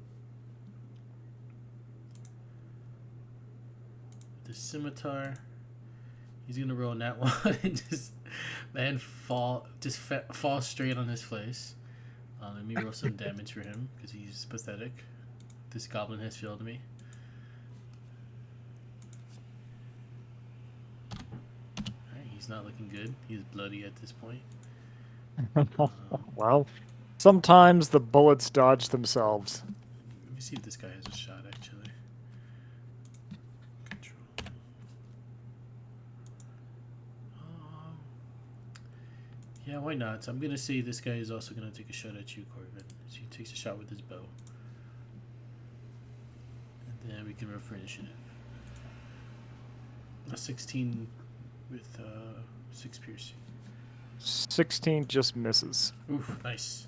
The scimitar. He's gonna roll that one and just fall straight on his face. Let me roll some damage for him because he's pathetic. This goblin has failed me. Alright, he's not looking good. He's bloody at this point. Well, sometimes the bullets dodge themselves. Let me see if this guy has a shot actually. Control. Yeah, why not? So I'm gonna say this guy is also gonna take a shot at you, Corvin. So he takes a shot with his bow. And then we can roll for initiative. A 16 with 6 piercing. 16 just misses. Oof, nice.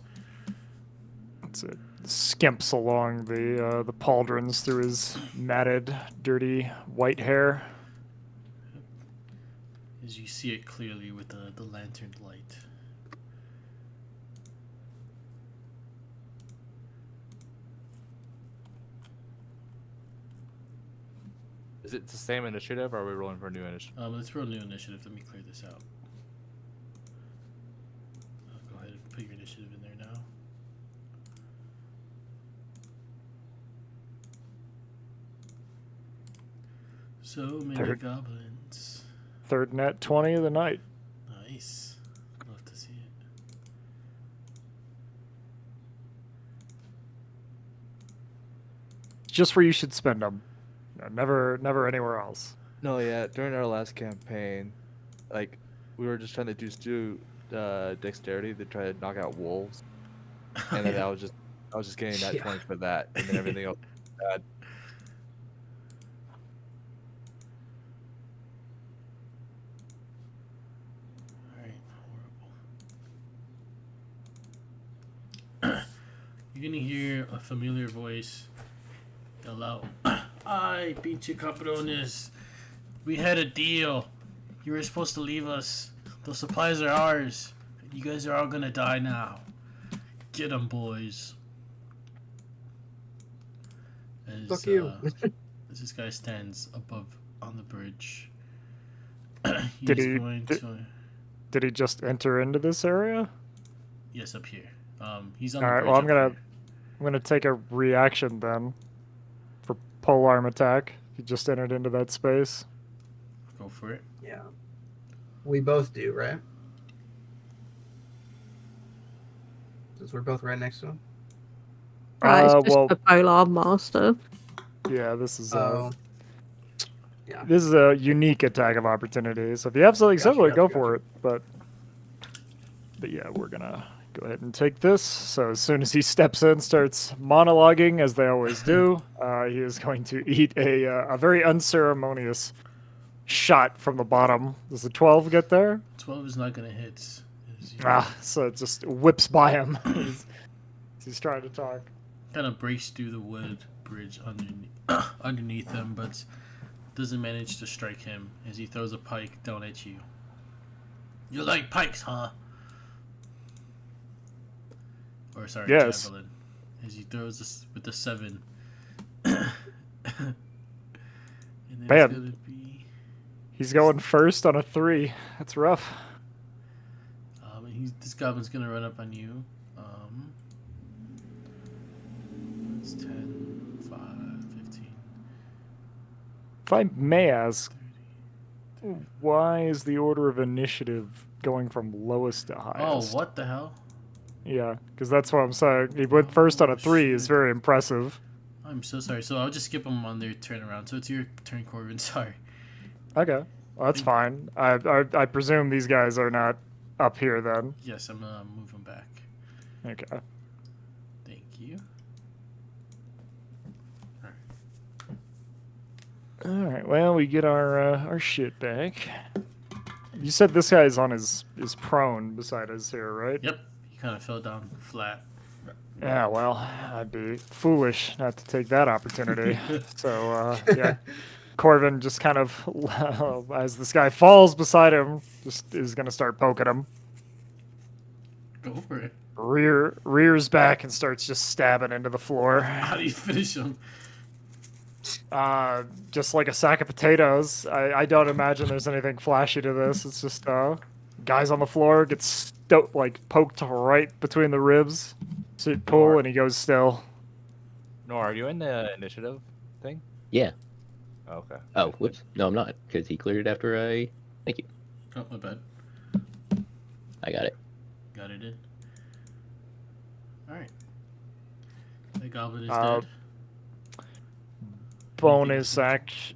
That's it. skimps along the pauldrons through his matted, dirty white hair. As you see it clearly with the lantern light. Is it the same initiative, or are we rolling for a new initiative? Let's roll new initiative. Let me clear this out. I'll go ahead and put your initiative in there now. So many Third. goblins. Third net 20 of the night. Nice. Love to see it. Just where you should spend them. Never anywhere else. No, yeah. During our last campaign, like we were just trying to do dexterity to try to knock out wolves, and then I was just getting that Yeah. 20 for that, and then everything else. Bad. Alright, horrible. You're gonna hear a familiar voice yell out, "Ay, pinche cabrones. We had a deal. You were supposed to leave us. Those supplies are ours. You guys are all gonna die now. Get 'em, boys." As, Fuck you. as this guy stands above on the bridge, Did he's he- going did- to... Did he just enter into this area? Yes, up here. He's on All the right. bridge. Well, up I'm here. gonna take a reaction then for polearm attack. He just entered into that space. Go for it. Yeah. We both do, right? Since we're both right next to him. It's just Well, the Polar Master. yeah. This is Oh. this is a unique attack of opportunity. So if you have something Gotcha, similar, gotcha, go for it. But yeah, we're gonna go ahead and take this. So as soon as he steps in, starts monologuing as they always do, he is going to eat a very unceremonious shot from the bottom. Does the 12 get there? 12 is not gonna hit. As you So it just whips by him. He's trying to talk. kind of breaks through the wood bridge underneath him, but doesn't manage to strike him as he throws a pike down at you. You like pikes, huh? Or sorry, Yes. javelin. As he throws this with the 7. And then Man. it's gonna be He's going first on a 3. That's rough. this goblin's gonna run up on you. It's 10, 5, 15, If I may ask, 30. why is the order of initiative going from lowest to Oh, highest? what the hell? Yeah, because that's what I'm saying. He went first on a 3 is shit. very impressive. I'm so sorry. So I'll just skip them on their turn around. So it's your turn, Corbin. Sorry. Okay, well, that's fine. I presume these guys are not up here then. Yes, I'm gonna move them back. Okay. Thank you. All right. Well, we get our shit back. You said this guy's on his prone beside us here, right? Yep. He kind of fell down flat. Yeah. Well, I'd be foolish not to take that opportunity. So yeah. Corvin just kind of, as this guy falls beside him, just is gonna start poking him. Go for it. Rears back and starts just stabbing into the floor. How do you finish him? Just like a sack of potatoes. I don't imagine there's anything flashy to this. It's just guys on the floor gets poked right between the ribs. So you pull and he goes still. Nor, are you in the initiative thing? Yeah. Oh, okay. Oh, whoops. No, I'm not, because he cleared it after I... Thank you. Oh, my bad. I got it. Got it in. Alright. The goblin is Uh, dead. Bonus action.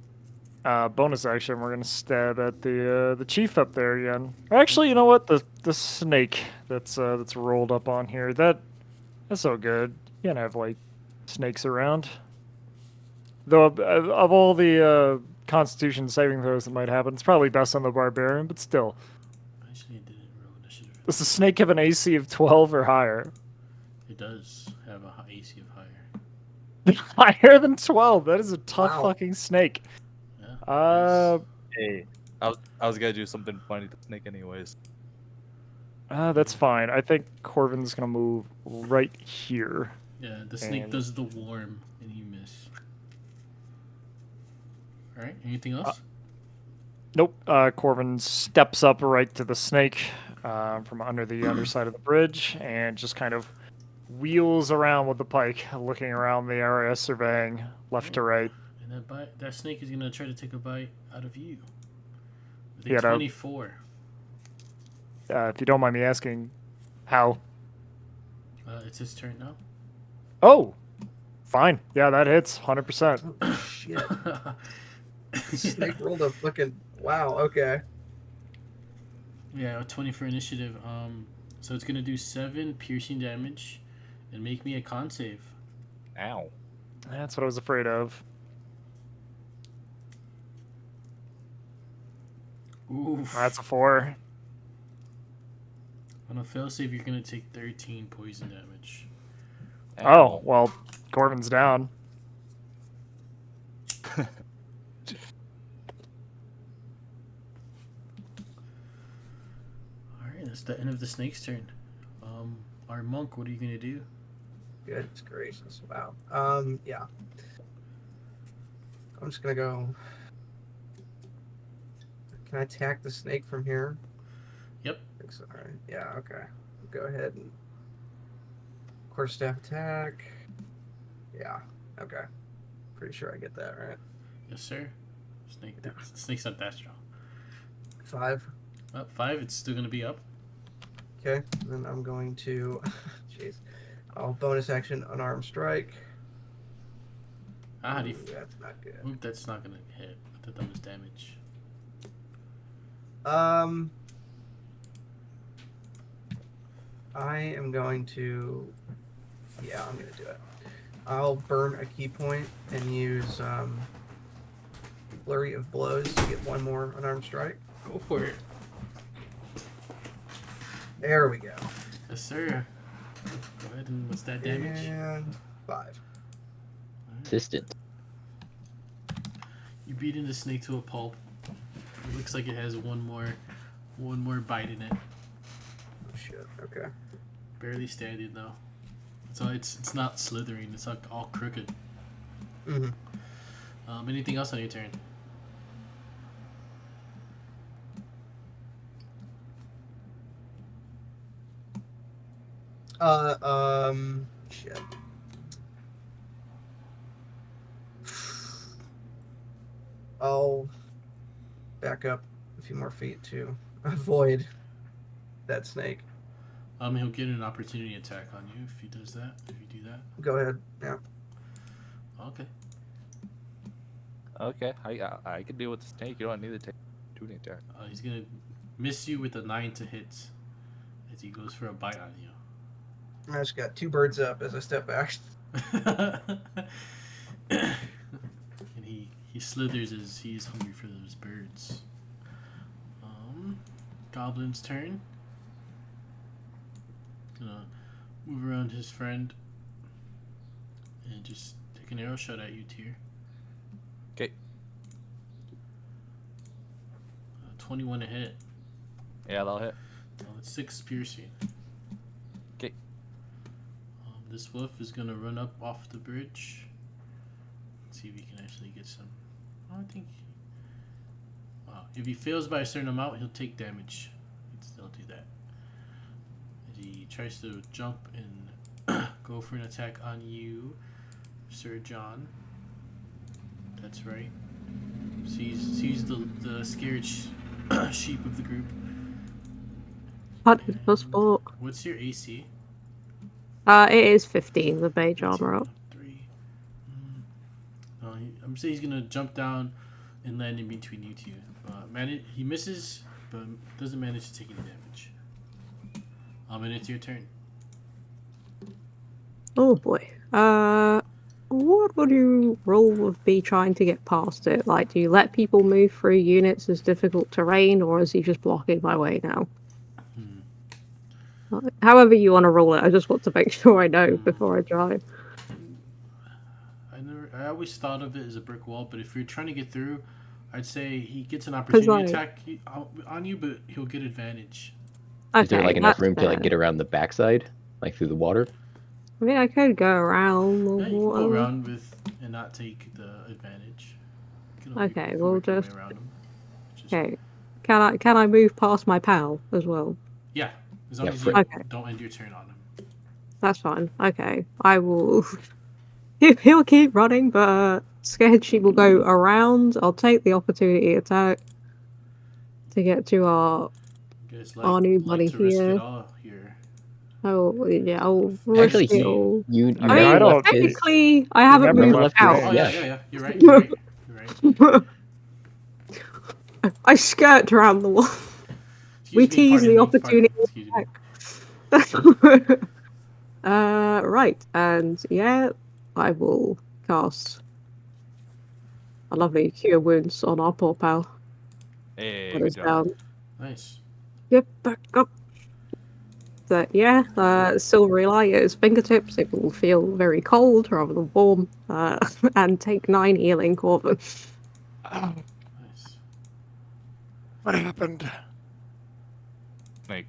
We're gonna stab at the chief up there again. Actually, you know what? The snake that's rolled up on here. That's so good. You can't have like snakes around. Though of all the Constitution saving throws that might happen, it's probably best on the barbarian. But still, Actually, it didn't roll initiative. does the snake have an AC of 12 or higher? It does have a AC of higher. Higher than 12. That is a tough Wow. fucking snake. Yeah. Hey, I was gonna do something funny to Snake anyways. That's fine. I think Corvin's gonna move right here. Yeah, the snake And- does the worm, and you miss. All right. Anything else? Nope. Corvin steps up right to the snake from under the underside of the bridge and just kind of wheels around with the pike, looking around the area, surveying left to right. And that snake is gonna try to take a bite out of you. With He a had a- 24. If you don't mind me asking, how? It's his turn now. Oh, fine. Yeah, that hits 100%. Oh, shit. Snake rolled a fucking. Wow, okay. Yeah, a 20 for initiative. So it's gonna do 7 piercing damage, and make me a con save. Ow. That's what I was afraid of. Oof. That's a 4. On a fail save, you're gonna take 13 poison damage. Oh, well, Corvin's down. All right, that's the end of the snake's turn. Our monk, what are you gonna do? Goodness gracious. Wow. Yeah. I'm just gonna go. Can I attack the snake from here? Yep. All right. Yeah. Okay. Go ahead and quarterstaff attack. Yeah. Okay. Pretty sure I get that right. Yes, sir. Snake's not that strong. 5. Up 5. It's still gonna be up. Okay. Then I'm going to. Jeez. I'll bonus action unarmed strike. Ah, Ooh, that's not good. Oop, that's not gonna hit. I thought that was damage. I am going to. Yeah, I'm gonna do it. I'll burn a key point and use flurry of blows to get one more unarmed strike. Go for it. There we go. Yes, sir. Go ahead and what's that damage? And 5. Assistant. You beating the snake to a pulp. It looks like it has one more bite in it. Oh shit. Okay. Barely standing though. So it's not slithering. It's like all crooked. Mm-hmm. Anything else on your turn? Shit. I'll back up a few more feet to avoid that snake. He'll get an opportunity attack on you if he does that. If you do that. Go ahead. Yeah. Okay. Okay, I can deal with the snake. You don't need to take shooting attack. He's gonna miss you with a 9 to hit as he goes for a bite on you. I just got 2 birds up as I step back. And he slithers as he's hungry for those birds. Goblin's turn. Gonna move around his friend and just take an arrow shot at you, Tyr. Okay. 21 to hit. Yeah, that'll hit. It's 6 piercing. Okay. This wolf is gonna run up off the bridge. Let's see if he can actually get some. I think. If he fails by a certain amount, he'll take damage. He'll still do that. As he tries to jump and go for an attack on you, Sir John. That's right. Sees the scared sheep of the group. What is the sport? What's your AC? It is 15 with mage armor up. 3. I'm saying he's gonna jump down and land in between you two. He misses, but doesn't manage to take any damage. And it's your turn. Oh boy. What would your role with be trying to get past it? Like, do you let people move through units as difficult terrain, or is he just blocking my way now? However you want to roll it, I just want to make sure I know before I try. I always thought of it as a brick wall, but if you're trying to get through, I'd say he gets an opportunity attack on you, but he'll get advantage. Okay, Is there like enough that's room to like fair. get around the backside, like through the water? I mean, I could go around the Yeah, you can water. go around with and not take the advantage. You can Okay, you can we'll work your way just. around him. Okay, can I move past my pal as well? Yeah, as long Yeah, as you Okay. don't end your turn on him. That's fine. Okay, I will. He'll keep running, but scared she will go around. I'll take the opportunity attack to get to our You guys new like buddy to risk it here. all here. Oh yeah, I'll risk Actually, it all. you I I mean, mean, I don't. technically, I haven't never moved left out. Oh range. yeah. You're right. You're right. You're right. I skirt around the wall. We tease the opportunity. Excuse me. Right, and yeah, I will cast a lovely cure wounds on our poor pal. Hey, Put good us job. down. Nice. Get back up. So yeah, silvery light at his fingertips. It will feel very cold rather than warm. And take 9 healing, Corvin. Oh, Nice. what happened? Snake.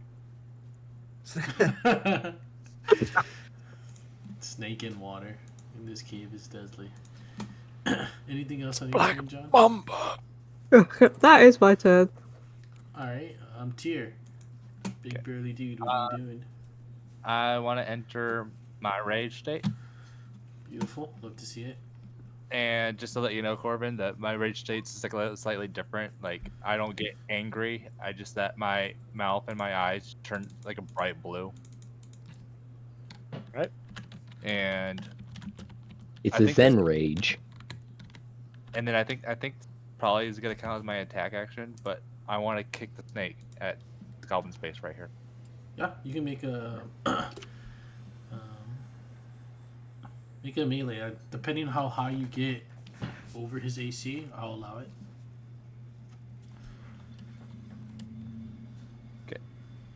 Snake in water in this cave is deadly. Anything else on your Black turn, John? Mamba. That is my turn. Alright, Tyr. Big Okay. burly dude, what are you doing? I want to enter my rage state. Beautiful, love to see it. And just to let you know, Corbin, that my rage state's is like slightly different. Like I don't get angry. I just that my mouth and my eyes turn like a bright blue. Right. And It's I a think Zen rage. and then I think probably is gonna count as my attack action, but I want to kick the snake at the goblin's face right here. Yeah, you can make a make a melee. Depending on how high you get over his AC, I'll allow it.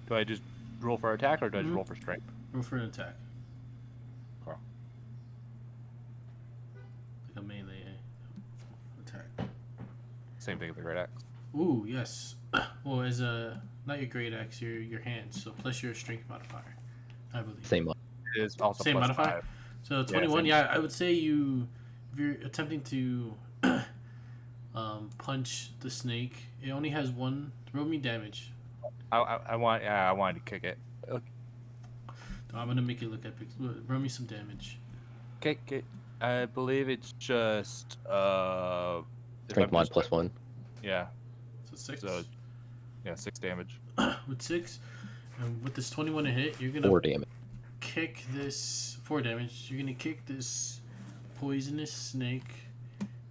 Do I just roll for attack or do I just Mhm. roll for strength? Roll for an attack. Cool. Like a melee attack. Same thing as the great axe. Ooh, yes. Well, as a not your great axe, your hands. So plus your strength modifier, I believe. Same one. It is also Same plus modifier? 5. So 21. same. Yeah, I would say if you're attempting to punch the snake, it only has one. Roll me damage. I wanted to kick it. I'm gonna make it look epic. Roll me some damage. Kick it. I believe it's just if Strength I'm mod just- plus 1. Yeah. So 6. So yeah, 6 damage. With 6, and with this 21 to hit, you're gonna 4 damage. kick this 4 damage. You're gonna kick this poisonous snake,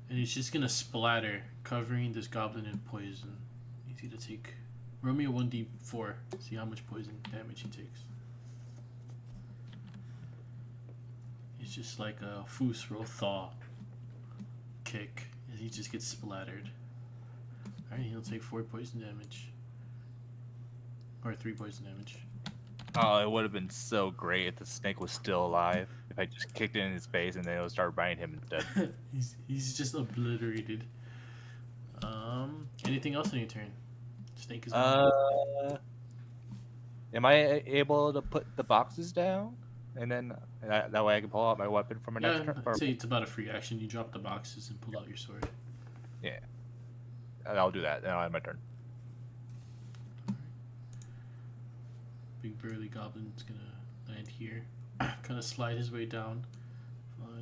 and it's just gonna splatter, covering this goblin in poison. Easy to take. Roll me a 1d4. See how much poison damage he takes. It's just like a Fusro thaw kick, and he just gets splattered. Alright, he'll take 4 poison damage. Or 3 poison damage. Oh, it would have been so great if the snake was still alive. If I just kicked it in his face and then it would start biting him instead. he's just obliterated. Anything else on your turn? Snake is Am I able to put the boxes down? And then that way I can pull out my weapon from my next turn? I'd say it's about a free action. You drop the boxes and pull out your sword. I'll do that. Then I'll have my turn. Big burly goblin's gonna land here. Kind of slide his way down.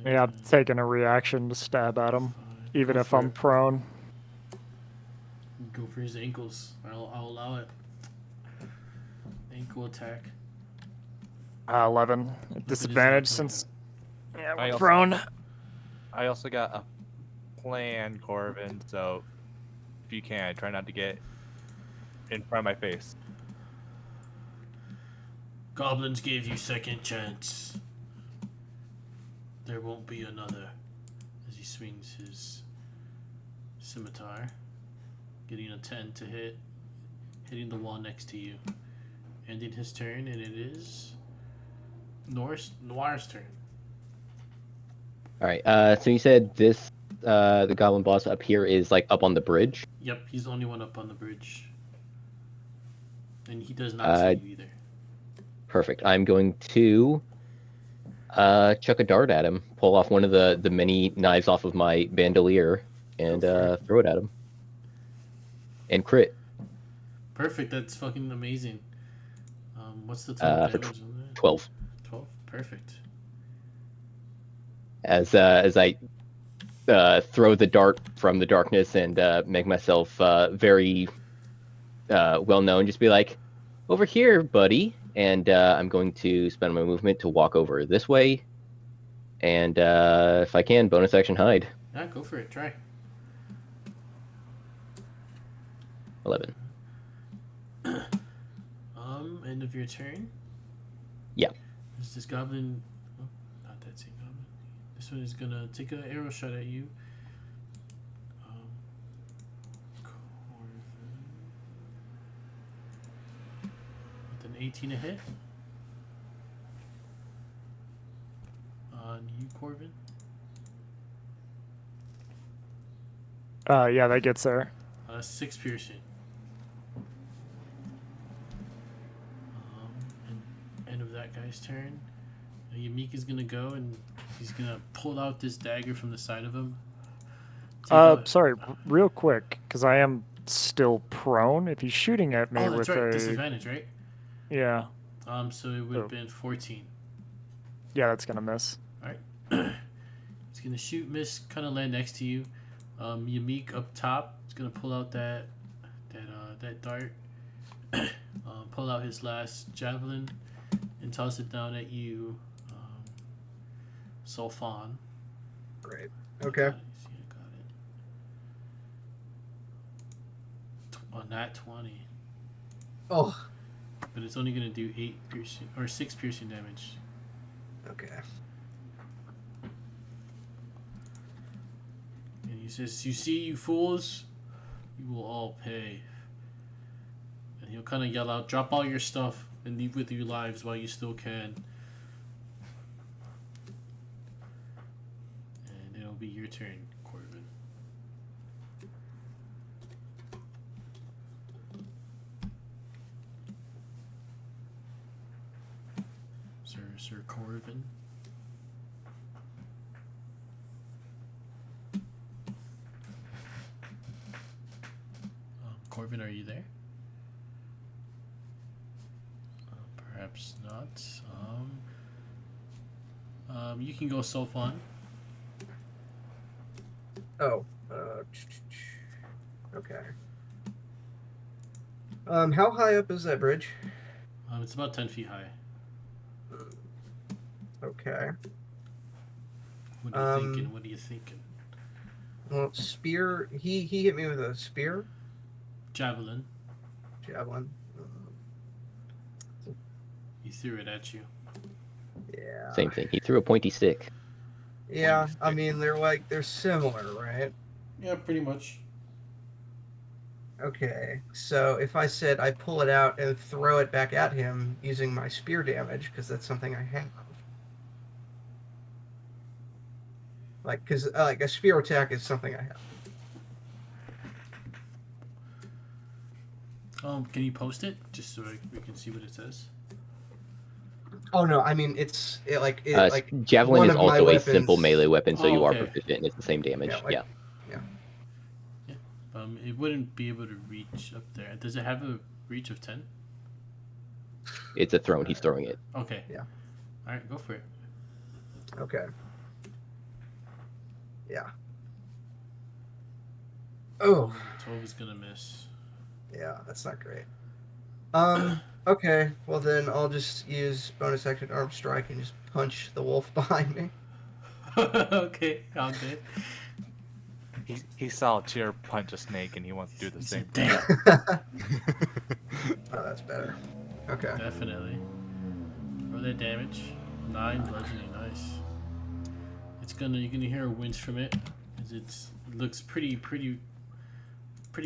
Yeah, I'm taking a reaction to stab at him, even Go if for I'm it. prone. Go for his ankles. I'll allow it. Ankle attack. 11. At disadvantage ankle. since. Yeah, I we're also- prone. I also got a plan, Corbin, so if you can, try not to get in front of my face. Goblins gave you second chance. There won't be another. As he swings his scimitar, getting a 10 to hit, hitting the wall next to you. ending his turn, and it is Noir's turn. All right. So you said this the goblin boss up here is like up on the bridge. Yep, he's the only one up on the bridge. And he does not see you either. Perfect. I'm going to chuck a dart at him, pull off one of the many knives off of my bandolier, and throw it at him. And crit. Perfect, that's fucking amazing. What's the total For damage on that? 12. 12? Perfect. As I throw the dart from the darkness and make myself very well known, just be like, over here, buddy. And I'm going to spend my movement to walk over this way. And if I can, bonus action hide. Yeah, go for it. Try. 11. End of your turn. Yeah. This goblin. Oh, not that same goblin. This one is gonna take an arrow shot at you. Corvin. With an 18 a hit. On you, Corvin. Yeah, that gets there. 6 piercing. And end of that guy's turn. Yamik is gonna go and he's gonna pull out this dagger from the side of him. Sorry, real quick, because I am still prone. If he's shooting at me Oh, that's with right. a Disadvantage, right? yeah, So it would have been 14. yeah, that's gonna miss. All right. He's gonna shoot, miss, kind of land next to you. Yamik up top is gonna pull out that dart, pull out his last javelin, and toss it down at you, Sulfan. Great. Okay. Got it. Nat 20. Oh. But it's only gonna do 8 piercing or 6 piercing damage. Okay. And he says, "You see, you fools, you will all pay." And he'll kind of yell out, "Drop all your stuff and leave with your lives while you still can." And it'll be your turn, Corvin. Sir Corvin. Corvin, are you there? Perhaps not. You can go Sulfan. Oh. Okay. How high up is that bridge? It's about 10 feet high. Okay. What are you thinking? What are you thinking? Well, spear. He hit me with a spear. Javelin. Javelin. He threw it at you. Yeah. Same thing. He threw a pointy stick. Yeah. I mean, they're similar, right? Yeah, pretty much. Okay. So if I said I pull it out and throw it back at him using my spear damage, because that's something I have. Because a spear attack is something I have. Can you post it just so we can see what it says? Oh no, I mean Javelin one is of my also a simple weapons- melee weapon, so Oh, you are okay. proficient and it's the same damage. Yeah, Yeah. It wouldn't be able to reach up there. Does it have a reach of 10? It's a thrown. He's throwing it. Okay. Yeah. All right, go for it. Okay. Yeah. Oh. 12 is gonna miss. Yeah, that's not great. Okay. Well then, I'll just use bonus action arm strike and just punch the wolf behind me. Okay, all good. He saw a cheer punch a snake and he wants to do the He same said, thing. "Damn." Oh, that's better. Okay. Definitely. Roll that damage. 9 bludgeoning, nice. You're gonna hear a wince from it, as it looks pretty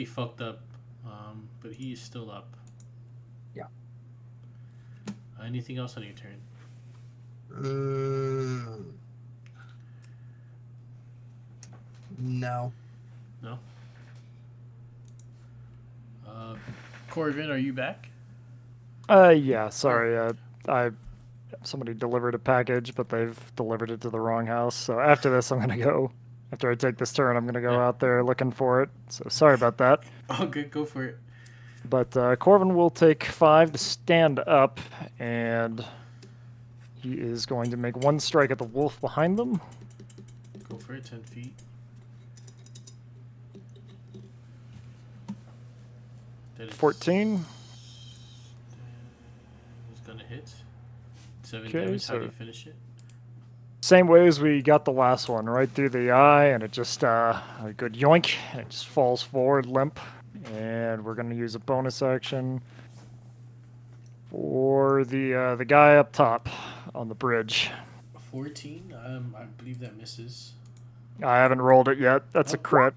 fucked up. But he is still up. Yeah. Anything else on your turn? No. No. Corvin, are you back? Yeah, sorry. Somebody delivered a package, but they've delivered it to the wrong house. So after this, I'm gonna go. After I take this turn, I'm gonna go Yeah. out there looking for it. So sorry about that. Oh, good. Go for it. But Corvin will take 5 to stand up, and he is going to make one strike at the wolf behind them. Go for it. 10 feet. That is 14. It's gonna hit. 7 Okay, damage. How do so- you finish it? Same way as we got the last one, right through the eye, and it just a good yoink, and it just falls forward limp. And we're gonna use a bonus action for the guy up top on the bridge. 14. I believe that misses. I haven't rolled it yet. That's a Oh. crit.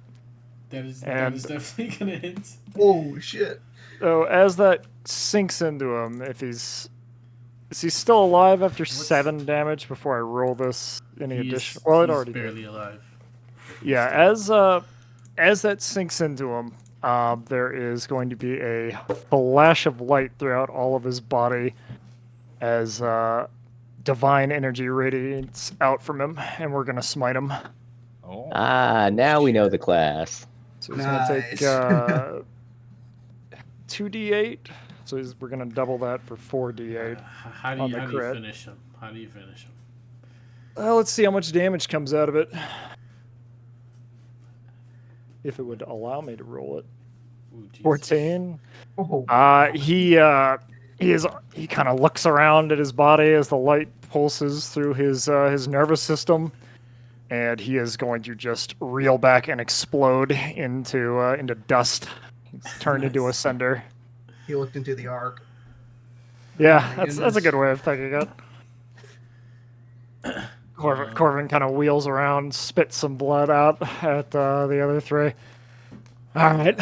That is And- definitely gonna hit. Oh shit. So as that sinks into him, if is he still alive after 7 damage before I roll this? Any additional? Well, it he's already did. barely alive. Yeah, as that sinks into him, there is going to be a flash of light throughout all of his body as divine energy radiates out from him, and we're gonna smite him. Oh. Ah, now we know the class. So he's gonna take Nice. 2d8. So we're gonna double that for 4d8. How do on you the crit. finish him? How do you finish him? Well, let's see how much damage comes out of it. If it would allow me to roll it. Ooh, Jesus. 14. Oh. He kind of looks around at his body as the light pulses through his nervous system, and he is going to just reel back and explode into dust. He's turned into a Nice. cinder. He looked into the arc. Yeah, my that's a goodness. good way of thinking it. Corvin kind of wheels around, spits some blood out at the other 3. All right,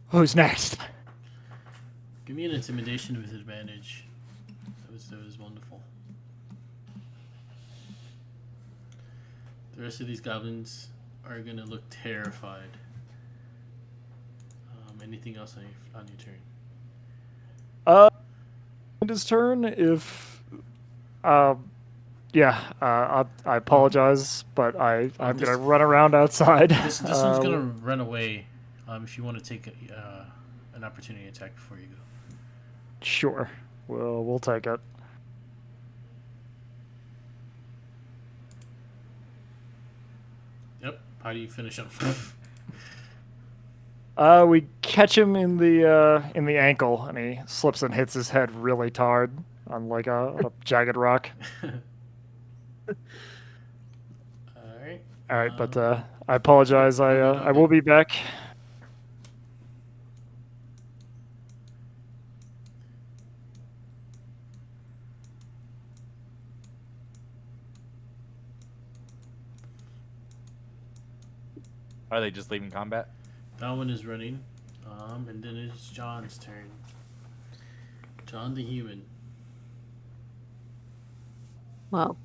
who's next? Give me an intimidation with advantage. That was wonderful. The rest of these goblins are gonna look terrified. Anything else on your turn? End his turn. If, I apologize, but I'm this- gonna run around outside. This one's gonna run away. If you want to take an opportunity attack before you go. Sure, we'll take it. Yep. How do you finish him? We catch him in the ankle, and he slips and hits his head really hard on like a jagged rock. All right. All right, but I apologize. I will be back. Are they just leaving combat? That one is running. And then it's John's turn. John the human. Well,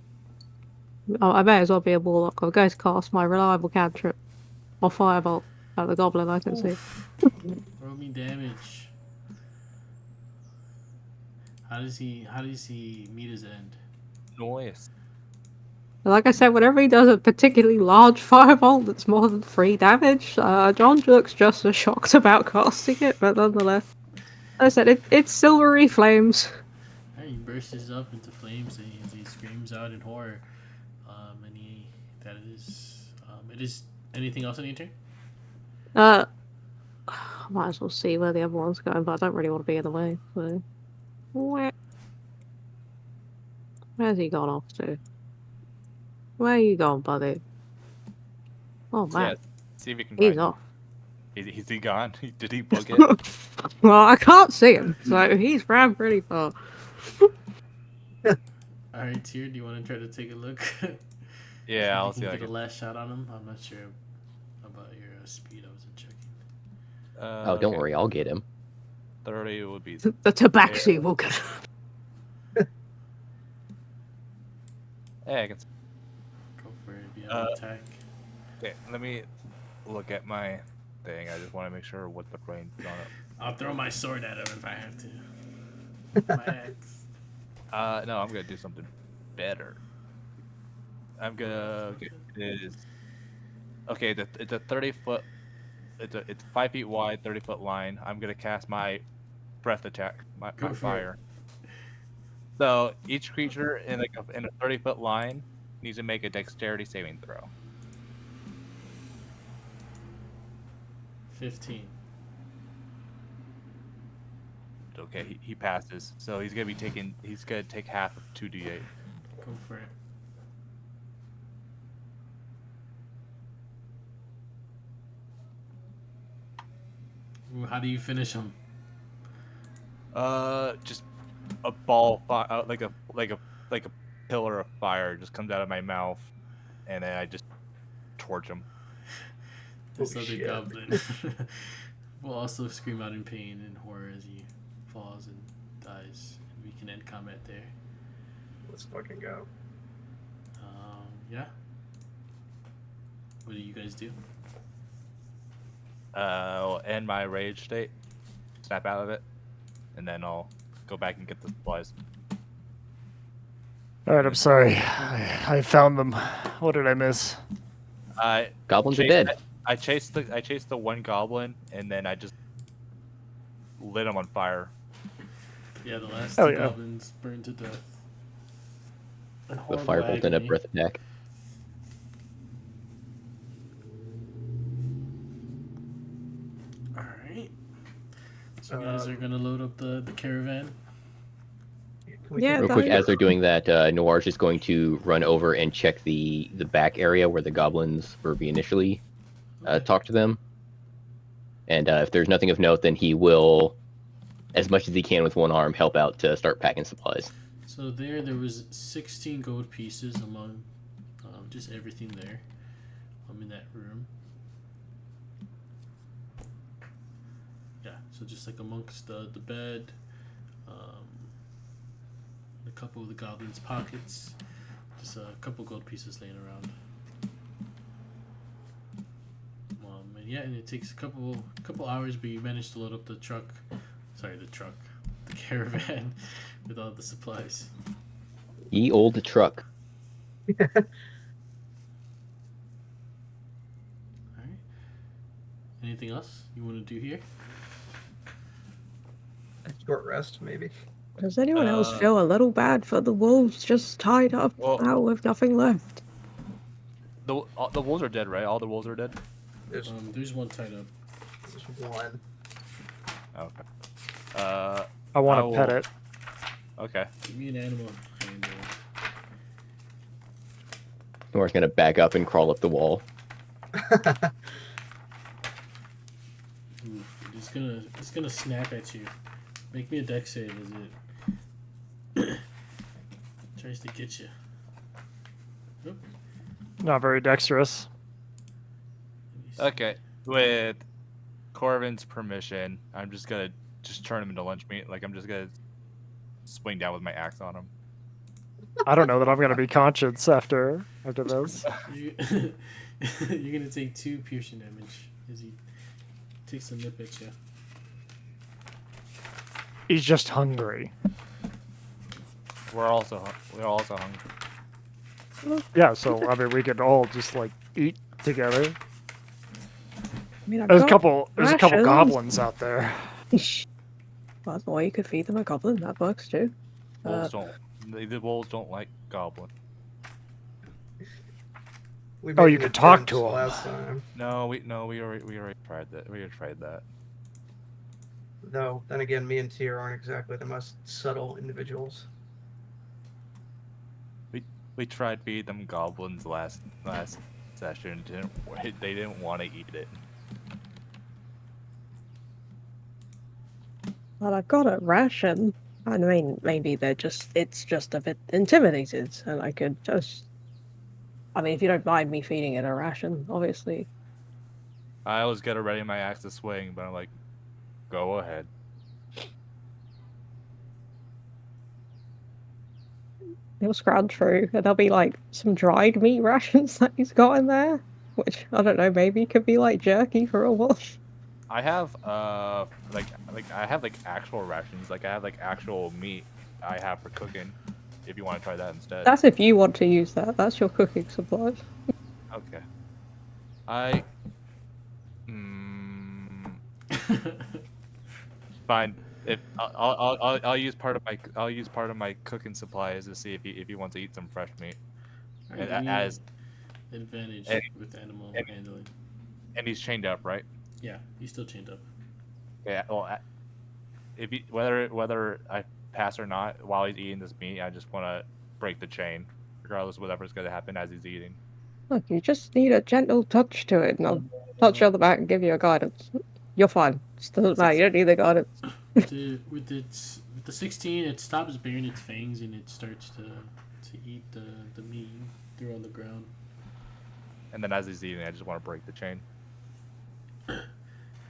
I may as well be a warlock. I'm going to cast my reliable cantrip or firebolt at the goblin I can see. Roll me damage. How does he meet his end? Noise. Like I said, whenever he does a particularly large firebolt that's more than 3 damage, John looks just as shocked about casting it, but nonetheless. Like I said, it's silvery flames. He bursts up into flames and he screams out in horror. It is anything else on your turn? I might as well see where the other one's going, but I don't really want to be in the way. So, where's he gone off to? Where are you going, buddy? Oh man, Yeah. See if you can. he's find him. off. Is he gone? Did he book it? Well, I can't see him, so he's ran pretty far. Alright, Tyr, do you want to try to take a look? Yeah, I'll You see. can I get a can. last shot on him. I'm not sure about your speed. I wasn't checking. Oh, don't worry, I'll get him. 30 would be. The tabaxi will get. Hey, I can. Go for it. If you have an attack. Okay, let me look at my thing. I just want to make sure what the range is on it. I'll throw my sword at him if I have to. My axe. No, I'm gonna do something better. I'm gonna. Okay, it is. Okay, it's a 30-foot. It's 5 feet wide, 30-foot line. I'm gonna cast my breath attack, my Go for it. fire. So each creature in a 30-foot line needs to make a dexterity saving throw. 15. Okay, he passes. So he's gonna take half of 2d8. Go for it. Ooh, how do you finish him? Just a ball, like a pillar of fire just comes out of my mouth, and then I just torch him. This Holy other shit. goblin will also scream out in pain and horror as he falls and dies. And we can end combat there. Let's fucking go. Yeah. What do you guys do? I'll end my rage state, snap out of it, and then I'll go back and get the supplies. All right, I'm sorry. I found them. What did I miss? I Goblins are chased- dead. I chased the one goblin, and then I just lit him on fire. Yeah, the last Oh, two yeah. goblins burned to death. In The horrible firebolt and a agony. breath attack. Alright. So you guys are gonna load up the caravan. Can we Yeah, take Real a quick, picture? as they're doing that, Noir's just going to run over and check the back area where the goblins were initially talk to them. And if there's nothing of note, then he will, as much as he can with one arm, help out to start packing supplies. So there was 16 gold pieces among just everything there. I'm in that room. Yeah, so just like amongst the bed, a couple of the goblins' pockets, just a couple gold pieces laying around. And yeah, and it takes a couple hours, but you manage to load up the caravan with all the supplies. Ye old truck. Alright. Anything else you want to do here? A short rest, maybe. Does anyone else Uh, feel a little bad for the wolves just tied up Well- out with nothing left? The wolves are dead, right? All the wolves are dead. There's one tied up. There's one. Okay. I want I to pet will- it. Okay. Give me an animal handler. Noir's going to back up and crawl up the wall. Oof, it's gonna snap at you. Make me a dex save as it tries to get you. Oop. Not very dexterous. Let me see. Okay. With Corvin's permission, I'm just gonna turn him into lunch meat. Like I'm just gonna swing down with my axe on him. I don't know that I'm going to be conscious after this. You, you're gonna take 2 piercing damage as he takes a nip at you. He's just hungry. We're also hungry. Yeah, so I mean, we could all just like eat together. I mean, I've There's a got couple rations. goblins out there. Well, or you could feed them a goblin. That works too. Wolves don't. The wolves don't like goblin. We Oh, made you an could talk attempt to 'em. last time. No, we already tried that. We already tried that. Though, then again, me and Tyr aren't exactly the most subtle individuals. We tried feeding them goblins last session. They didn't want to eat it. Well, I've got a ration. I mean, maybe it's just a bit intimidated, and I could just. I mean, if you don't mind me feeding it a ration, obviously. I was getting ready my axe to swing, but I'm like, go ahead. he'll scrounge through, and there'll be like some dried meat rations that he's got in there, which I don't know, maybe could be like jerky for a while. I have like I have like actual rations. Like I have like actual meat I have for cooking. If you want to try that instead. That's if you want to use that. That's your cooking supplies. Okay. Mm, fine. If I'll use part of my cooking supplies to see if he wants to eat some fresh meat. Alright, And give me as advantage and- with animal and- handling. and he's chained up, right? Yeah, he's still chained up. Yeah. Well, if he, whether I pass or not while he's eating this meat, I just want to break the chain, regardless of whatever's going to happen as he's eating. Look, you just need a gentle touch to it, and I'll touch you on the back and give you a guidance. You're fine. It doesn't matter. You don't need the guidance. With the 16, it stops bearing its fangs and it starts to eat the meat you threw on the ground. And then as he's eating, I just want to break the chain.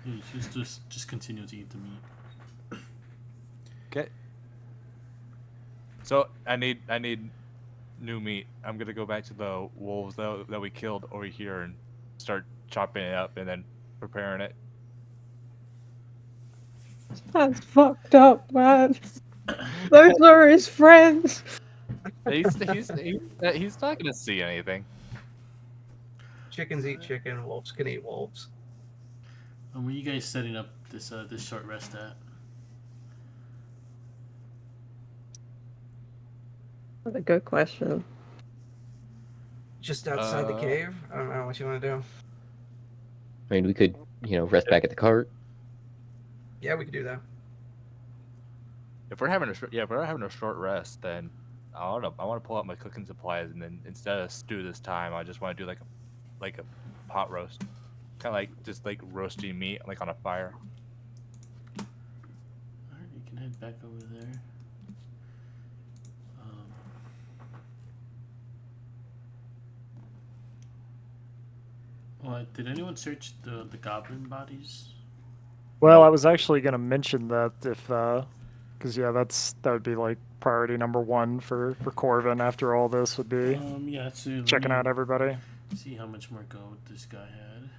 You just continue to eat the meat. Okay. So I need new meat. I'm gonna go back to the wolves that we killed over here and start chopping it up and then preparing it. That's fucked up, man. Those are his friends. He's not gonna see anything. Chickens eat chicken. Wolves can eat wolves. And where you guys setting up this short rest at? That's a good question. Just outside the Uh, cave. I don't know what you want to do. I mean, we could, rest back at the cart. Yeah, we could do that. If we're having a short rest, then I don't know. I want to pull out my cooking supplies and then instead of stew this time, I just want to do like a pot roast, kind of like just like roasting meat like on a fire. Alright, you can head back over there. Did anyone search the goblin bodies? Well, I was actually going to mention that if, because yeah, that would be like priority number one for Corvin after all this would be Yeah, so let checking me out everybody. see how much more gold this guy had.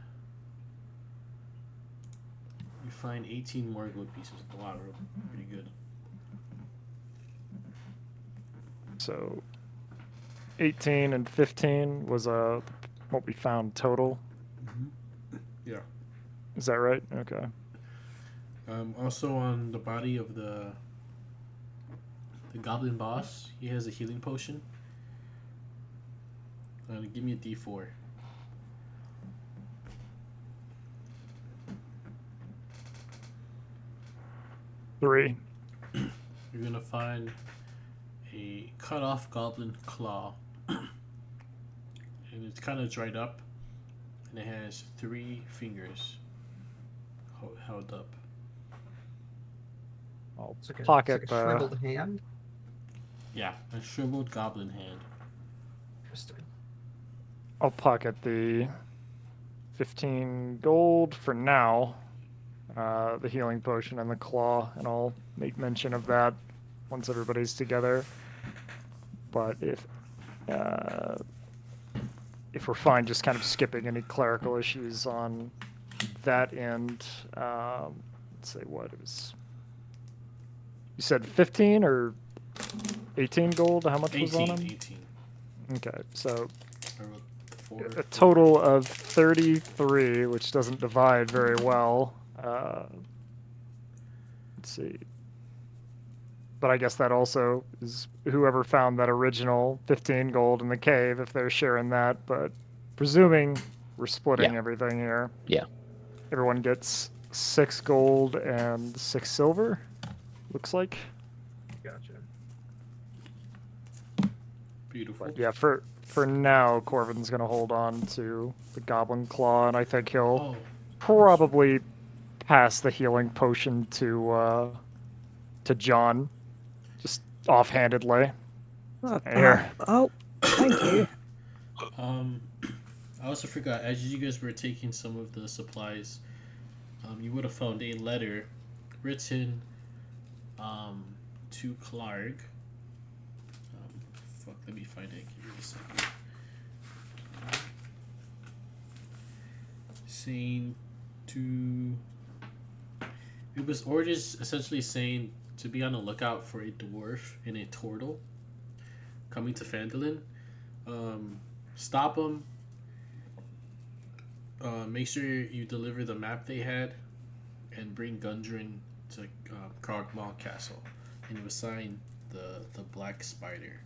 You find 18 more gold pieces. Wow, pretty good. So 18 and 15 was what we found total. Yeah. Is that right? Okay. Also on the body of the goblin boss, he has a healing potion. Give me a D4. Three. You're gonna find a cut off goblin claw. And it's kind of dried up. And it has 3 fingers held up. I'll It's like a, pocket it's like a shriveled hand. Yeah, a shriveled goblin hand. Interesting. I'll pocket the 15 gold for now. The healing potion and the claw, and I'll make mention of that once everybody's together. But if we're fine, just kind of skipping any clerical issues on that end. Let's say what it was. You said 15 or 18 gold? How much was on 18. him? 18. Okay, so I wrote 4. a total of 33, which doesn't divide very well. Let's see. But I guess that also is whoever found that original 15 gold in the cave, if they're sharing that. But presuming we're splitting Yeah. everything here. Yeah. Everyone gets 6 gold and 6 silver, looks like. Gotcha. Beautiful. But yeah, for now, Corvin's going to hold on to the Goblin Claw, and I think he'll Oh, probably pass the healing potion to John, just offhandedly. Here. Oh, thank you. I also forgot, as you guys were taking some of the supplies, you would have found a letter written to Clark Let me find it. Give me a second. Saying to. It was orders essentially saying to be on the lookout for a dwarf and a turtle coming to Phandalin. Stop them. Make sure you deliver the map they had, and bring Gundren to Krogmaw Castle, and you assign the Black Spider.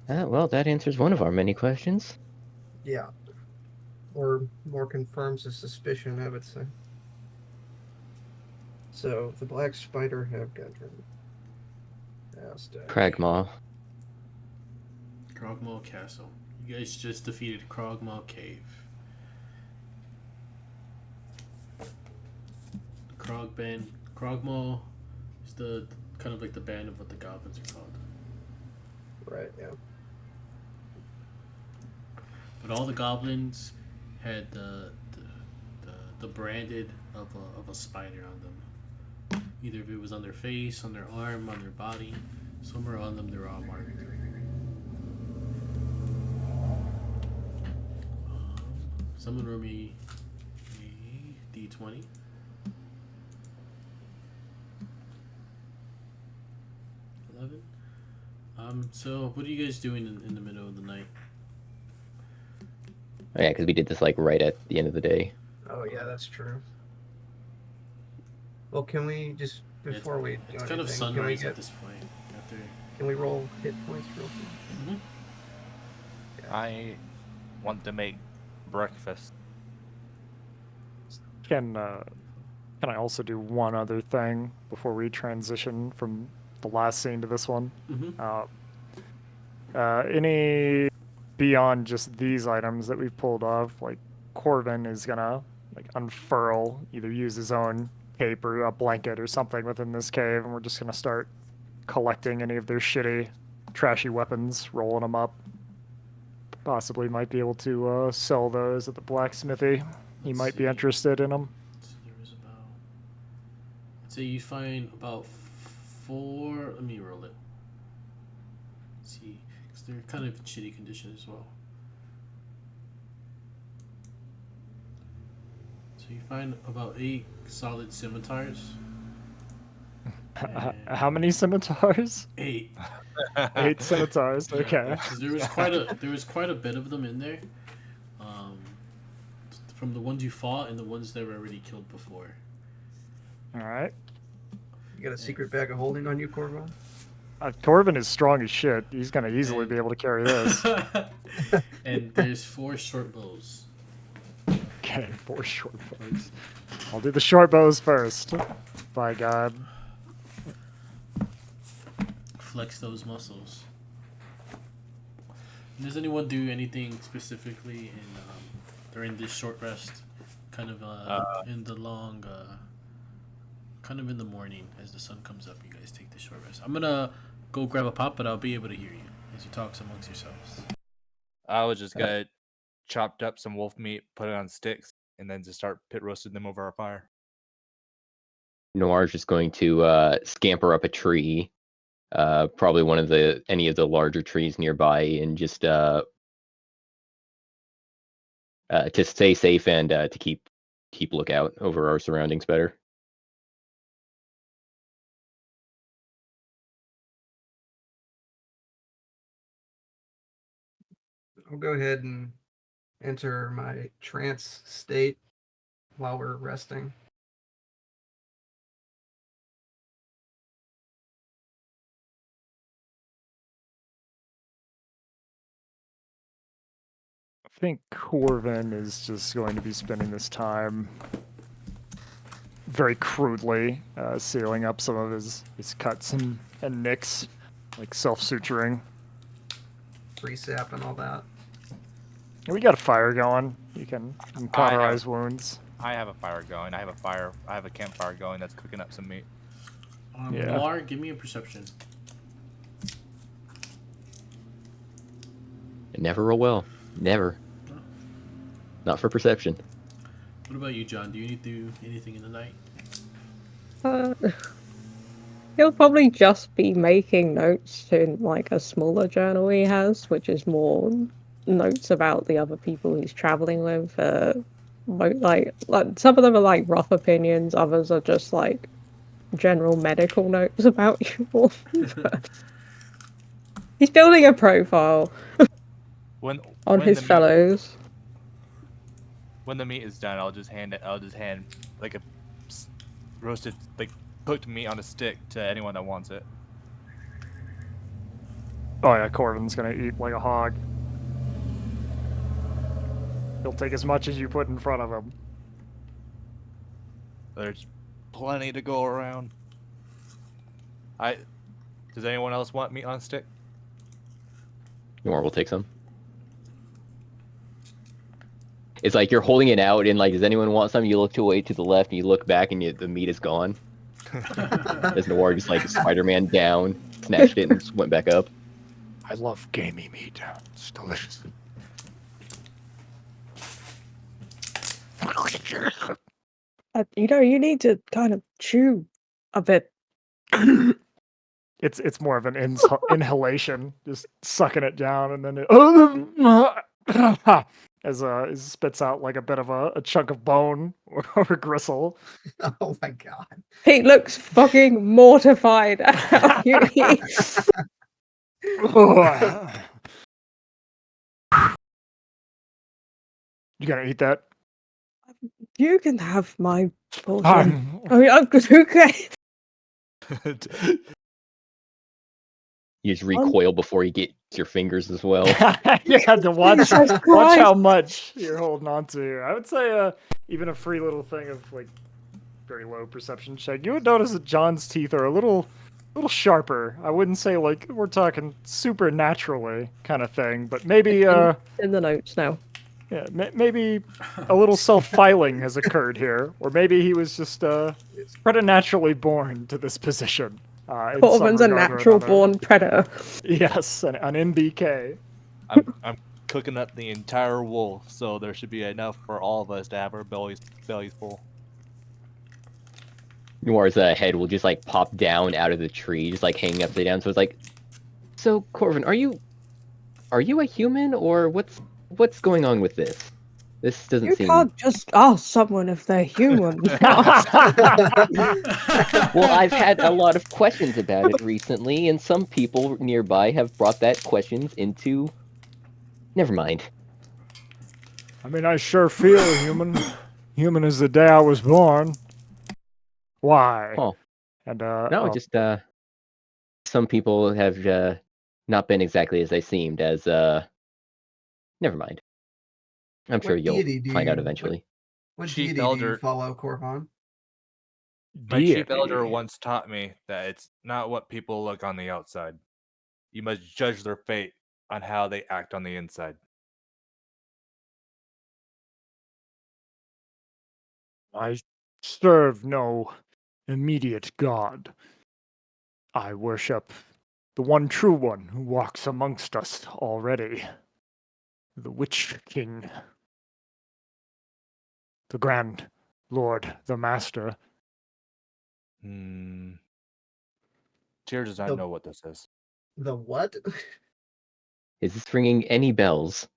Well, that answers one of our many questions. Yeah. Or more confirms the suspicion, I would say. So the Black Spider have Gundren. Kragmaw. Krogmaw Castle. You guys just defeated Krogmaw Cave. The Krog band. Krogmaw is the kind of like the band of what the goblins are called. Right, yeah. But all the goblins had the branded of a spider on them. Either if it was on their face, on their arm, on their body, somewhere on them they're all marked. Someone roll me a d20. So what are you guys doing in the middle of the night? Oh, yeah, because we did this like right at the end of the day. Oh yeah, that's true. Well, can we just before we do it's kind of anything, sunrise at this point. After can we roll hit points real quick? I want to make breakfast. Can I also do one other thing before we transition from the last scene to this one? Any beyond just these items that we've pulled off, like Corvin is gonna like unfurl, either use his own cape or a blanket or something within this cave, and we're just gonna start collecting any of their shitty, trashy weapons, rolling them up. Possibly might be able to sell those at the blacksmithy. He Let's might be see. interested in them. So there was about. I'd say you find about 4. Let me roll it. Let's see, because they're kind of in shitty condition as well. So you find about 8 solid scimitars. How many scimitars? 8. 8 scimitars. Okay. Because there was quite a bit of them in there. From the ones you fought and the ones that were already killed before. All right. You got a secret bag of holding on you, Corvo? Corvin is strong as shit. He's gonna easily be able to carry this. And there's 4 short bows. Okay, 4 short bows. I'll do the short bows first. By God. Flex those muscles. Does anyone do anything specifically during this short rest? Kind of in the long, kind of in the morning as the sun comes up, you guys take the short rest. I'm gonna go grab a pop, but I'll be able to hear you as you talk amongst yourselves. I was just gonna chopped up some wolf meat, put it on sticks, and then just start pit roasting them over our fire. Noir's just going to scamper up a tree, probably any of the larger trees nearby, and just to stay safe and to keep lookout over our surroundings better. I'll go ahead and enter my trance state while we're resting. I think Corvin is just going to be spending this time very crudely sealing up some of his cuts and nicks, like self-suturing. Free sap and all that. And we got a fire going. You can cauterize wounds. I have a fire going. I have a campfire going that's cooking up some meat. Yeah. Noir, give me a perception. Never roll well. Never. Not for perception. What about you, John? Do you need to do anything in the night? He'll probably just be making notes in like a smaller journal he has, which is more notes about the other people he's traveling with. Like some of them are like rough opinions, others are just like general medical notes about you all. He's building a profile When on when his the meat, fellows. when the meat is done, I'll just hand like a roasted, like cooked meat on a stick to anyone that wants it. Oh yeah, Corvin's gonna eat like a hog. He'll take as much as you put in front of him. There's plenty to go around. Does anyone else want meat on a stick? Nor will take some. It's like you're holding it out, and like, does anyone want some? You look to the left, and you look back, and the meat is gone. As Noir just like Spider-Man down, snatched it, and just went back up. I love gamey meat. It's delicious. You need to kind of chew a bit. It's more of an inhalation, just sucking it down, and then it as it spits out like a bit of a chunk of bone or gristle. Oh my god. He looks fucking mortified at how you eat. You gonna eat that? You can have my portion. I mean, I'm okay. You just recoil before you get your fingers as well. You had to watch Jesus watch Christ. how much you're holding on to. I would say even a free little thing of like very low perception check. You would notice that John's teeth are a little sharper. I wouldn't say like we're talking supernaturally kind of thing, but maybe In the notes now. yeah, maybe a little self-filing has occurred here, or maybe he was just preternaturally born to this position. In some Corvin's a regard or natural another. born predator. Yes, an MBK. I'm cooking up the entire wolf, so there should be enough for all of us to have our bellies full. Noir's head will just like pop down out of the tree, just like hanging upside down. So it's like, so Corvin, are you a human, or what's going on with this? This doesn't You seem. can't just ask someone if they're human. Well, I've had a lot of questions about it recently, and some people nearby have brought that questions into. Never mind. I mean, I sure feel human. Human as the day I was born. Why? Oh. And No, just some people have not been exactly as they seemed. As never mind. I'm sure What you'll deity do find out you- eventually. What Chief deity do you Elder- follow, Corvon? My chief deity. elder once taught me that it's not what people look on the outside. You must judge their fate on how they act on the inside. I serve no immediate god. I worship the one true one who walks amongst us already. The Witch King. The Grand Lord, the Master. Tyr does not The- know what this is. The what? Is this ringing any bells?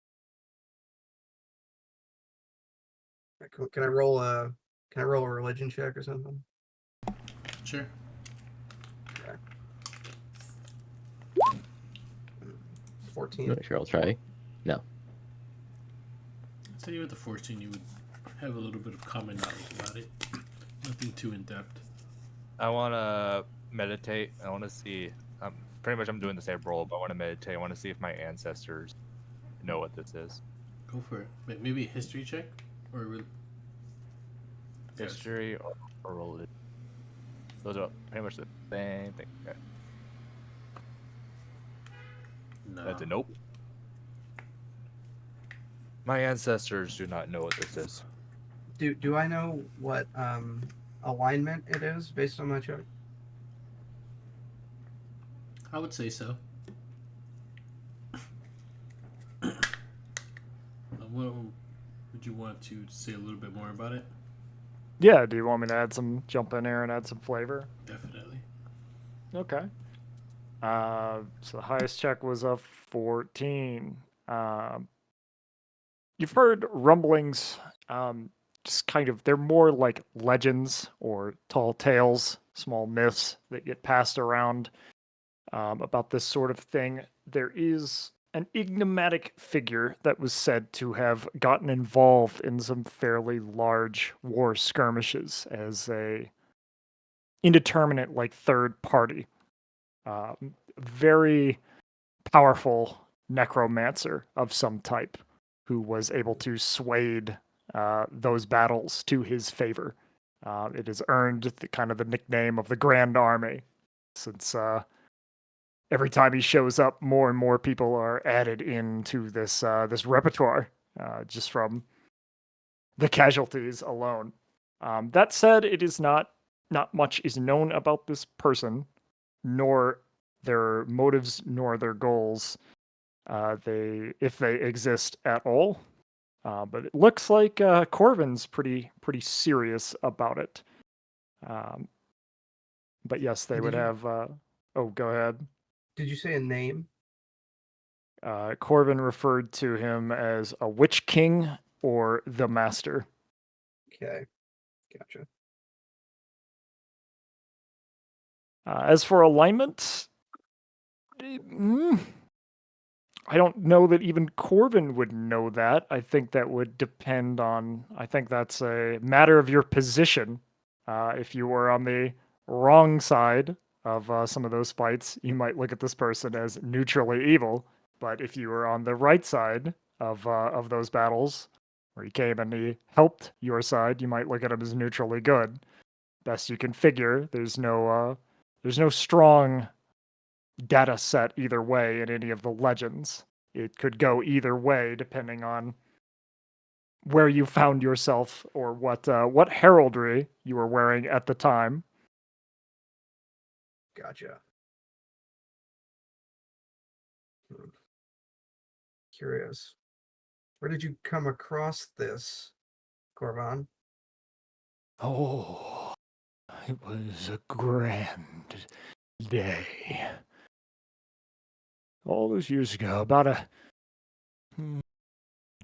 Can I roll a religion check or something? Sure. 14. Not sure. I'll try. No. I'd say with the 14, you would have a little bit of common knowledge about it. Nothing too in depth. I want to meditate. I want to see. Pretty much I'm doing the same role, but I want to meditate. I want to see if my ancestors know what this is. Go for it. Maybe a history check? Or History or religion. Those are pretty much the same thing. Okay. no. That's a nope. My ancestors do not know what this is. Do I know what alignment it is based on my check? I would say so. What would you want to say a little bit more about it? Yeah, do you want me to jump in here and add some flavor? Definitely. Okay. So the highest check was a 14. You've heard rumblings, just kind of, they're more like legends or tall tales, small myths that get passed around about this sort of thing. There is an enigmatic figure that was said to have gotten involved in some fairly large war skirmishes as a indeterminate, like, third party. Very powerful necromancer of some type who was able to sway those battles to his favor. It has earned kind of the nickname of the Grand Army, since every time he shows up, more and more people are added into this repertoire just from the casualties alone. That said, it is not much is known about this person, nor their motives, nor their goals. If they exist at all. But it looks like Corvin's pretty serious about it. But yes, they would have. Oh, go ahead. Did you say a name? Corvin referred to him as a Witch King or the Master. Okay, gotcha. As for alignment, I don't know that even Corvin would know that. I think that would depend on. I think that's a matter of your position. If you were on the wrong side of some of those fights, you might look at this person as neutrally evil. But if you were on the right side of those battles, where he came and he helped your side, you might look at him as neutrally good. Best you can figure. There's no strong data set either way in any of the legends. It could go either way depending on where you found yourself or what heraldry you were wearing at the time. Gotcha. Curious. Where did you come across this, Corvan? Oh, it was a grand day. All those years ago, about a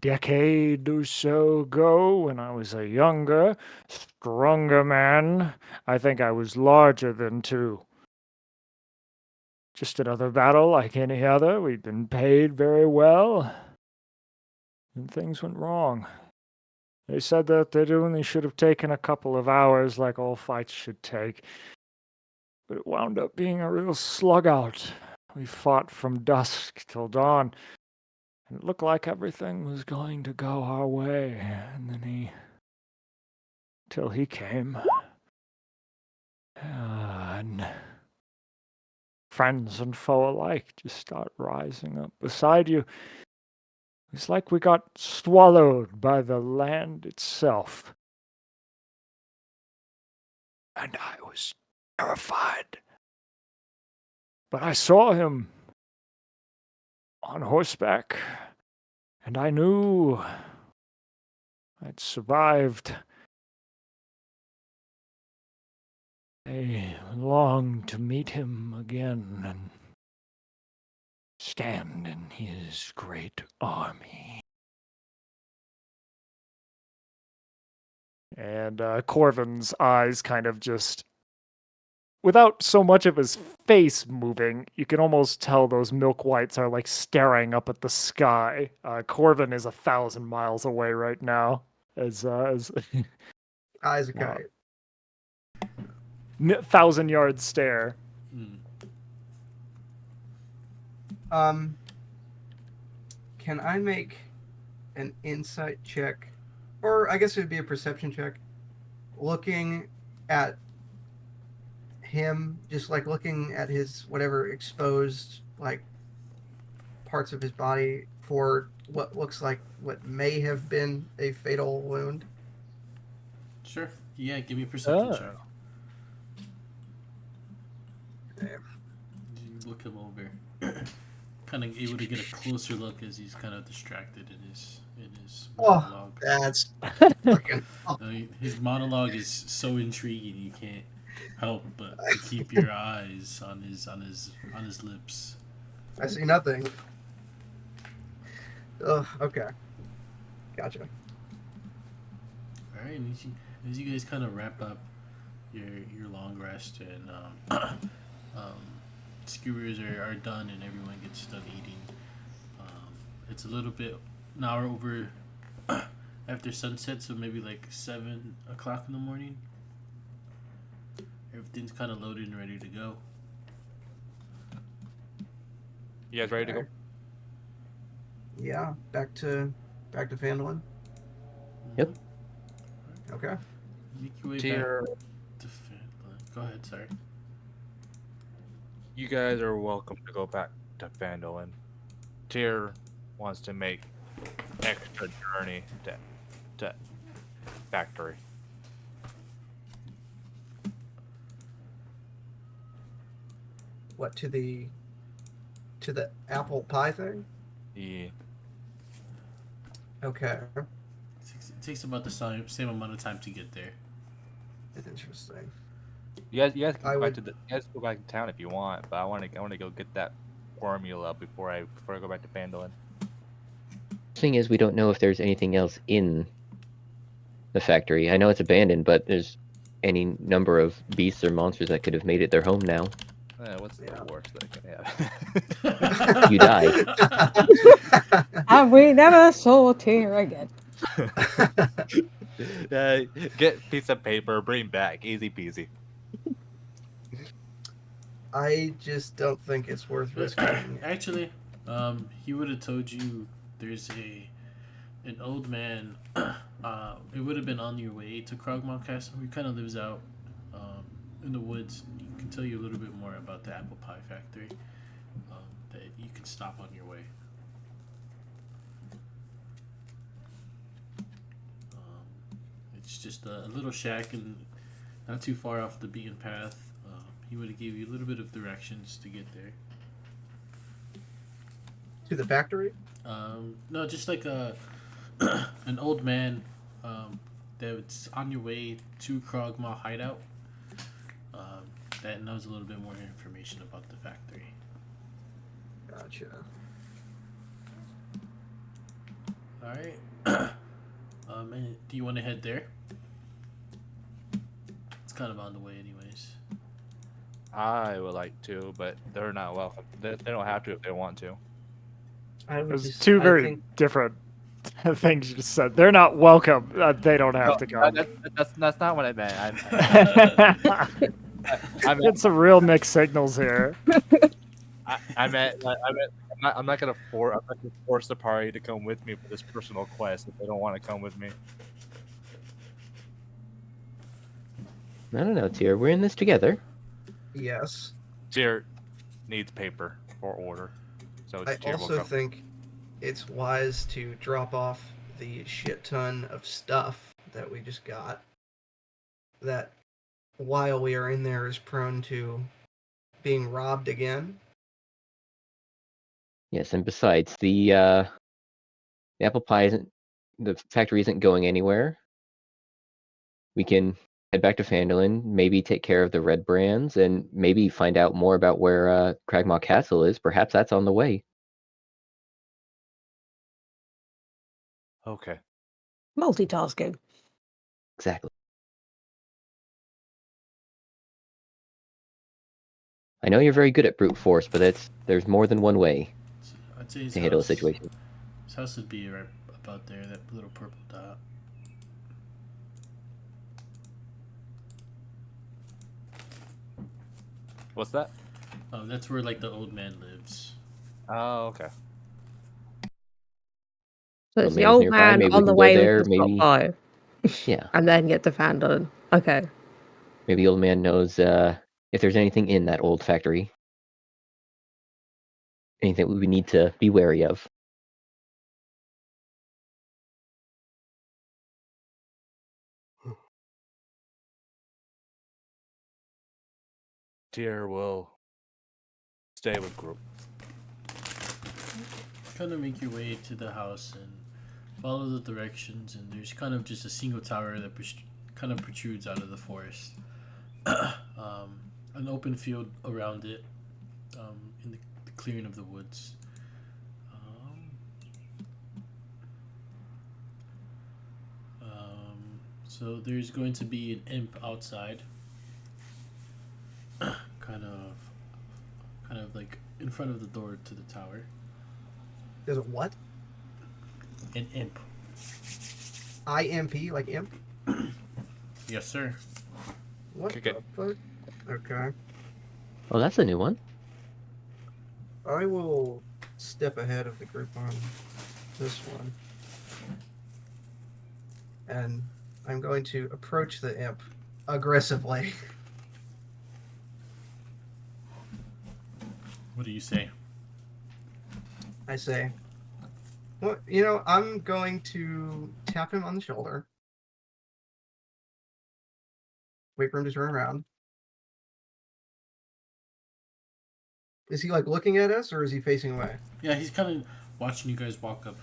decade or so ago, when I was a younger, stronger man. I think I was larger than two. Just another battle like any other. We'd been paid very well, and things went wrong. They said that it only should have taken a couple of hours, like all fights should take. But it wound up being a real slug out. We fought from dusk till dawn, and it looked like everything was going to go our way. And then till he came. And friends and foe alike just start rising up beside you. It's like we got swallowed by the land itself. And I was terrified. But I saw him on horseback, and I knew I'd survived. I longed to meet him again and stand in his great army. And Corvin's eyes kind of just, without so much of his face moving, you can almost tell those milk whites are like staring up at the sky. Corvin is 1,000 miles away right now. As Eyes a kite. 1,000-yard stare. Can I make an insight check, or I guess it would be a perception check, looking at him, just like looking at his whatever exposed like parts of his body for what looks like what may have been a fatal wound? Sure. Yeah, give me a perception check. Okay. You look him over. Kind of able to get a closer look as he's kind of distracted in his monologue. That's fucking. His monologue is so intriguing you can't help but to keep your eyes on his lips. I see nothing. Ugh, okay. Gotcha. All right, and as you guys kind of wrap up your long rest and skewers are done and everyone gets done eating, it's a little bit an hour over after sunset, so maybe like 7 o'clock in the morning. Everything's kind of loaded and ready to go. You guys ready to go? Yeah, back to Phandalin. Yep. Okay. Make your way Tyr, back to Phandalin. Go ahead, sorry. you guys are welcome to go back to Phandalin. Tyr wants to make extra journey to factory. What, to the apple pie thing? Yeah. Okay. It takes about the same amount of time to get there. Interesting. You guys can I go back would- to you guys can go back to town if you want, but I want to go get that formula before I go back to Phandalin. Thing is, we don't know if there's anything else in the factory. I know it's abandoned, but there's any number of beasts or monsters that could have made it their home now. What's Yeah. the worst that can happen? You die. And we never saw Tyr again. Get piece of paper, bring back, easy peasy. I just don't think it's worth risking. Actually, he would have told you there's an old man. It would have been on your way to Krogmont Castle. He kind of lives out in the woods. He can tell you a little bit more about the apple pie factory that you can stop on your way. It's just a little shack and not too far off the beaten path. He would have gave you a little bit of directions to get there. To the factory? No, just like an old man that's on your way to Krogmaw hideout that knows a little bit more information about the factory. Gotcha. All right. And do you want to head there? It's kind of on the way, anyways. I would like to, but they're not welcome. They don't have to if they want to. I would There's just, two I very think different things you just said. They're not welcome. They don't have to come. That's not what I meant. I meant, Get some real mixed signals here. I meant I'm not gonna force the party to come with me for this personal quest if they don't want to come with me. I don't know, Tyr. We're in this together. yes. Tyr needs paper for order, so I Tyr will also come. think it's wise to drop off the shit ton of stuff that we just got. That while we are in there is prone to being robbed again. Yes, and besides, the apple pie the factory isn't going anywhere. We can head back to Phandalin, maybe take care of the red brands, and maybe find out more about where Cragmaw Castle is. Perhaps that's on the way. Okay. Multitasking. Exactly. I know you're very good at brute force, but there's more than one way I'd say his to handle a house- situation. His house would be right about there, that little purple dot. What's that? That's where like the old man lives. Oh, okay. So Old it's the man's old nearby, man maybe we on the can go way there, with the maybe- top five. Yeah, And then get to Phandalin. Okay. maybe the old man knows if there's anything in that old factory. Anything we need to be wary of. Tyr will stay with group. Kind of make your way to the house and follow the directions, and there's kind of just a single tower that kind of protrudes out of the forest. an open field around it, in the clearing of the woods. So there's going to be an imp outside, kind of like in front of the door to the tower. There's a what? An imp. IMP, like imp? Yes, sir. What Okay. the fuck? Okay. Oh, that's a new one. I will step ahead of the group on this one. And I'm going to approach the imp aggressively. What do you say? I say, well, I'm going to tap him on the shoulder. Wait for him to turn around. Is he like looking at us or is he facing away? Yeah, he's kind of watching you guys walk up.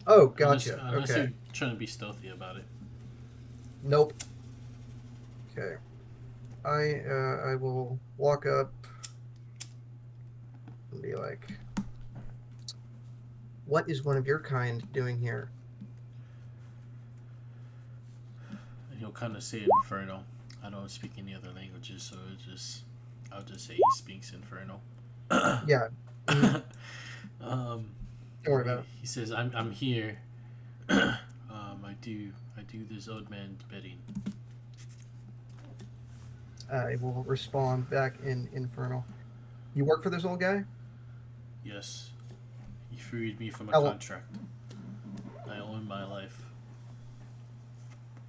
Oh, gotcha. Unless Okay. you're trying to be stealthy about it. Nope. Okay. I will walk up and be like, what is one of your kind doing here? And he'll kind of say Infernal. I don't speak any other languages, so I'll just say he speaks Infernal. Yeah. Mhm. um, Don't worry about it. He says, "I'm here. I do this old man's bidding." I will respond back in Infernal. You work for this old guy? Yes, he freed me from a How lo- contract. I owe him my life.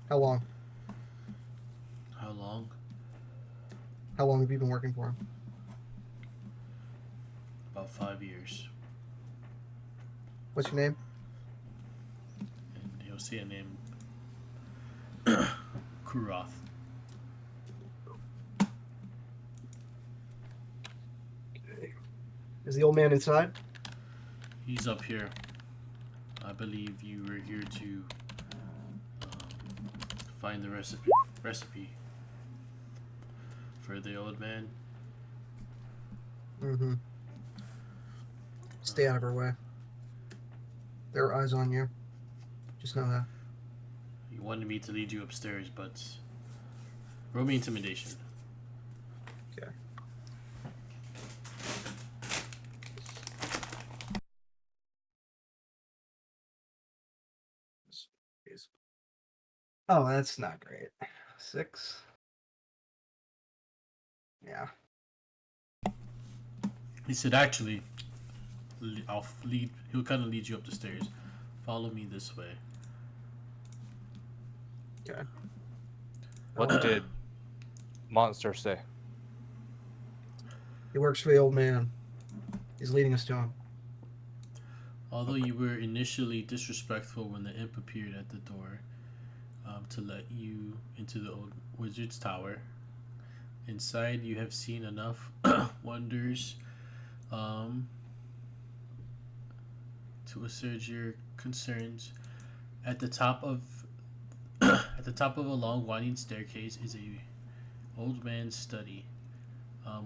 How long? How long? How long have you been working for him? About 5 years. What's your name? And he'll say a name. Kuroth. Is the old man inside? He's up here. I believe you were here to find the recipe for the old man. Mm-hmm. Stay out of her way. There are eyes on you. Just know that. He wanted me to lead you upstairs, but roll me intimidation. Okay. Oh, that's not great. 6. Yeah. He said, "Actually, I'll lead. He'll kind of lead you up the stairs. Follow me this way." Okay. What did Monster say? He works for the old man. He's leading us to him. Although you were initially disrespectful when the imp appeared at the door to let you into the old wizard's tower, inside you have seen enough wonders to assuage your concerns. At the top of a long winding staircase is a old man's study. A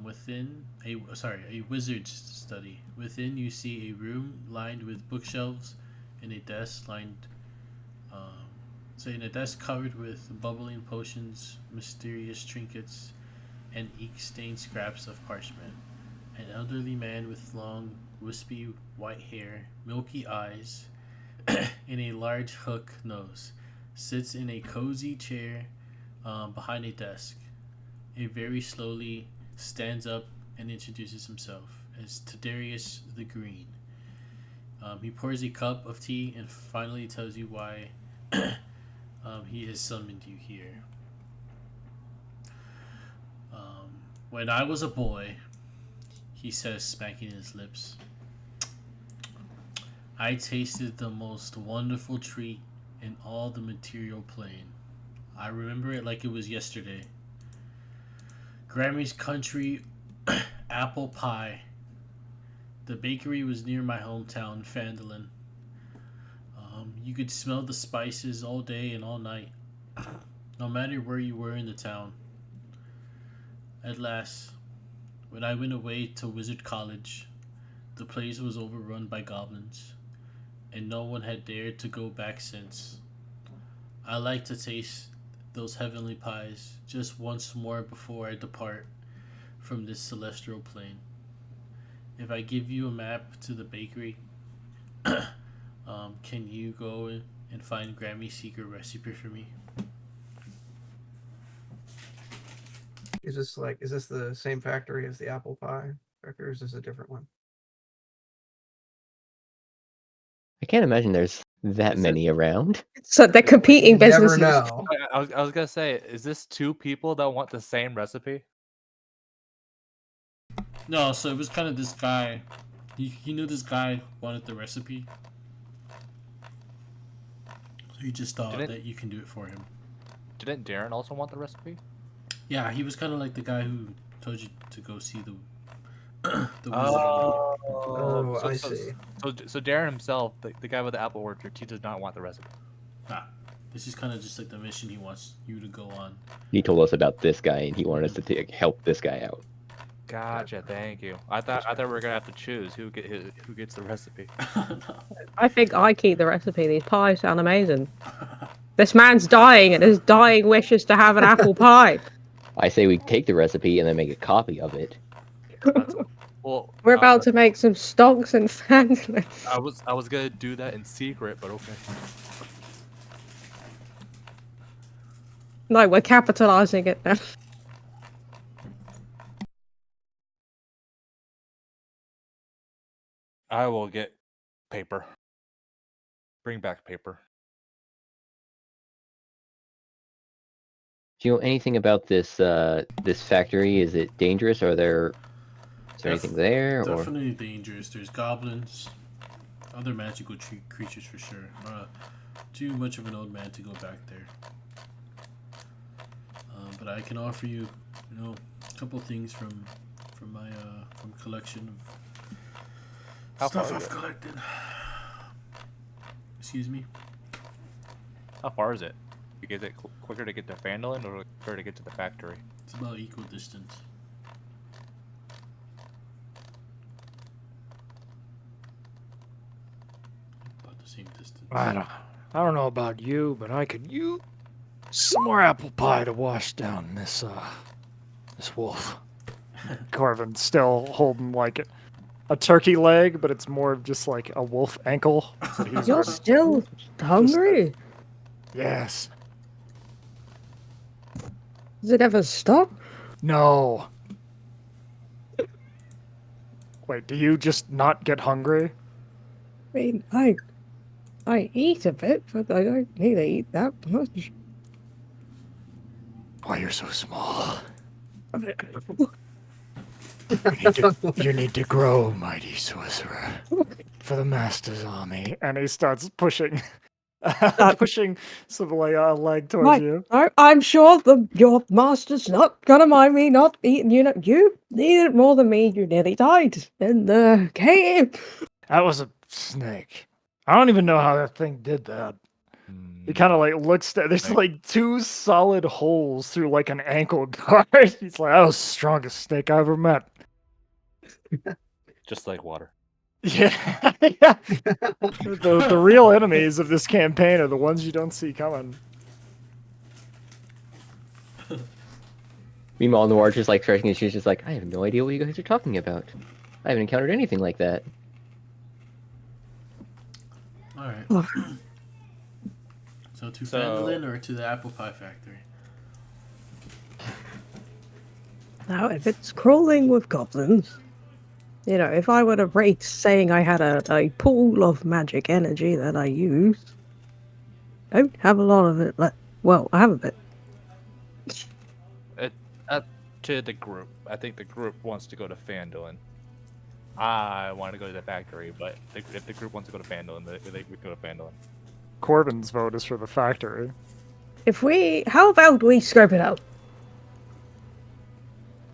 wizard's study. Within, you see a room lined with bookshelves and a desk covered with bubbling potions, mysterious trinkets, and ink-stained scraps of parchment. An elderly man with long, wispy white hair, milky eyes, and a large hook nose sits in a cozy chair behind a desk. He very slowly stands up and introduces himself as Tadarius the Green. He pours a cup of tea and finally tells you why he has summoned you here. When I was a boy, he says, smacking his lips, I tasted the most wonderful treat in all the material plane. I remember it like it was yesterday. Grammy's Country apple pie. The bakery was near my hometown, Phandalin. You could smell the spices all day and all night, no matter where you were in the town. At last, when I went away to Wizard College, the place was overrun by goblins, and no one had dared to go back since. I like to taste those heavenly pies just once more before I depart from this celestial plane. If I give you a map to the bakery, can you go and find Grammy's secret recipe for me? Is this the same factory as the apple pie factory, or is this a different one? I can't imagine there's that Is it- many around. So they're competing You never businesses. know. I was gonna say, is this two people that want the same recipe? No, so it was kind of this guy. He knew this guy wanted the recipe. So he just thought Didn't- that you can do it for him. Didn't Darren also want the recipe? Yeah, he was kind of like the guy who told you to go see the wizard. Oh, so, I so, see. So Darren himself, the guy with the apple orchard, he does not want the recipe. Nah, this is kind of just like the mission he wants you to go on. He told us about this guy, and he wanted us to help this guy out. Gotcha, thank you. I thought we were gonna have to choose who gets the recipe. I think I keep the recipe. These pies sound amazing. This man's dying, and his dying wish is to have an apple pie. I say we take the recipe and then make a copy of it. Well, We're about to make some stonks and fancy. I was gonna do that in secret, but okay. No, we're capitalizing it now. I will get paper. Bring back paper. Do you know anything about this this factory? Is it dangerous? Is there anything there? Or Definitely dangerous. There's goblins, other magical creatures for sure. Too much of an old man to go back there. But I can offer you, a couple things from my from collection of How stuff far is I've it? collected. Excuse me. How far is it? Is it quicker to get to Phandalin or quicker to get to the factory? It's about equal distance. About the same distance. I don't know about you, but I could use some more apple pie to wash down this wolf. Corvin's still holding like a turkey leg, but it's more of just like a wolf ankle. So he's You're already- still hungry? Yes. Does it ever stop? No. Wait, do you just not get hungry? I mean, I eat a bit, but I don't need to eat that much. Why, you're so small. I mean, You need to grow, mighty sorcerer, for the master's army. And he starts pushing, pushing a leg towards Right. you. I'm sure your master's not gonna mind me not eating you. You needed it more than me. You nearly died in the cave. That was a snake. I don't even know how that thing did that. He kind of like looks at. There's Snake. like 2 solid holes through like an ankle guard. He's like, "That was the strongest snake I ever met." Just like water. Yeah, yeah. The real enemies of this campaign are the ones you don't see coming. meanwhile, Noir just like stretching his cheeks, just like, I have no idea what you guys are talking about. I haven't encountered anything like that. All right. Oh. So to So- Phandalin or to the apple pie factory? Now, if it's crawling with goblins, if I were to rate saying I had a pool of magic energy that I use, I don't have a lot of it left. Well, I have a bit. To the group. I think the group wants to go to Phandalin. I want to go to the factory, but if the group wants to go to Phandalin, they would go to Phandalin. Corbin's vote is for the factory. How about we scope it out?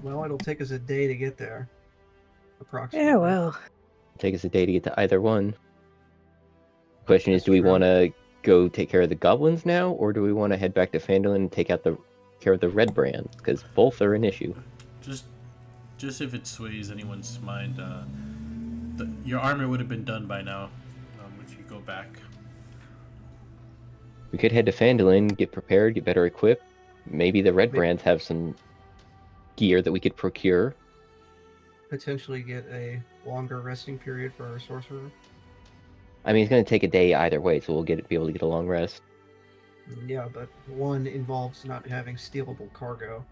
Well, it'll take us a day to get there. Approximately. Yeah, well, Take us a day to get to either one. Question is, That's do we true. want to go take care of the goblins now, or do we want to head back to Phandalin and take out care of the red brand? Because both are an issue. just if it sways anyone's mind, your armor would have been done by now, if you go back. We could head to Phandalin, get prepared, get better equipped. Maybe the Red Brands have some gear that we could procure. Potentially get a longer resting period for our sorcerer. I mean, it's going to take a day either way, so we'll be able to get a long rest. Yeah, but one involves not having stealable cargo.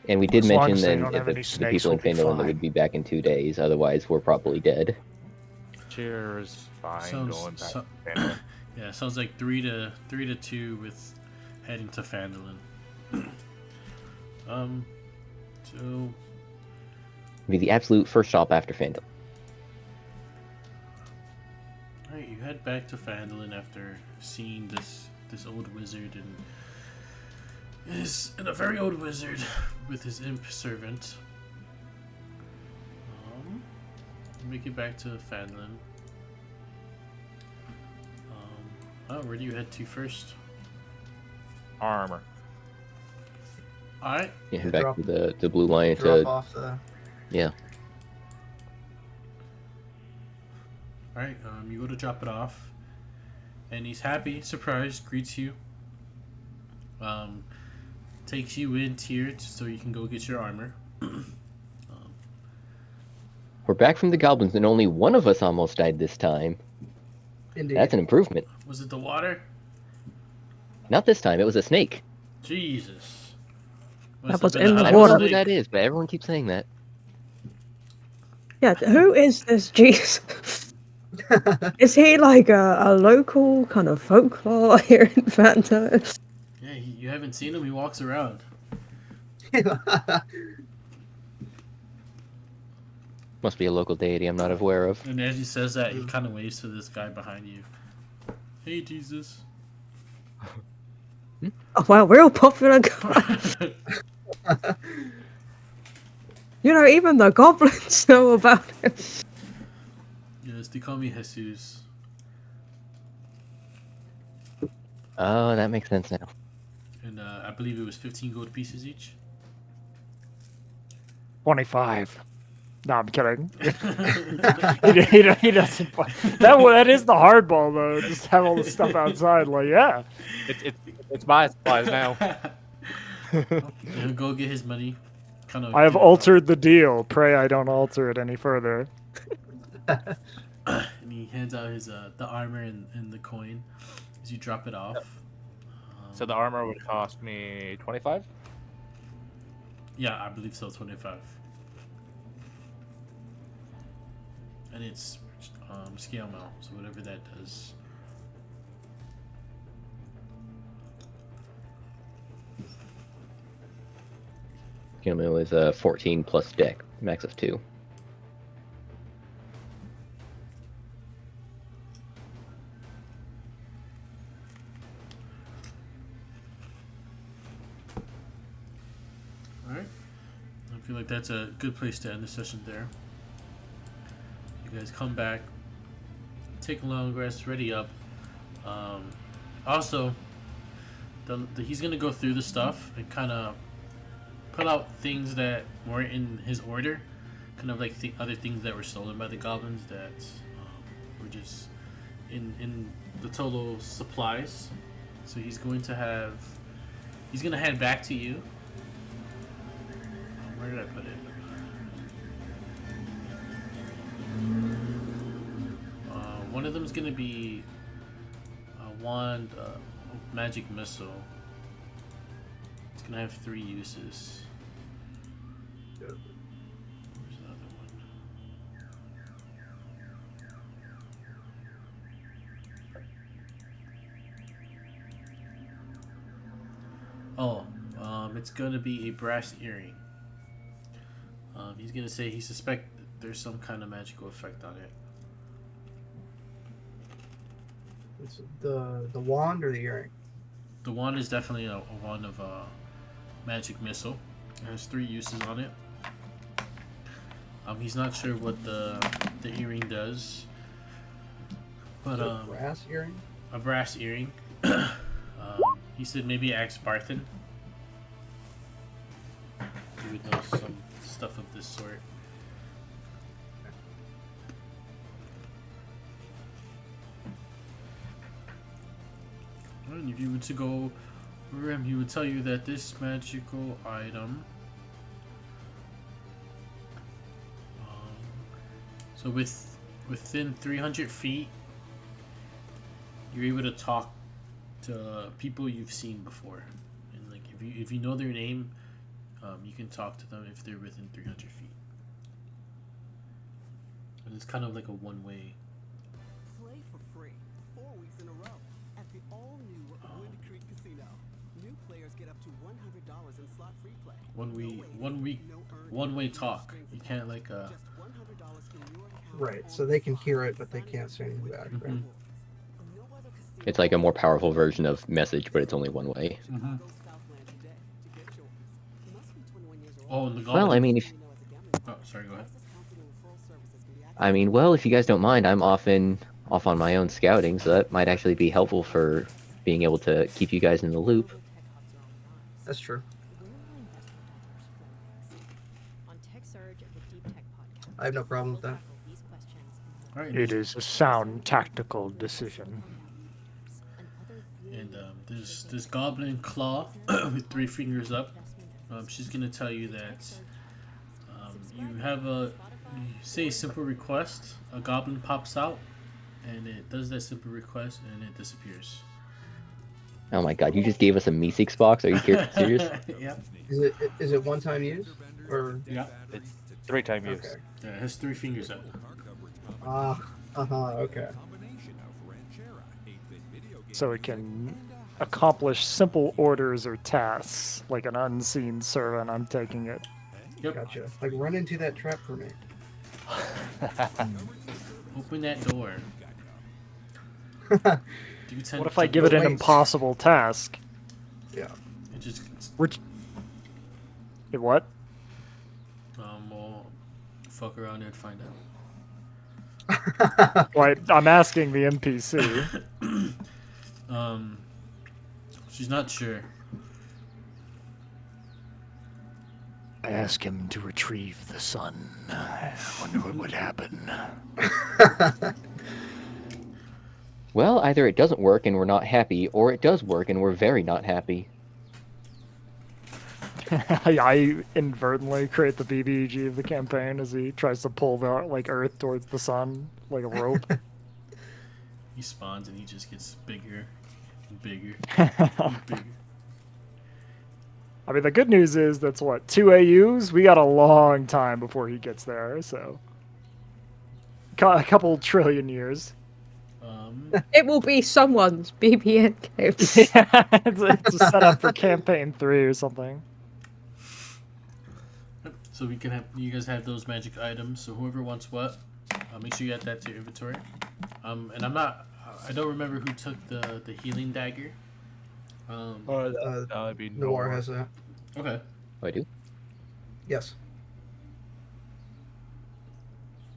And we did As long mention as they then don't have the any snakes, people in we'll be Phandalin that fine. would be back in 2 days. Otherwise, we're probably dead. Cheers. Fine. Sounds- Going back. so- to Phandalin. Yeah, sounds like 3 to 2 with heading to Phandalin. So Be the absolute first stop after Phandalin. alright, you head back to Phandalin after seeing this old wizard and a very old wizard with his imp servant. Make it back to Phandalin. Where do you head to first? Armor. Alright. Yeah, head Yeah, back to the Blue Lion Drop to off the. yeah. Alright, you go to drop it off, and he's happy, surprised, greets you, takes you in tiered so you can go get your armor. We're back from the goblins, and only one of us almost died this time. Indeed. That's an improvement. Was it the water? Not this time. It was a snake. Jesus. That Must have was been in a the I hot don't know water. who snake. that is, but everyone keeps saying that. Yeah, who is this Jesus? Is he like a local kind of folklore here in Phantom? Yeah, you haven't seen him. He walks around. Must be a local deity I'm not aware of. And as he says that, he kind of waves to this guy behind you. Hey, Jesus. Oh, wow, real popular guy. You know, even the goblins know about him. Yes, they call me Jesus. Oh, that makes sense now. And I believe it was 15 gold pieces each. 25. No, I'm kidding. he doesn't play. That is the hardball though. Just have all the stuff outside. Like, yeah. It's my supplies now. He'll go get his money. Kind of. I have altered the deal. Pray I don't alter it any further. And he hands out his the armor and the coin as you drop it off. So the armor would cost me 25. Yeah, I believe so. 25. And it's scale mail, so whatever that does. Kilmo is 14 plus deck, max of 2. Alright. I feel like that's a good place to end the session there. You guys come back, take a long rest, ready up. Also, he's going to go through the stuff and kind of pull out things that weren't in his order. Kind of like other things that were stolen by the goblins that were just in the total supplies. So he's going to head back to you. Where did I put it? One of them is going to be a wand, magic missile. It's going to have 3 uses. Where's the other one? It's going to be a brass earring. He's going to say he suspects there's some kind of magical effect on it. It's the wand or the earring? The wand is definitely a wand of magic missile. It has 3 uses on it. He's not sure what the earring does, but Is it a brass earring? a brass earring. He said maybe ask Barthen. He would know some stuff of this sort. And if you were to go over him, he would tell you that this magical item. So within 300 feet, you're able to talk to people you've seen before, and like if you know their name, you can talk to them if they're within 300 feet. And it's kind of like a one-way. Play for free 4 weeks in a row at the all-new Wood Creek Casino. New players get up to $100 in slot-free play. One-way talk. You can't like Just $100 in your account. Right, so they can hear it, but they can't say anything back. Right? Mhm. No other casino It's like a more powerful version of message, but it's only one way. Mhm. Go Southland today to get yours. You must be 21 years Oh, old. and the Well, goblin. I mean, if Oh, sorry. Go ahead. if you guys don't mind, I'm often off on my own scouting, so that might actually be helpful for being able to keep you guys in the loop. That's true. I have no problem with that. All right. It is a sound tactical decision. And there's Goblin Claw with 3 fingers up. She's gonna tell you that you have you say a simple request. A goblin pops out, and it does that simple request, and it disappears. Oh my god, you just gave us a Meeseeks box? Are you serious? Yeah. Is it one time use or? Yeah. It's 3-time use. Okay. Yeah. It has 3 fingers up. Okay. So it can accomplish simple orders or tasks, like an unseen servant. I'm taking it. Yep. Gotcha. Like run into that trap for me. Open that door. Do you tend What if I to- give it an Wait. impossible task? Yeah. It just Which? It what? we'll fuck around and find out. Well, I'm asking the NPC. She's not sure. I ask him to retrieve the sun. I wonder what would happen. Well, either it doesn't work and we're not happy, or it does work and we're very not happy. I inadvertently create the BBG of the campaign as he tries to pull the Earth towards the sun like a rope. He spawns and he just gets bigger and bigger and bigger. I mean, the good news is that's what 2 AUs. We got a long time before he gets there, so a couple trillion years. It will be someone's BBN game. Yeah, it's a setup for campaign 3 or something. So we can have you guys have those magic items. So whoever wants what, make sure you add that to your inventory. And I don't remember who took the healing dagger. That'd be Noir has that. Okay. Oh, I do? Yes.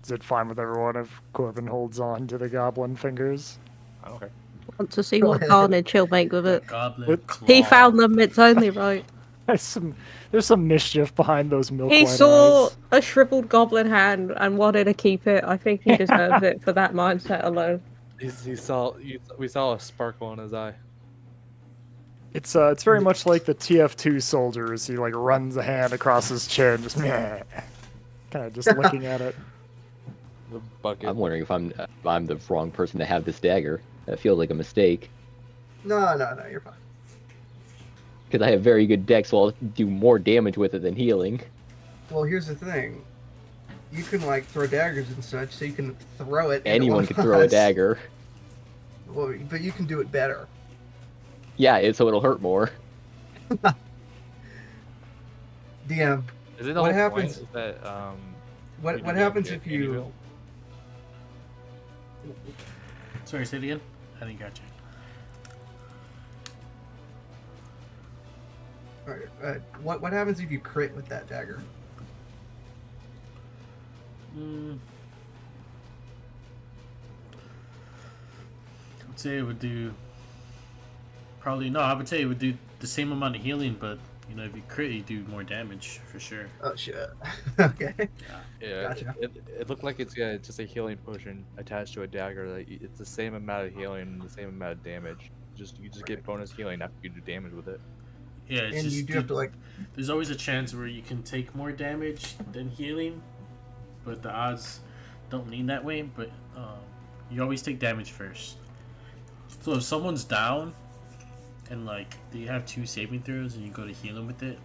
Is it fine with everyone if Corbin holds on to the goblin fingers? I don't care. Want to see what carnage he'll make with it. Goblin What? claw. He found them, it's only right. There's some mischief behind those milk He white saw eyes. a shriveled goblin hand and wanted to keep it. I think he deserves it for that mindset alone. We saw a sparkle in his eye. It's very much like the TF2 soldiers. He like runs a hand across his chin, just kind of just looking at it. The bucket. I'm wondering if I'm the wrong person to have this dagger. That feels like a mistake. No, you're fine. Because I have very good dex, so I'll do more damage with it than healing. Well, here's the thing. You can like throw daggers and such, so you can throw it. into Anyone one could of throw a us. dagger. Well, but you can do it better. Yeah, so it'll hurt more. DM. Is it the What whole happens- point is that What we what do happens get if you? Anvil? Sorry, say it again. I didn't catch it. Alright, what happens if you crit with that dagger? I'd say it would do Probably no. I would say it would do the same amount of healing, but you know, if you crit, you do more damage for sure. Oh shit. Okay. Yeah, Gotcha. it looked like it's just a healing potion attached to a dagger. Like it's the same amount of healing and the same amount of damage. You just get bonus healing after you do damage with it. Yeah, it's And just you do have to like. there's always a chance where you can take more damage than healing, but the odds don't lean that way. But you always take damage first. So if someone's down and like they have 2 saving throws and you go to heal them with it,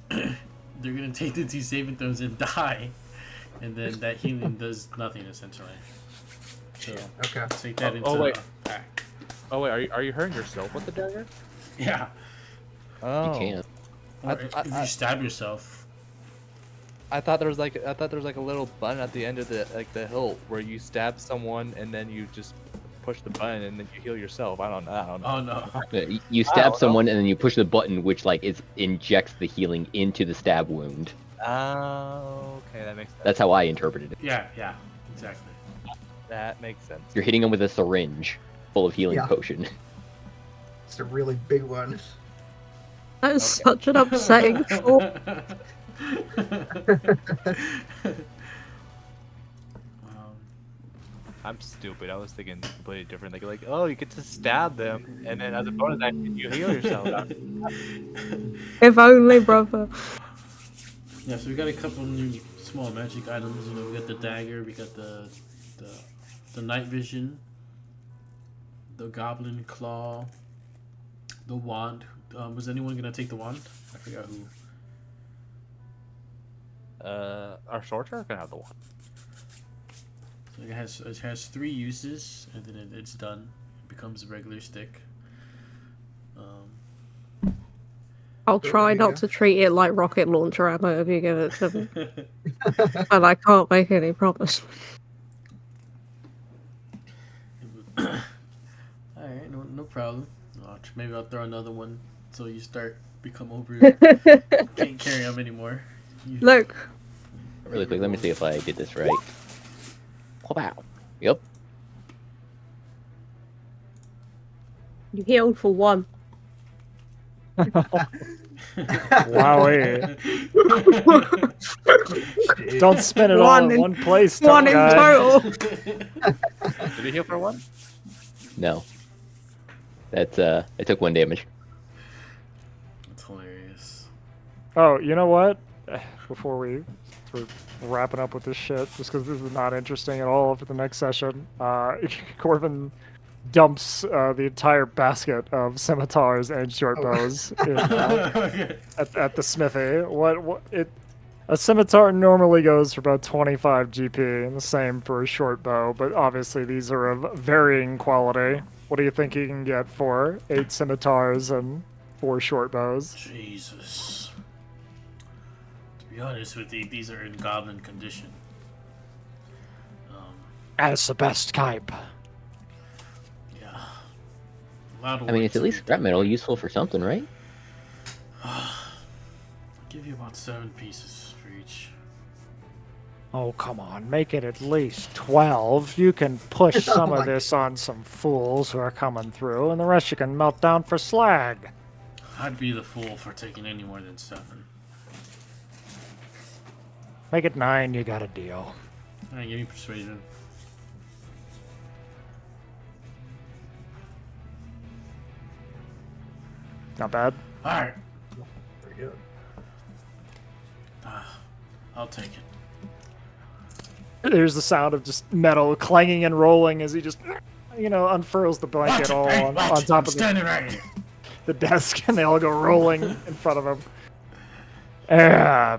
they're gonna take the 2 saving throws and die, and then that healing does nothing essentially. So Okay. take that into wait. back. Oh wait, are you hurting yourself with the dagger? Yeah. Oh, You can't. Or I- if you stab yourself. I thought there was like a little button at the end of the hilt where you stab someone and then you just push the button and then you heal yourself. I don't know. Oh no. You stab someone and then you push the button, which like injects the healing into the stab wound. Oh, okay, that makes sense. That's how I interpreted it. Yeah, exactly. That makes sense. You're hitting them with a syringe full of healing Yeah. potion. It's a really big one. That is such an upsetting thought. I'm stupid. I was thinking completely different. Like, oh, you get to stab them, and then as a bonus action, you heal yourself. If only, brother. Yeah, so we got a couple new small magic items. You know, we got the dagger, we got the night vision, the goblin claw, the wand. Was anyone gonna take the wand? I forgot who. Our sorcerer can have the one. So it has 3 uses, and then it's done. It becomes a regular stick. I'll try you not go. to treat it like rocket launcher ammo if you give it to me. And I can't make any promise. Alright, no problem. Maybe I'll throw another one so you become over. Can't carry them anymore. Look, Really quick, let me see if I did this right. Wow. Yep. you healed for 1. Wowee. Don't spend it all One in in- one place, tough 1 in guy. total. Did he heal for 1? No. That's I took 1 damage. That's hilarious. Oh, you know what? Before we're wrapping up with this shit, just because this is not interesting at all for the next session, Corvin dumps the entire basket of scimitars and short bows in, at the smithy. A scimitar normally goes for about 25 GP, and the same for a short bow, but obviously these are of varying quality. What do you think you can get for 8 scimitars and 4 short bows? Jesus. To be honest with you, these are in goblin condition. As the best type. Yeah. A lot of I mean, work it's at to least be scrap done. metal, useful for something, right? I'll give you about 7 pieces for each. Oh, come on. Make it at least 12. You can push some of this on some fools who are coming through, and the rest you can melt down for slag. I'd be the fool for taking any more than 7. Make it 9, you got a deal. Alright, give me persuasion. Not bad. Alright. Pretty good. I'll take it. There's the sound of just metal clanging and rolling as he just, unfurls the blanket all on top of standing right here. the desk, and they all go rolling in front of him.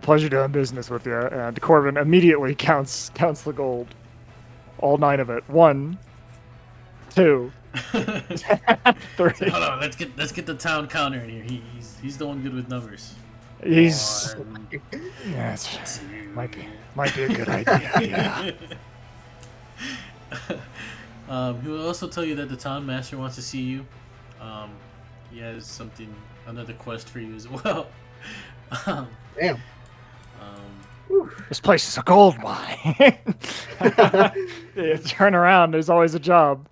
Pleasure doing business with you. And Corbin immediately counts the gold. All 9 of it. 1, 2, 3. Hold on, let's get the town counter in here. He's the one good with numbers. He's 1, yes, 2. might be a good idea. Yeah. He will also tell you that the town master wants to see you. He has another quest for you as well. Damn. This place is a gold mine. Yeah, turn around. There's always a job.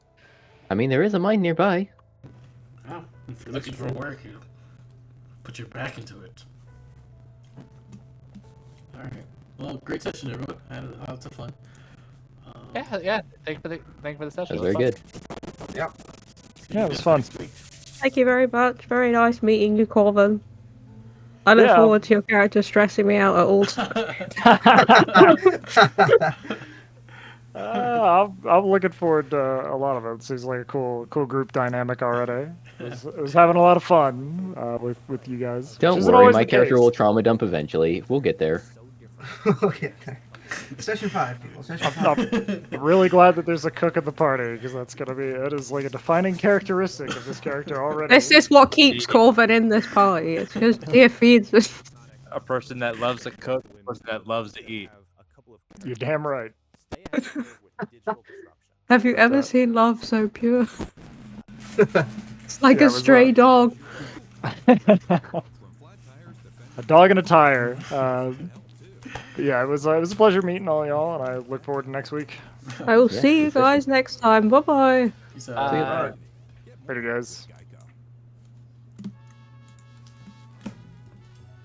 I mean, there is a mine nearby. Oh, If you're looking for work, you put your back into it. All right. Well, great session, everyone. I had lots of fun. Yeah. Thank you for the session. That was very good. See Yeah, you it was guys fun. next week. Thank you very much. Very nice meeting you, Corvin. I look Yeah. forward to your character stressing me out at all times. I'm looking forward to a lot of it. It seems like a cool group dynamic already. I was having a lot of fun with you guys. which Don't isn't worry, always my the character case. will trauma dump eventually. We'll get there. Okay. Session 5, people. Session 5. I'm really glad that there's a cook at the party because it is like a defining characteristic of this character already. This is what keeps Corvin in this party. It's because Dear feeds us. A person that loves to cook, a person that loves to eat. You're damn right. Have you ever seen love so pure? It's like Yeah, a it was, stray dog. A dog and a tire. Yeah, it was a pleasure meeting all y'all, and I look forward to next week. I will Yeah, see you good session. guys next time. Bye bye. Peace out. Uh, Later, guys.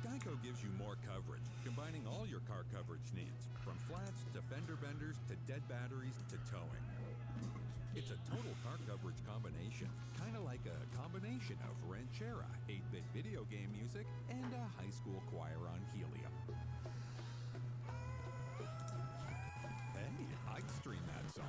Geico gives you more coverage, combining all your car coverage needs, from flats to fender benders to dead batteries to towing. It's a total car coverage combination, kind of like a combination of Ranchera, 8-bit video game music, and a high school choir on helium. Hey, I'd stream that song.